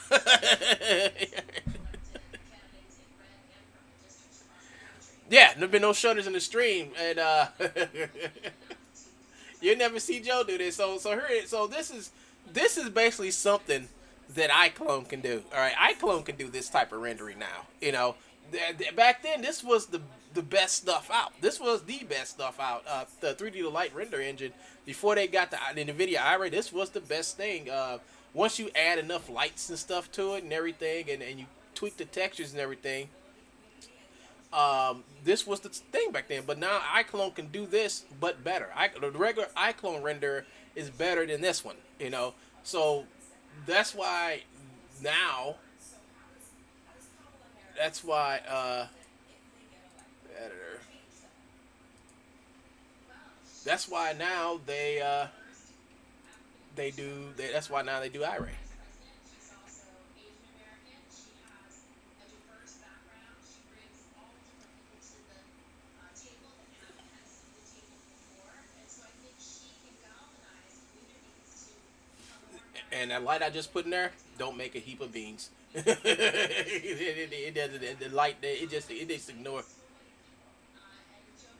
Yeah, there've been no shutters in the stream, and you never see Joe do this. So this is basically something that Iclone can do. All right, Iclone can do this type of rendering now. You know, back then this was the best stuff out. This was the best stuff out. The 3D to light render engine before they got the NVIDIA Iray. This was the best thing. Once you add enough lights and stuff to it and everything, and you tweak the textures and everything. This was the thing back then, but now Iclone can do this, but better. The regular Iclone render is better than this one, you know. So that's why now. That's why editor. That's why now that's why now they do Iray. And that light I just put in there don't make a heap of beans. it doesn't. The light, it just ignore.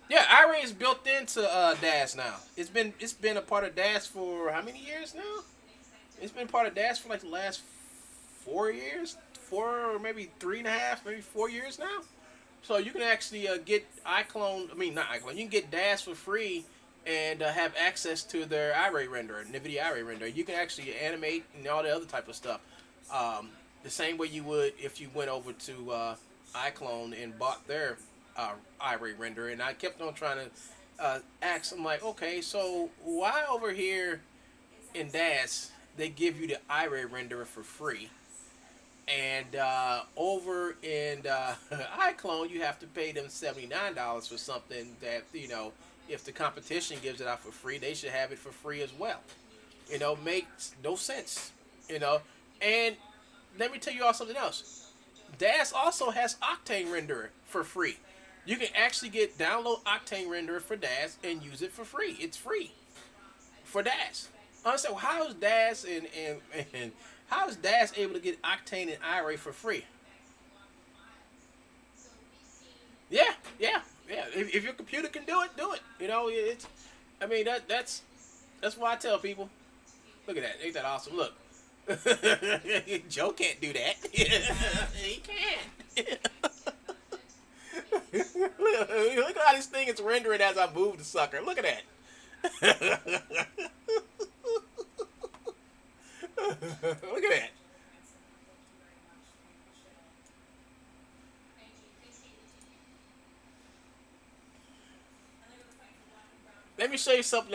Yeah, Iray is built into DAS now. It's been a part of DAS for how many years now? It's been part of DAS for like the last 4 years, 4 or maybe 3.5, maybe 4 years now. So you can actually get Iclone. I mean, not Iclone. You can get DAS for free. And have access to their Iray renderer, NVIDIA Iray renderer. You can actually animate and all the other type of stuff. The same way you would if you went over to Iclone and bought their Iray renderer. And I kept on trying to ask them, like, okay, so why over here in DAS they give you the Iray renderer for free? And over in Iclone, you have to pay them $79 for something that, you know, if the competition gives it out for free, they should have it for free as well. You know, makes no sense. You know, and let me tell you all something else. DAS also has Octane Renderer for free. You can actually download Octane Renderer for DAS and use it for free. It's free for DAS. So how is DAS and how is DAS able to get Octane and Iray for free? Yeah. If your computer can do it, do it. You know, it's. I mean, that's why I tell people. Look at that. Ain't that awesome? Look. Joe can't do that. He can't. Look how this thing is rendering as I move the sucker. Look at that. Look at that. Let me show you something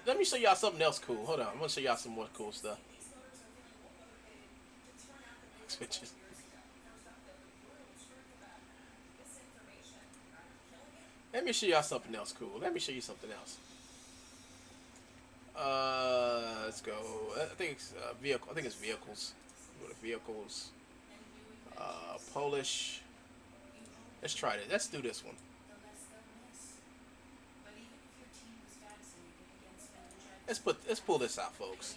let me show y'all something else cool. Hold on, I'm gonna show y'all some more cool stuff. Switches. Let me show y'all something else cool. Let me show you something else. Let's go. I think it's vehicle. I think it's vehicles. Go to vehicles. Polish. Let's try it. Let's do this one. Let's pull this out, folks.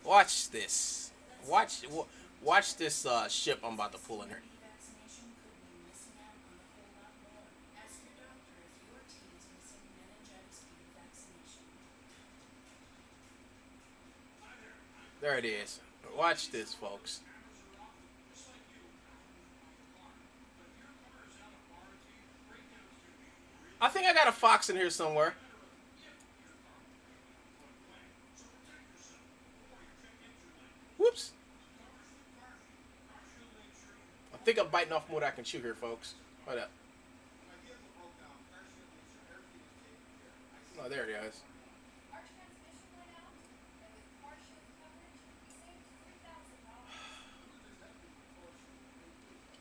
Watch this. Watch this ship I'm about to pull in here. There it is. Watch this, folks. got a fox in here somewhere. Whoops. I think I'm biting off more than I can chew here, folks. Hold up. Oh, there it is.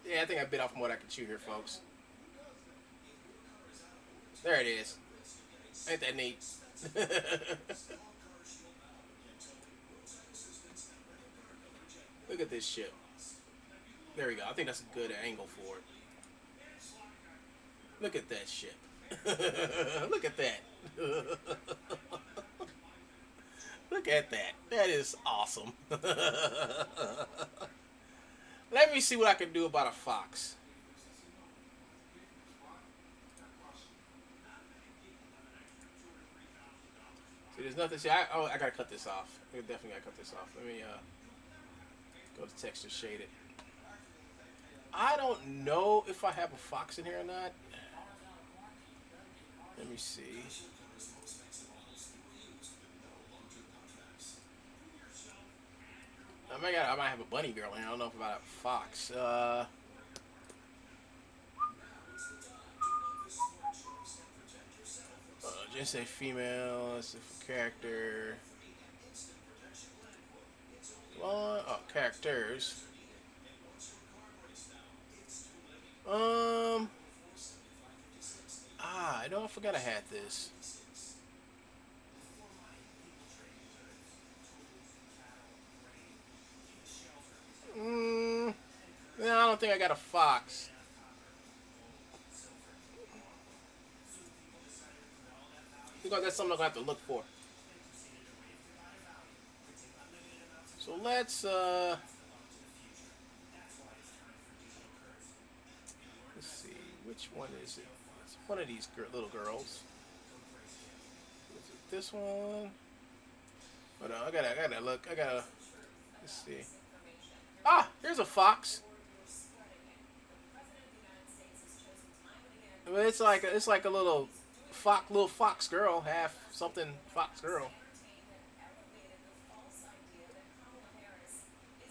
Yeah, I think I bit off more than I can chew here, folks. There it is. Ain't that neat? Look at this shit. There we go. I think that's a good angle for it. Look at that shit. Look at that. Look at that. That is awesome. Let me see what I can do about a fox. See, there's nothing. See, I gotta cut this off. I definitely gotta cut this off. Let me go to texture shade it. I don't know if I have a fox in here or not. Let me see. I might have a bunny girl here. I don't know if I have a fox. Just say female. Let's see for character. Oh, characters. I know I forgot I had this. No, I don't think I got a fox. Because that's something I'm gonna have to look for. So let's see, which one is it? It's one of these little girls. Is it this one? Hold on, I gotta look. Let's see. Ah, here's a fox. I mean, it's like a little fox girl, half something fox girl.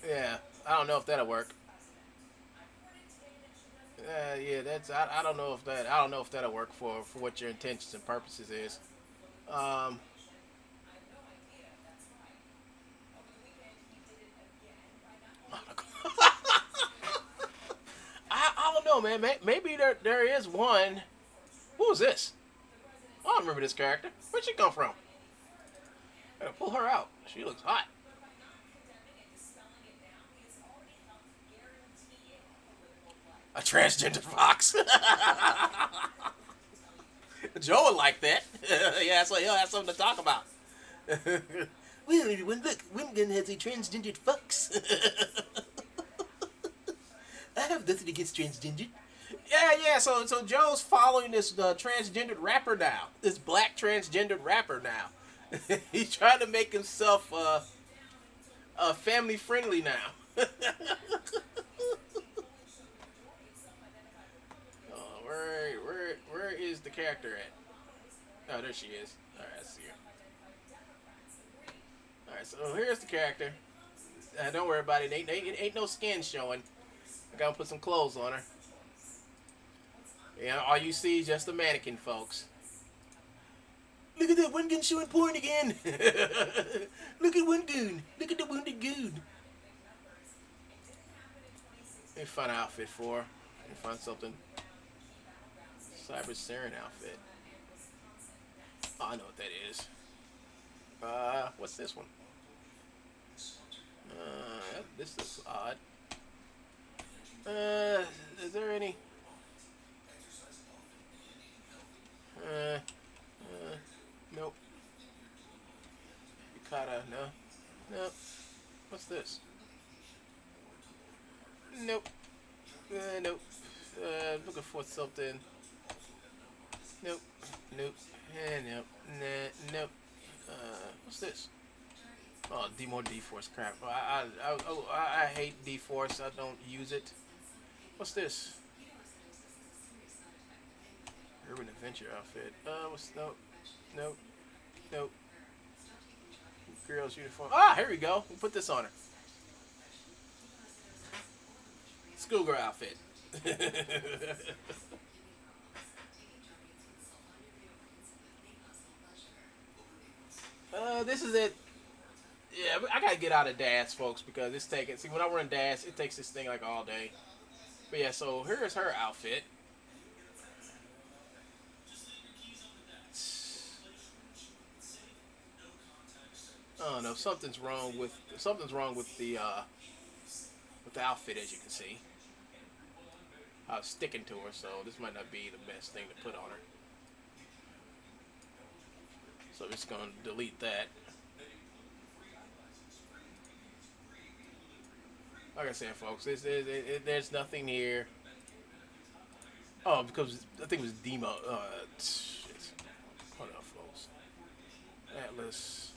Yeah, I don't know if that'll work. Yeah, that's I don't know if that'll work for what your intentions and purposes is. I don't know, man. Maybe there is one. Who is this? I don't remember this character. Where'd she come from? Gotta pull her out. She looks hot. A transgender fox. Joe would like that. Yeah, so he'll have something to talk about. Well, everyone, look, Wimgun has a transgendered fox. I have nothing against transgendered. Yeah. So Joe's following this transgendered rapper now. This black transgendered rapper now. He's trying to make himself family friendly now. Where is the character at? Oh, there she is. All right, I see her. All right, so here's the character. Don't worry about it. Ain't no skin showing. I gotta put some clothes on her. Yeah, all you see is just a mannequin, folks. Look at that one goon showing porn again. Look at one goon. Look at the wounded goon. Let me find an outfit for her. Let me find something. Cyber Siren outfit. Oh, I know what that is. What's this one? This looks odd. Is there any? Nope. Yukata, no. Nope. What's this? Nope. Nope. Looking for something. Nope. Nope. Nope. Nope. What's this? Oh, more D-Force crap. I hate D-Force. I don't use it. What's this? Urban adventure outfit. Nope. Girls uniform. Ah, here we go. We'll put this on her. Schoolgirl outfit. This is it. Yeah, I gotta get out of Dash, folks, because it's taking. See, when I run Dash, it takes this thing like all day. But yeah, so here's her outfit. I don't know. Something's wrong with the outfit, as you can see. I was sticking to her, so this might not be the best thing to put on her. So I'm just gonna delete that. Like I said, folks, there's nothing here. Oh, because I think it was demo. Shit. Hold up, folks. Atlas.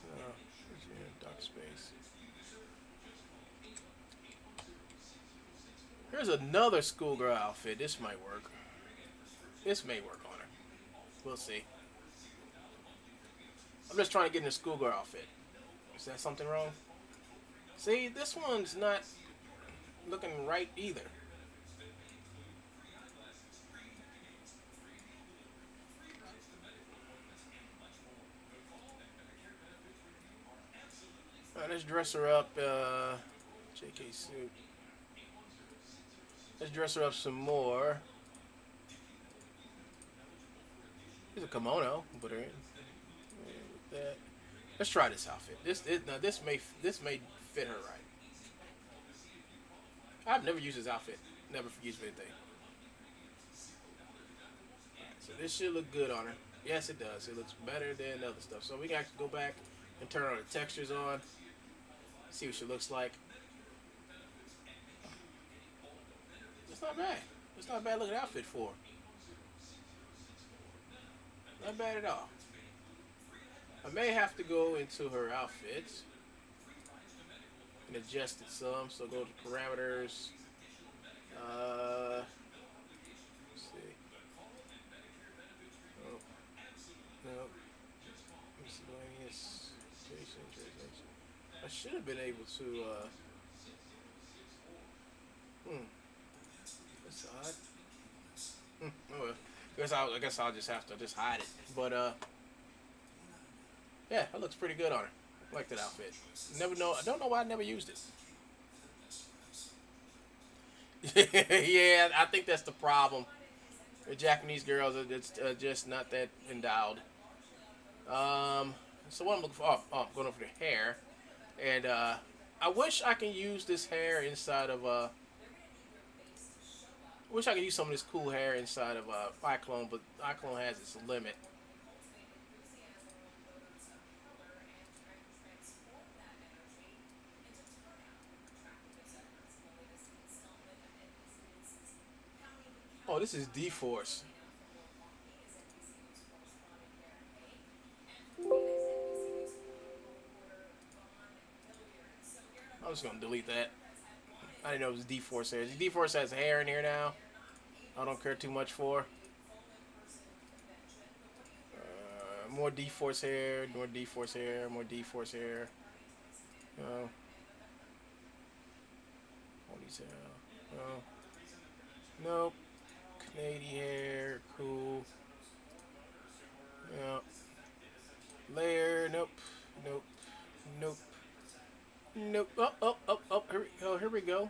Dark space. Here's another schoolgirl outfit. This might work. This may work on her. We'll see. I'm just trying to get in a schoolgirl outfit. Is that something wrong? See, this one's not looking right either. Alright, let's dress her up. JK suit. Let's dress her up some more. Here's a kimono. Put her in. With that. Let's try this outfit. This may fit her right. I've never used this outfit. Never used anything. Right, so this should look good on her. Yes, it does. It looks better than other stuff. So we can actually go back and turn all the textures on. See what she looks like. It's not bad. It's not a bad looking outfit for her. Not bad at all. I may have to go into her outfits and adjust it some. So go to parameters. Let's see. No. Miscellaneous translation. I should have been able to. That's odd. Oh well. I guess I'll just have to just hide it. But yeah, that looks pretty good on her. I like that outfit. Never know. I don't know why I never used it. Yeah, I think that's the problem. The Japanese girls are just not that endowed. So what I'm looking for? Oh, I'm going over the hair, and I wish I can use this hair inside of I wish I could use some of this cool hair inside of Iclone, but Iclone has its limit. Oh, this is D-Force. I'm just gonna delete that. I didn't know it was D-Force hair. D-Force has hair in here now. I don't care too much for. More D-Force hair, more D-Force hair, more D-Force hair. No. Ponytail. No. Nope. Canadian hair, cool. Yeah. Layer, nope. Nope. Nope. Nope. Oh, here we go.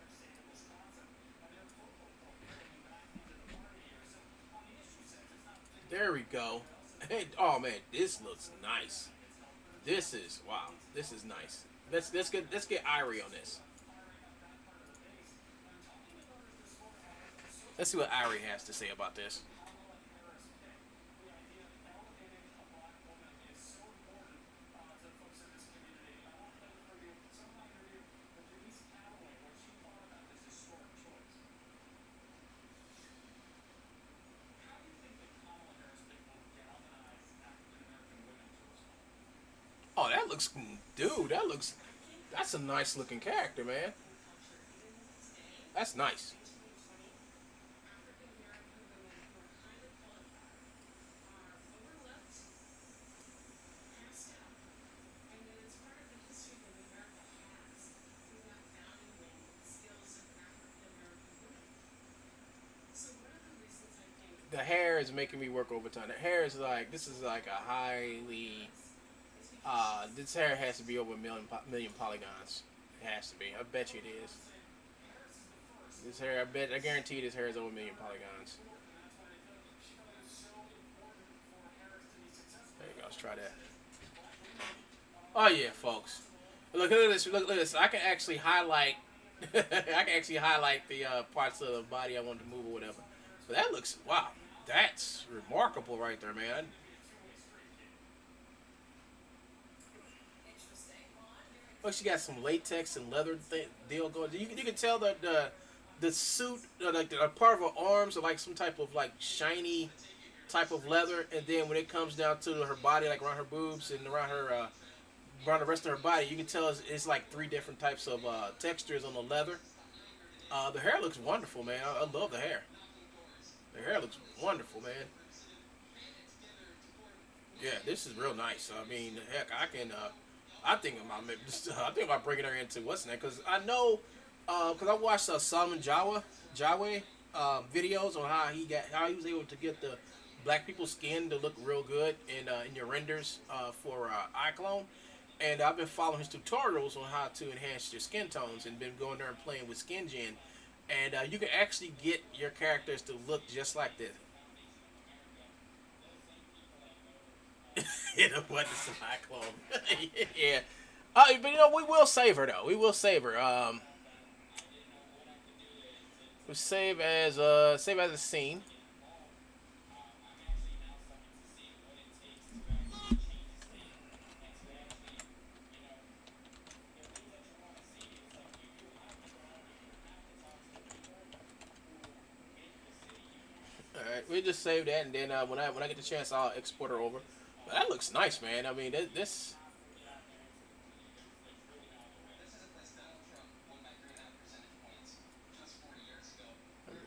There we go. Hey, oh man, this looks nice. This is wow. This is nice. Let's get Irie on this. Let's see what Irie has to say about this. Oh, that looks, dude, that's a nice looking character, man. That's nice. the hair is making me work overtime. The hair is like, this is like a highly, this hair has to be over a million polygons. It has to be. I bet you it is. This hair, I guarantee this hair is over a million polygons. There you go. Let's try that. Oh yeah, folks. Look at this. Look at this. I can actually highlight. I can actually highlight the parts of the body I want to move or whatever. But that looks, wow. That's remarkable right there, man. Oh, she got some latex and leather deal going. You can tell that the suit, like the part of her arms, are like some type of like shiny type of leather, and then when it comes down to her body, like around her boobs and around her around the rest of her body, you can tell it's like 3 different types of textures on the leather. The hair looks wonderful, man. I love the hair. The hair looks wonderful, man. Yeah, this is real nice. I mean, heck, I think about bringing her into what's that? Because I know, because I watched Solomon Jawa videos on how he was able to get the black people's skin to look real good in your renders for Iclone. And I've been following his tutorials on how to enhance your skin tones and been going there and playing with Skin Gen. And you can actually get your characters to look just like this. You know what? It's an Iclone. Yeah. But you know, we will save her though. We will save her. We'll save as a scene. Alright, we just save that, and then when I get the chance, I'll export her over. But that looks nice, man. I mean, this.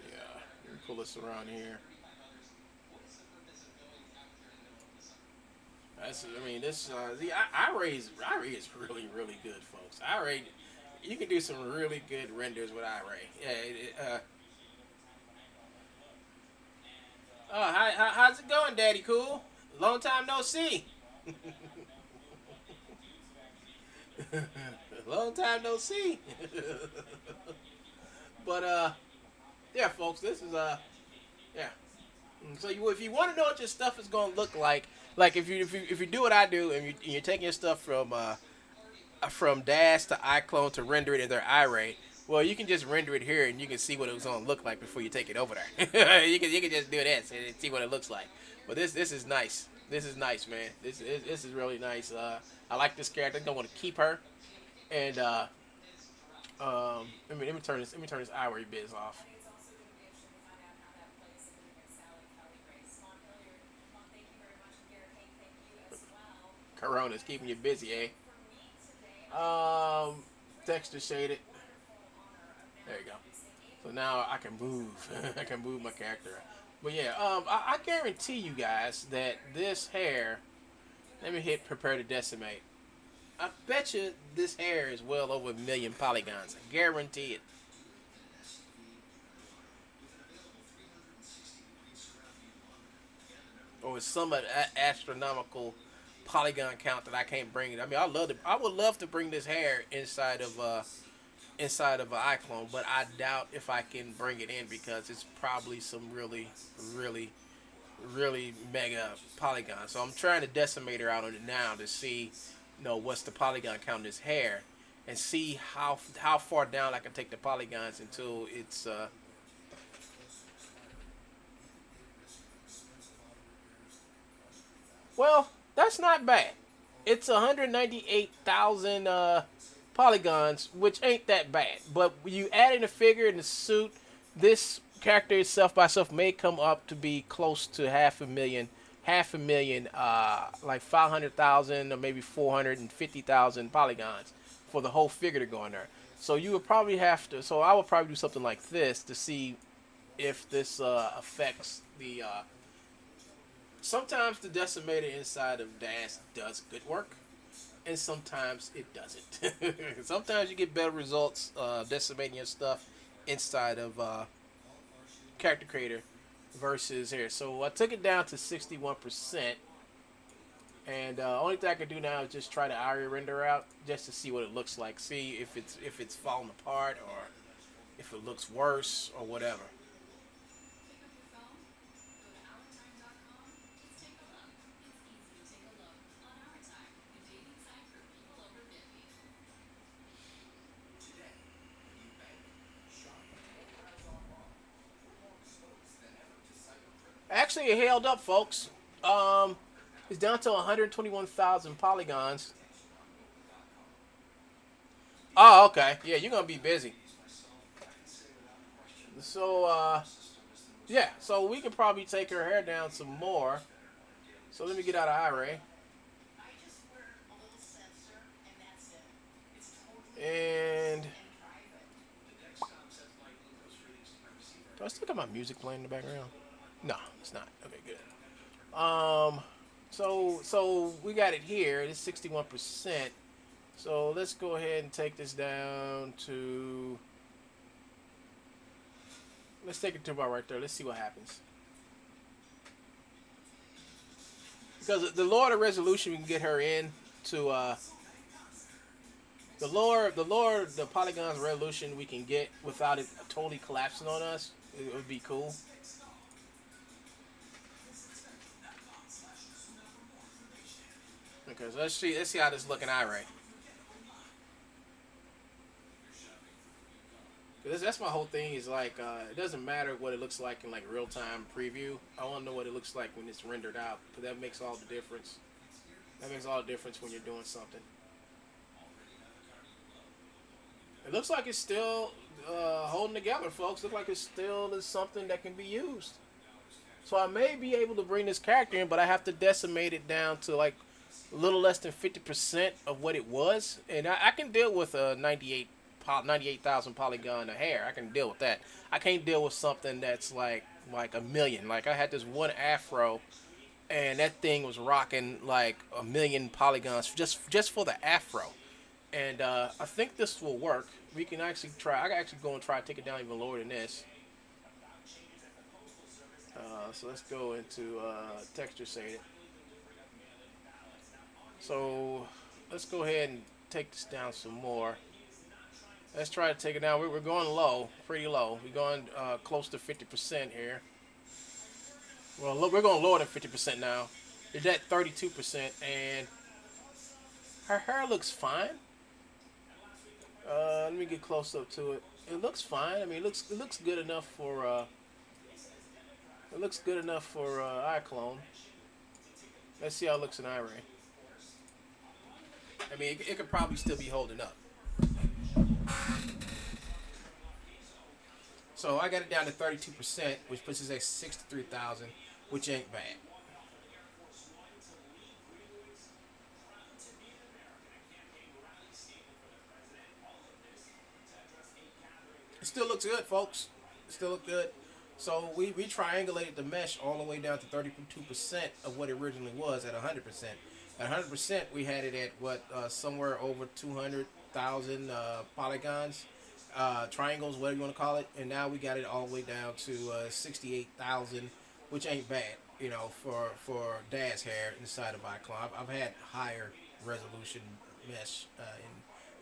Yeah, let me pull this around here. I mean, this. The iRay is really good, folks. iRay, you can do some really good renders with iRay. Yeah. How's it going, Daddy Cool? Long time no see. Long time no see. But yeah, folks, this is yeah. So if you want to know what your stuff is gonna look like if you do what I do and you're taking your stuff from Dash to Iclone to render it in their iRay. Well, you can just render it here, and you can see what it's gonna look like before you take it over there. you can just do this and see what it looks like. But this is nice. This is nice, man. This is really nice. I like this character. I think I want to keep her. And let me turn this iRay biz off. Corona's keeping you busy, eh? Texture shaded. There you go. So now I can move. I can move my character. But yeah, I guarantee you guys that this hair. Let me hit prepare to decimate. I bet you this hair is well over 1 million polygons. I guarantee it. Or it's some astronomical polygon count that I can't bring it. I mean, I would love to bring this hair inside of an Iclone, but I doubt if I can bring it in because it's probably some really mega polygon. So I'm trying to decimate her out on it now to see, what's the polygon count in this hair, and see how far down I can take the polygons until it's well, that's not bad. It's 198,000 polygons, which ain't that bad. But when you add in a figure and the suit, this character itself by itself may come up to be close to 500,000, like 500,000 or maybe 450,000 polygons for the whole figure to go in there. So you would probably have to. So I would probably do something like this to see if this affects the. Sometimes the decimator inside of Dash does good work, and sometimes it doesn't. Sometimes you get better results decimating your stuff inside of Character Creator versus here. So I took it down to 61%. And only thing I can do now is just try to ARIA render out just to see what it looks like. See if it's falling apart or if it looks worse or whatever. Actually, it held up, folks. It's down to 121,000 polygons. Oh, okay. Yeah, you're gonna be busy. So, yeah. So we could probably take her hair down some more. So let me get out of IRA. And do I still got my music playing in the background? No, it's not. Okay, good. So we got it here. It's 61%. So let's go ahead and take this down to. Let's take it to about right there. Let's see what happens. Because the lower the resolution we can get her in to the lower the polygons resolution we can get without it totally collapsing on us, it would be cool. Okay, so let's see how this look in IRA. That's my whole thing. Is like it doesn't matter what it looks like in like real time preview. I want to know what it looks like when it's rendered out, because that makes all the difference. That makes all the difference when you're doing something. It looks like it's still holding together, folks. Looks like it still is something that can be used. So I may be able to bring this character in, but I have to decimate it down to like a little less than 50% of what it was, and I can deal with a 98,000 polygon of hair. I can deal with that. I can't deal with something that's like a million. Like I had this one afro, and that thing was rocking like a million polygons just for the afro. And I think this will work. We can actually try. I can actually go and try to take it down even lower than this. So let's go into texture shade. So let's go ahead and take this down some more. Let's try to take it down. We're going low, pretty low. We're going close to 50% here. Well, we're going lower than 50% now. It's at 32%, and her hair looks fine. Let me get close up to it. It looks fine. I mean, it looks good enough for Iclone. Let's see how it looks in IRA. I mean, it could probably still be holding up. So I got it down to 32%, which puts us at 63,000, which ain't bad. It still looks good, folks. It still looks good. So we triangulated the mesh all the way down to 32% of what it originally was at 100%. At 100%, we had it at what somewhere over 200,000 polygons, triangles, whatever you want to call it. And now we got it all the way down to 68,000, which ain't bad, you know, for Dad's hair inside of Iclone. I've had higher resolution mesh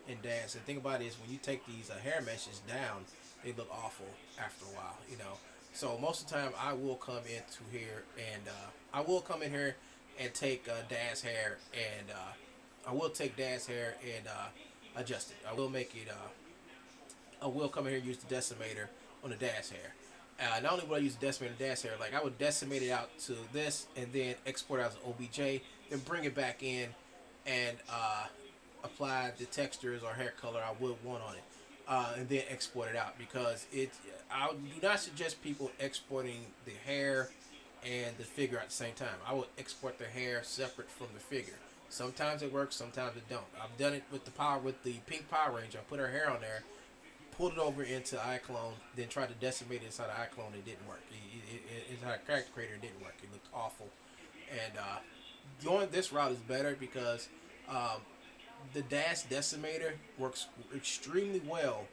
in Dad's. And the thing about it is, when you take these hair meshes down, they look awful after a while, you know. So most of the time, I will come into here and and take Dad's hair and adjust it. I will make it. I will come in here and use the decimator on the Dad's hair. Not only will I use the decimator on the Dad's hair, like I would decimate it out to this and then export it out as OBJ, then bring it back in and apply the textures or hair color I would want on it, and then export it out, because I do not suggest people exporting the hair and the figure at the same time. I would export the hair separate from the figure. Sometimes it works, sometimes it don't. I've done it with the pink Power Ranger. I put her hair on there, pulled it over into Iclone, then tried to decimate it inside of Iclone. It didn't work. Inside of Character Creator, it didn't work. It looked awful. And going this route is better because the Dash Decimator works extremely well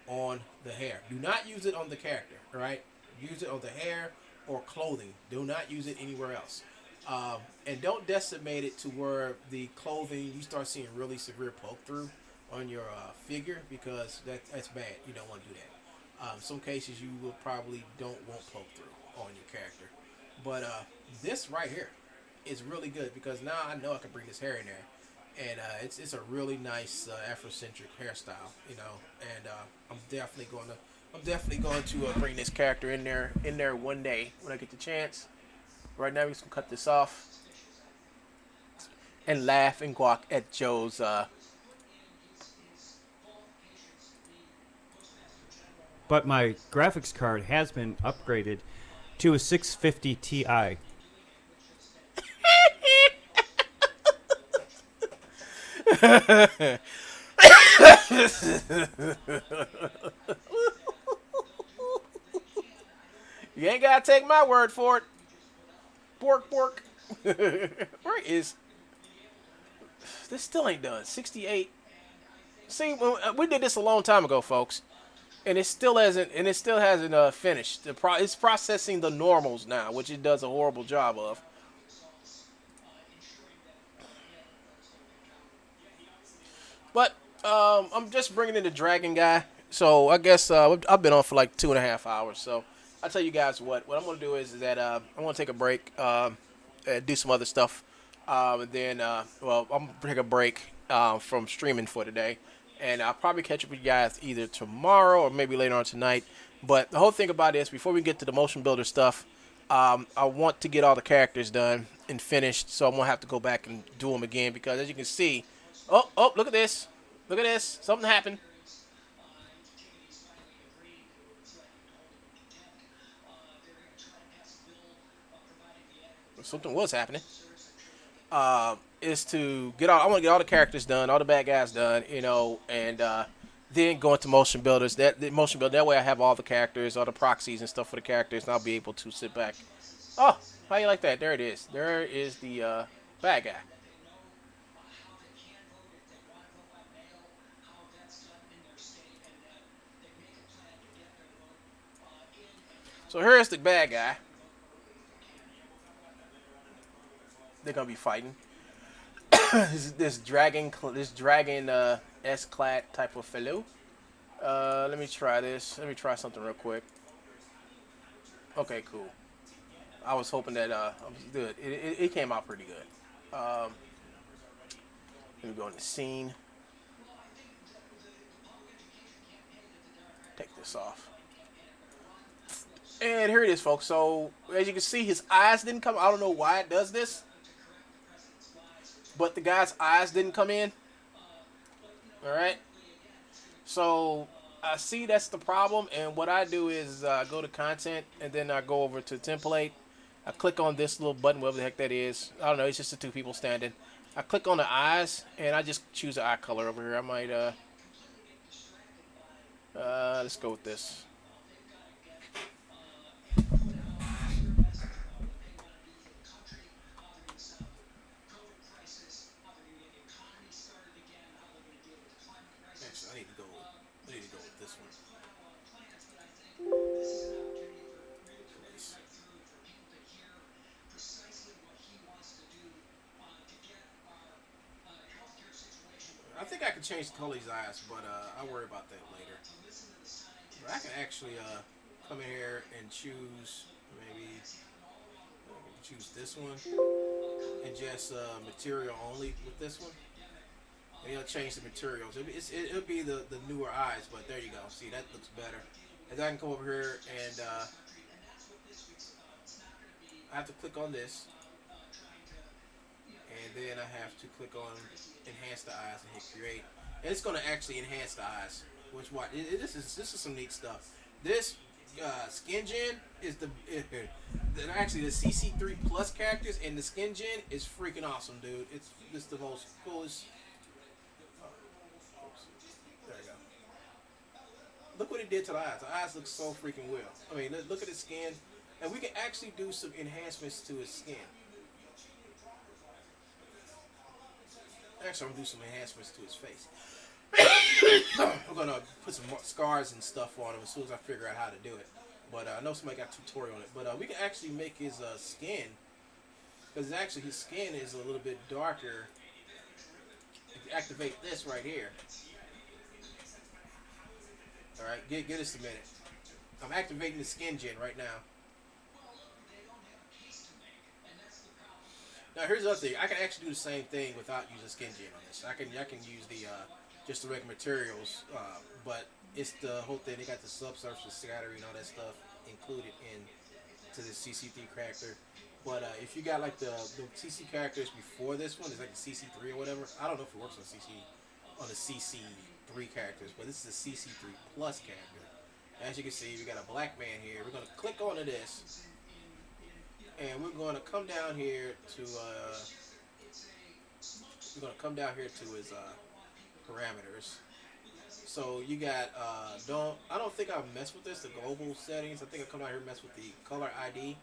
on the hair. Do not use it on the character, all right? Use it on the hair or clothing. Do not use it anywhere else. And don't decimate it to where the clothing, you start seeing really severe poke through on your figure, because that's bad. You don't want to do that. Some cases you will probably don't want poke through on your character. But this right here is really good, because now I know I can bring this hair in there. And it's a really nice Afrocentric hairstyle, you know. And I'm definitely going to bring this character in there one day when I get the chance. Right now, we're just gonna cut this off and laugh and gawk at Joe's. But my graphics card has been upgraded to a 650 Ti. You ain't gotta take my word for it. Bork, bork. Where is this? Still ain't done. 68. See, we did this a long time ago, folks, and it still hasn't. And it still hasn't finished. It's processing the normals now, which it does a horrible job of. But I'm just bringing in the dragon guy. So I guess I've been on for like 2.5 hours. So I'll tell you guys what I'm going to do is that I'm going to take a break, and do some other stuff. And then, I'm going to take a break from streaming for today. And I'll probably catch up with you guys either tomorrow or maybe later on tonight. But the whole thing about this, before we get to the motion builder stuff, I want to get all the characters done and finished. So I'm going to have to go back and do them again, because as you can see, oh, look at this. Look at this. Something happened. Something was happening. Is to get all. I want to get all the characters done, all the bad guys done, you know, and then go into motion builders. That way I have all the characters, all the proxies and stuff for the characters, and I'll be able to sit back. Oh, how you like that? There it is. There is the bad guy. So here's the bad guy. They're gonna be fighting. this dragon S-clad type of fellow. Let me try this. Let me try something real quick. Okay, cool. I was hoping that good. It came out pretty good. Let me go in the scene. Take this off. And here it is, folks. So as you can see, his eyes didn't come. I don't know why it does this, but the guy's eyes didn't come in. All right. So I see that's the problem. And what I do is go to content, and then I go over to template. I click on this little button, whatever the heck that is. I don't know. It's just the two people standing. I click on the eyes, and I just choose the eye color over here. I might let's go with this. I need to go with this one. I think I can change the color of his eyes, but I'll worry about that later. But I can actually come in here and choose, maybe choose this one, and just material only with this one. And it'll change the materials. It'll be the newer eyes, but there you go. See, that looks better. And I can come over here and I have to click on this. And then I have to click on enhance the eyes and hit create. And it's going to actually enhance the eyes. Which this is some neat stuff. This skin gen is actually the CC3 plus characters, and the skin gen is freaking awesome, dude. It's the most coolest. There you go. Look what it did to the eyes. The eyes look so freaking well. I mean, look at his skin, and we can actually do some enhancements to his skin. Actually, I'm gonna do some enhancements to his face. I'm gonna put some more scars and stuff on him as soon as I figure out how to do it. But I know somebody got a tutorial on it. But we can actually make his skin, because actually his skin is a little bit darker. If you activate this right here. All right, get us a minute. I'm activating the skin gen right now. Now here's the other thing. I can actually do the same thing without using skin gen on this. I can use the just the regular materials, but it's the whole thing. They got the subsurface scattering and all that stuff included in to the CC3 character. But if you got like the CC characters before this one, it's like the CC3 or whatever. I don't know if it works on the CC3 characters, but this is the CC3 plus character. As you can see, we got a black man here. We're gonna click onto this. And we're going to come down here to his parameters. So you got I don't think I'll mess with this, the global settings. I think I'll come down here and mess with the color ID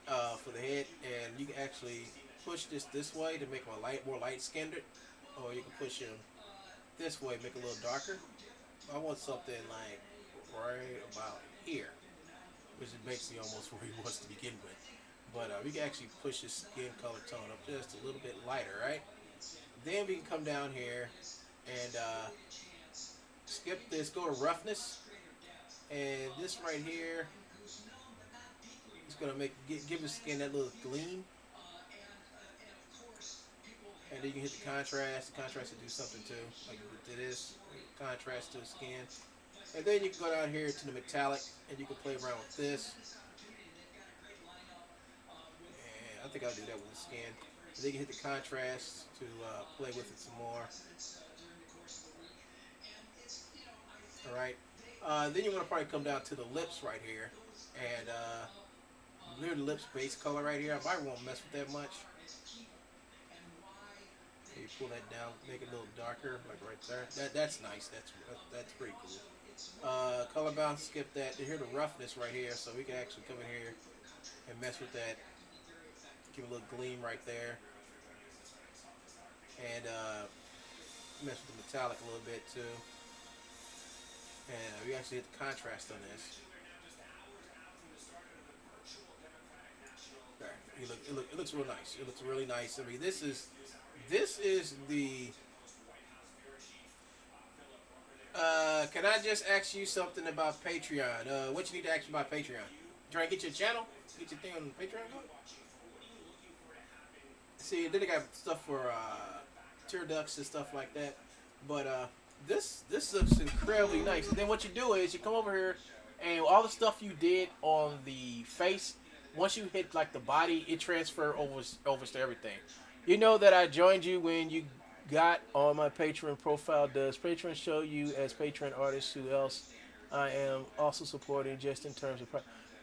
for the head, and you can actually push this way to make him more light skinned, or you can push him this way, make it a little darker. I want something like right about here, which makes me almost where he was to begin with. But we can actually push his skin color tone up just a little bit lighter, right? Then we can come down here and skip this, go to roughness, and this right here is gonna give his skin that little gleam. And then you can hit the contrast. The contrast will do something too, like you did this contrast to the skin. And then you can go down here to the metallic, and you can play around with this. I think I'll do that with the skin. And then you can hit the contrast to play with it some more. Alright. Then you want to probably come down to the lips right here. And near the lips base color right here. I might won't mess with that much. You pull that down, make it a little darker, like right there. That's nice. That's pretty cool. Color balance, skip that. Here's the roughness right here, so we can actually come in here and mess with that. Give a little gleam right there, and mess with the metallic a little bit too. And we actually hit the contrast on this. There, it looks real nice. It looks really nice. I mean, this is the. Can I just ask you something about Patreon? What you need to ask me about Patreon? Trying to get your channel, get your thing on Patreon. See, then they got stuff for tear ducts and stuff like that. But this looks incredibly nice. And then what you do is you come over here, and all the stuff you did on the face, once you hit like the body, it transfers over to everything. You know that I joined you when you got on my Patreon profile. Does Patreon show you as Patreon artist who else I am also supporting just in terms of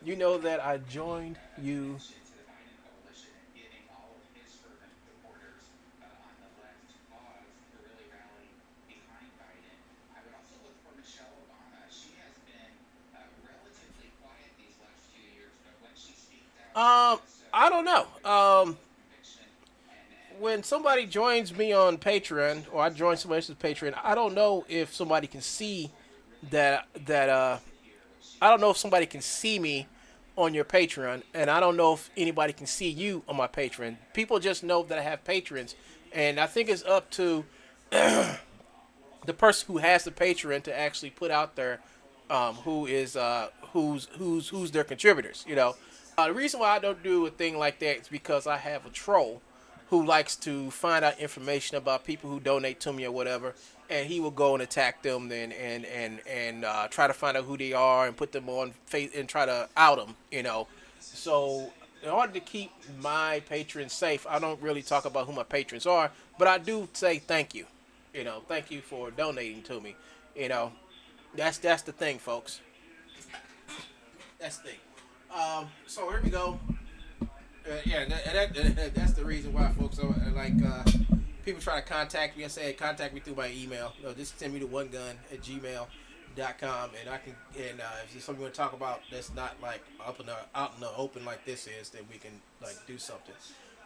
you know that I joined you. I don't know. When somebody joins me on Patreon, or I join somebody else's Patreon, I don't know if somebody can see that. I don't know if somebody can see me on your Patreon, and I don't know if anybody can see you on my Patreon. People just know that I have patrons, and I think it's up to the person who has the Patreon to actually put out there who's their contributors. You know. The reason why I don't do a thing like that is because I have a troll who likes to find out information about people who donate to me or whatever, and he will go and attack them and try to find out who they are and put them on face and try to out them, you know. So in order to keep my patrons safe, I don't really talk about who my patrons are, but I do say thank you. You know, thank you for donating to me. You know, that's the thing, folks. That's the thing. So here we go. That's the reason why, folks. So, people try to contact me. I say contact me through my email. Just send me to onegun@gmail.com, and I can. And if there's something you want to talk about that's not like out in the open like this is, then we can like do something.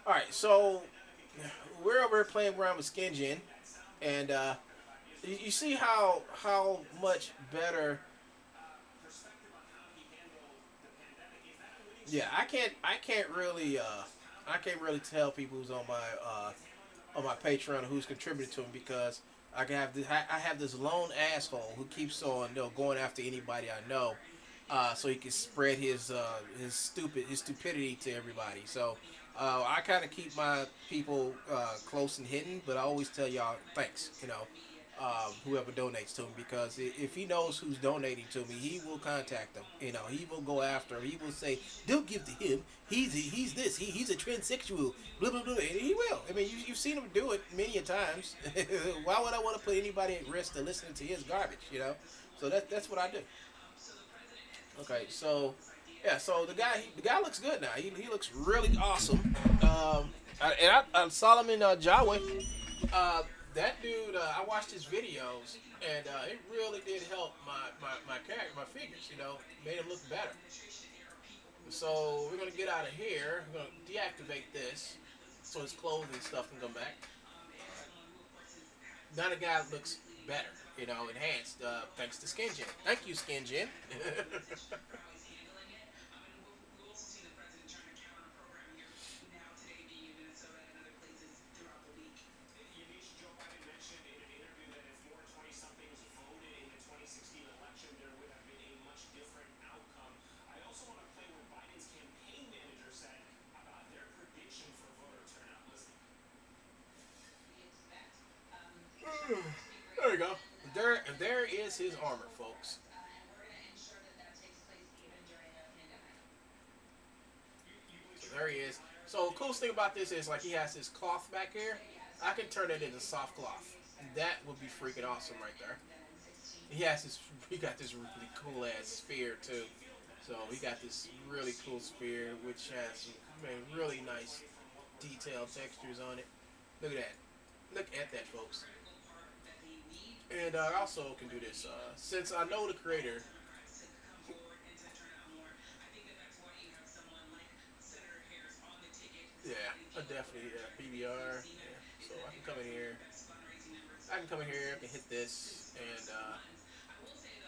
All right. So we're over here playing around with Skin Gen, and you see how much better Yeah, I can't really tell people who's on my Patreon who's contributed to them because I have this lone asshole who keeps on going after anybody I know, so he can spread his stupidity to everybody. So I kind of keep my people close and hidden, but I always tell y'all thanks. Whoever donates to him, because if he knows who's donating to me, he will contact them. He will go after him. He will say, "Don't give to him. He's this. He's a transsexual." Blah blah blah. And he will. I mean, you've seen him do it many a times. Why would I want to put anybody at risk to listening to his garbage? So that's what I do. Okay, so yeah, so the guy looks good now. He looks really awesome. Solomon Jawe. That dude, I watched his videos, and it really did help my character, my figures. Made him look better. So we're gonna get out of here. We're gonna deactivate this, so his clothes and stuff can come back. Now the guy looks better, enhanced, thanks to Skin Gen. Thank you, Skin Gen. There we go. There is his armor, folks. So there he is. So coolest thing about this is he has his cloth back here. I can turn it into soft cloth. That would be freaking awesome right there. He got this really cool ass sphere too. So he got this really cool sphere which has some really nice detailed textures on it. Look at that. Look at that, folks. And I also can do this. Since I know the creator, yeah, I definitely PBR. Yeah. So I can come in here. I can hit this and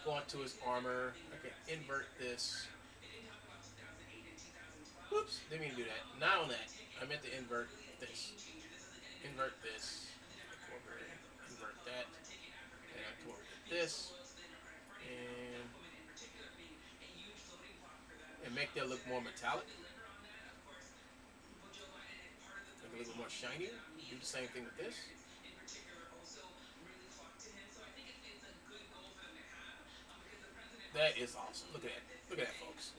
go into his armor. I can invert this. Whoops, didn't mean to do that. Not on that. I meant to invert this. Invert this. Invert that. And I come over to this. And make that look more metallic. Make it a little more shinier. Do the same thing with this. That is awesome. Look at that. Look at that, folks.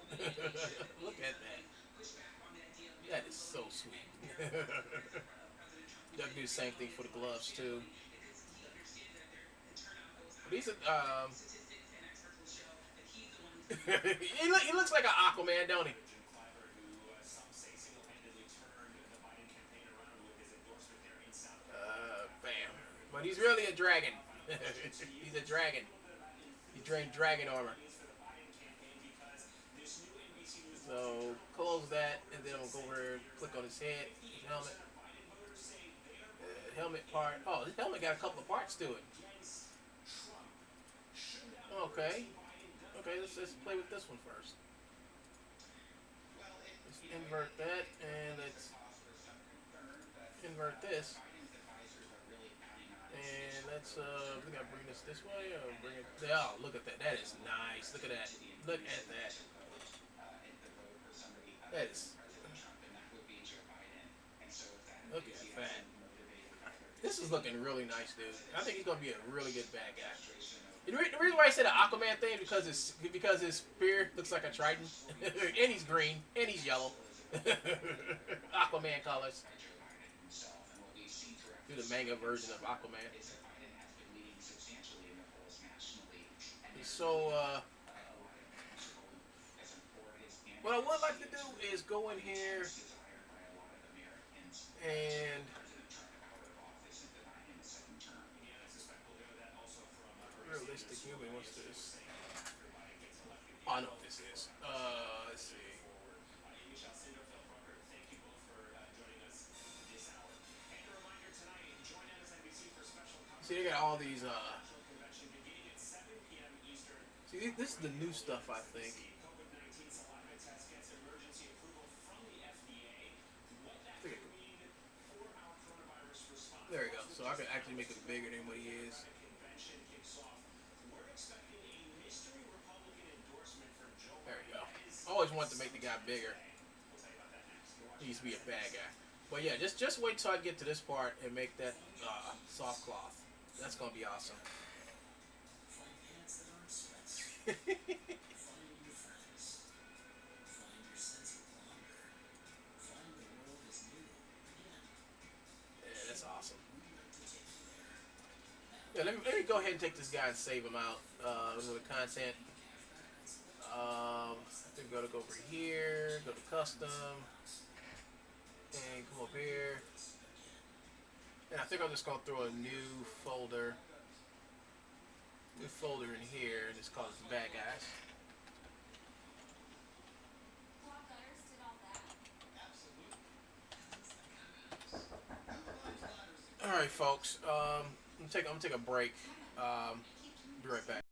Look at that. That is so sweet. I can do the same thing for the gloves too. These are he looks like an Aquaman, don't he? Bam. But he's really a dragon. He's a dragon. He's wearing dragon armor. So close that, and then I'll go over here and click on his head, his helmet. Helmet part. Oh, this helmet got a couple of parts to it. Okay. Okay, let's play with this one first. Let's invert that, and let's invert this. And let's we gotta bring this way, or bring it. Oh, look at that. That is nice. Look at that. Look at that. That is. Look at that. This is looking really nice, dude. I think he's gonna be a really good bad guy. The reason why I said an Aquaman thing because his spear looks like a trident, and he's green, and he's yellow. Aquaman colors. Do the manga version of Aquaman. So, what I would like to do is go in here and realistic human. What's this? Oh, I know what this is. Let's see. See, they got all these. See, this is the new stuff, I think. I could actually make it bigger than what he is. There we go. I always wanted to make the guy bigger. He used to be a bad guy. But yeah, just wait till I get to this part and make that soft cloth. That's gonna be awesome. Yeah, that's awesome. Yeah, let me go ahead and take this guy and save him out with the content. I think go over here, go to custom, and come up here. And I think I'm just gonna throw a new folder in here, and just call it the bad guys. All right, folks. I'm gonna take a break. Be right back.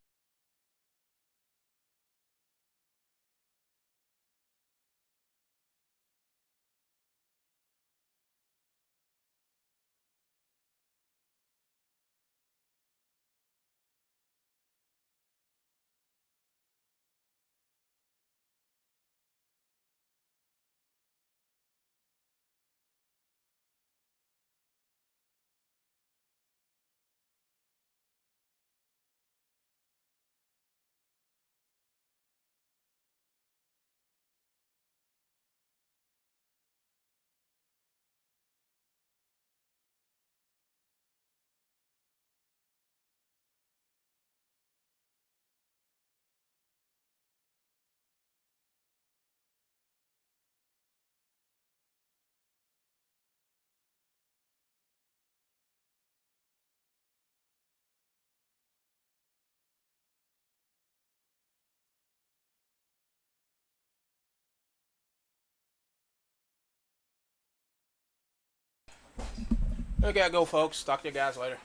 Okay, go, folks. Talk to you guys later.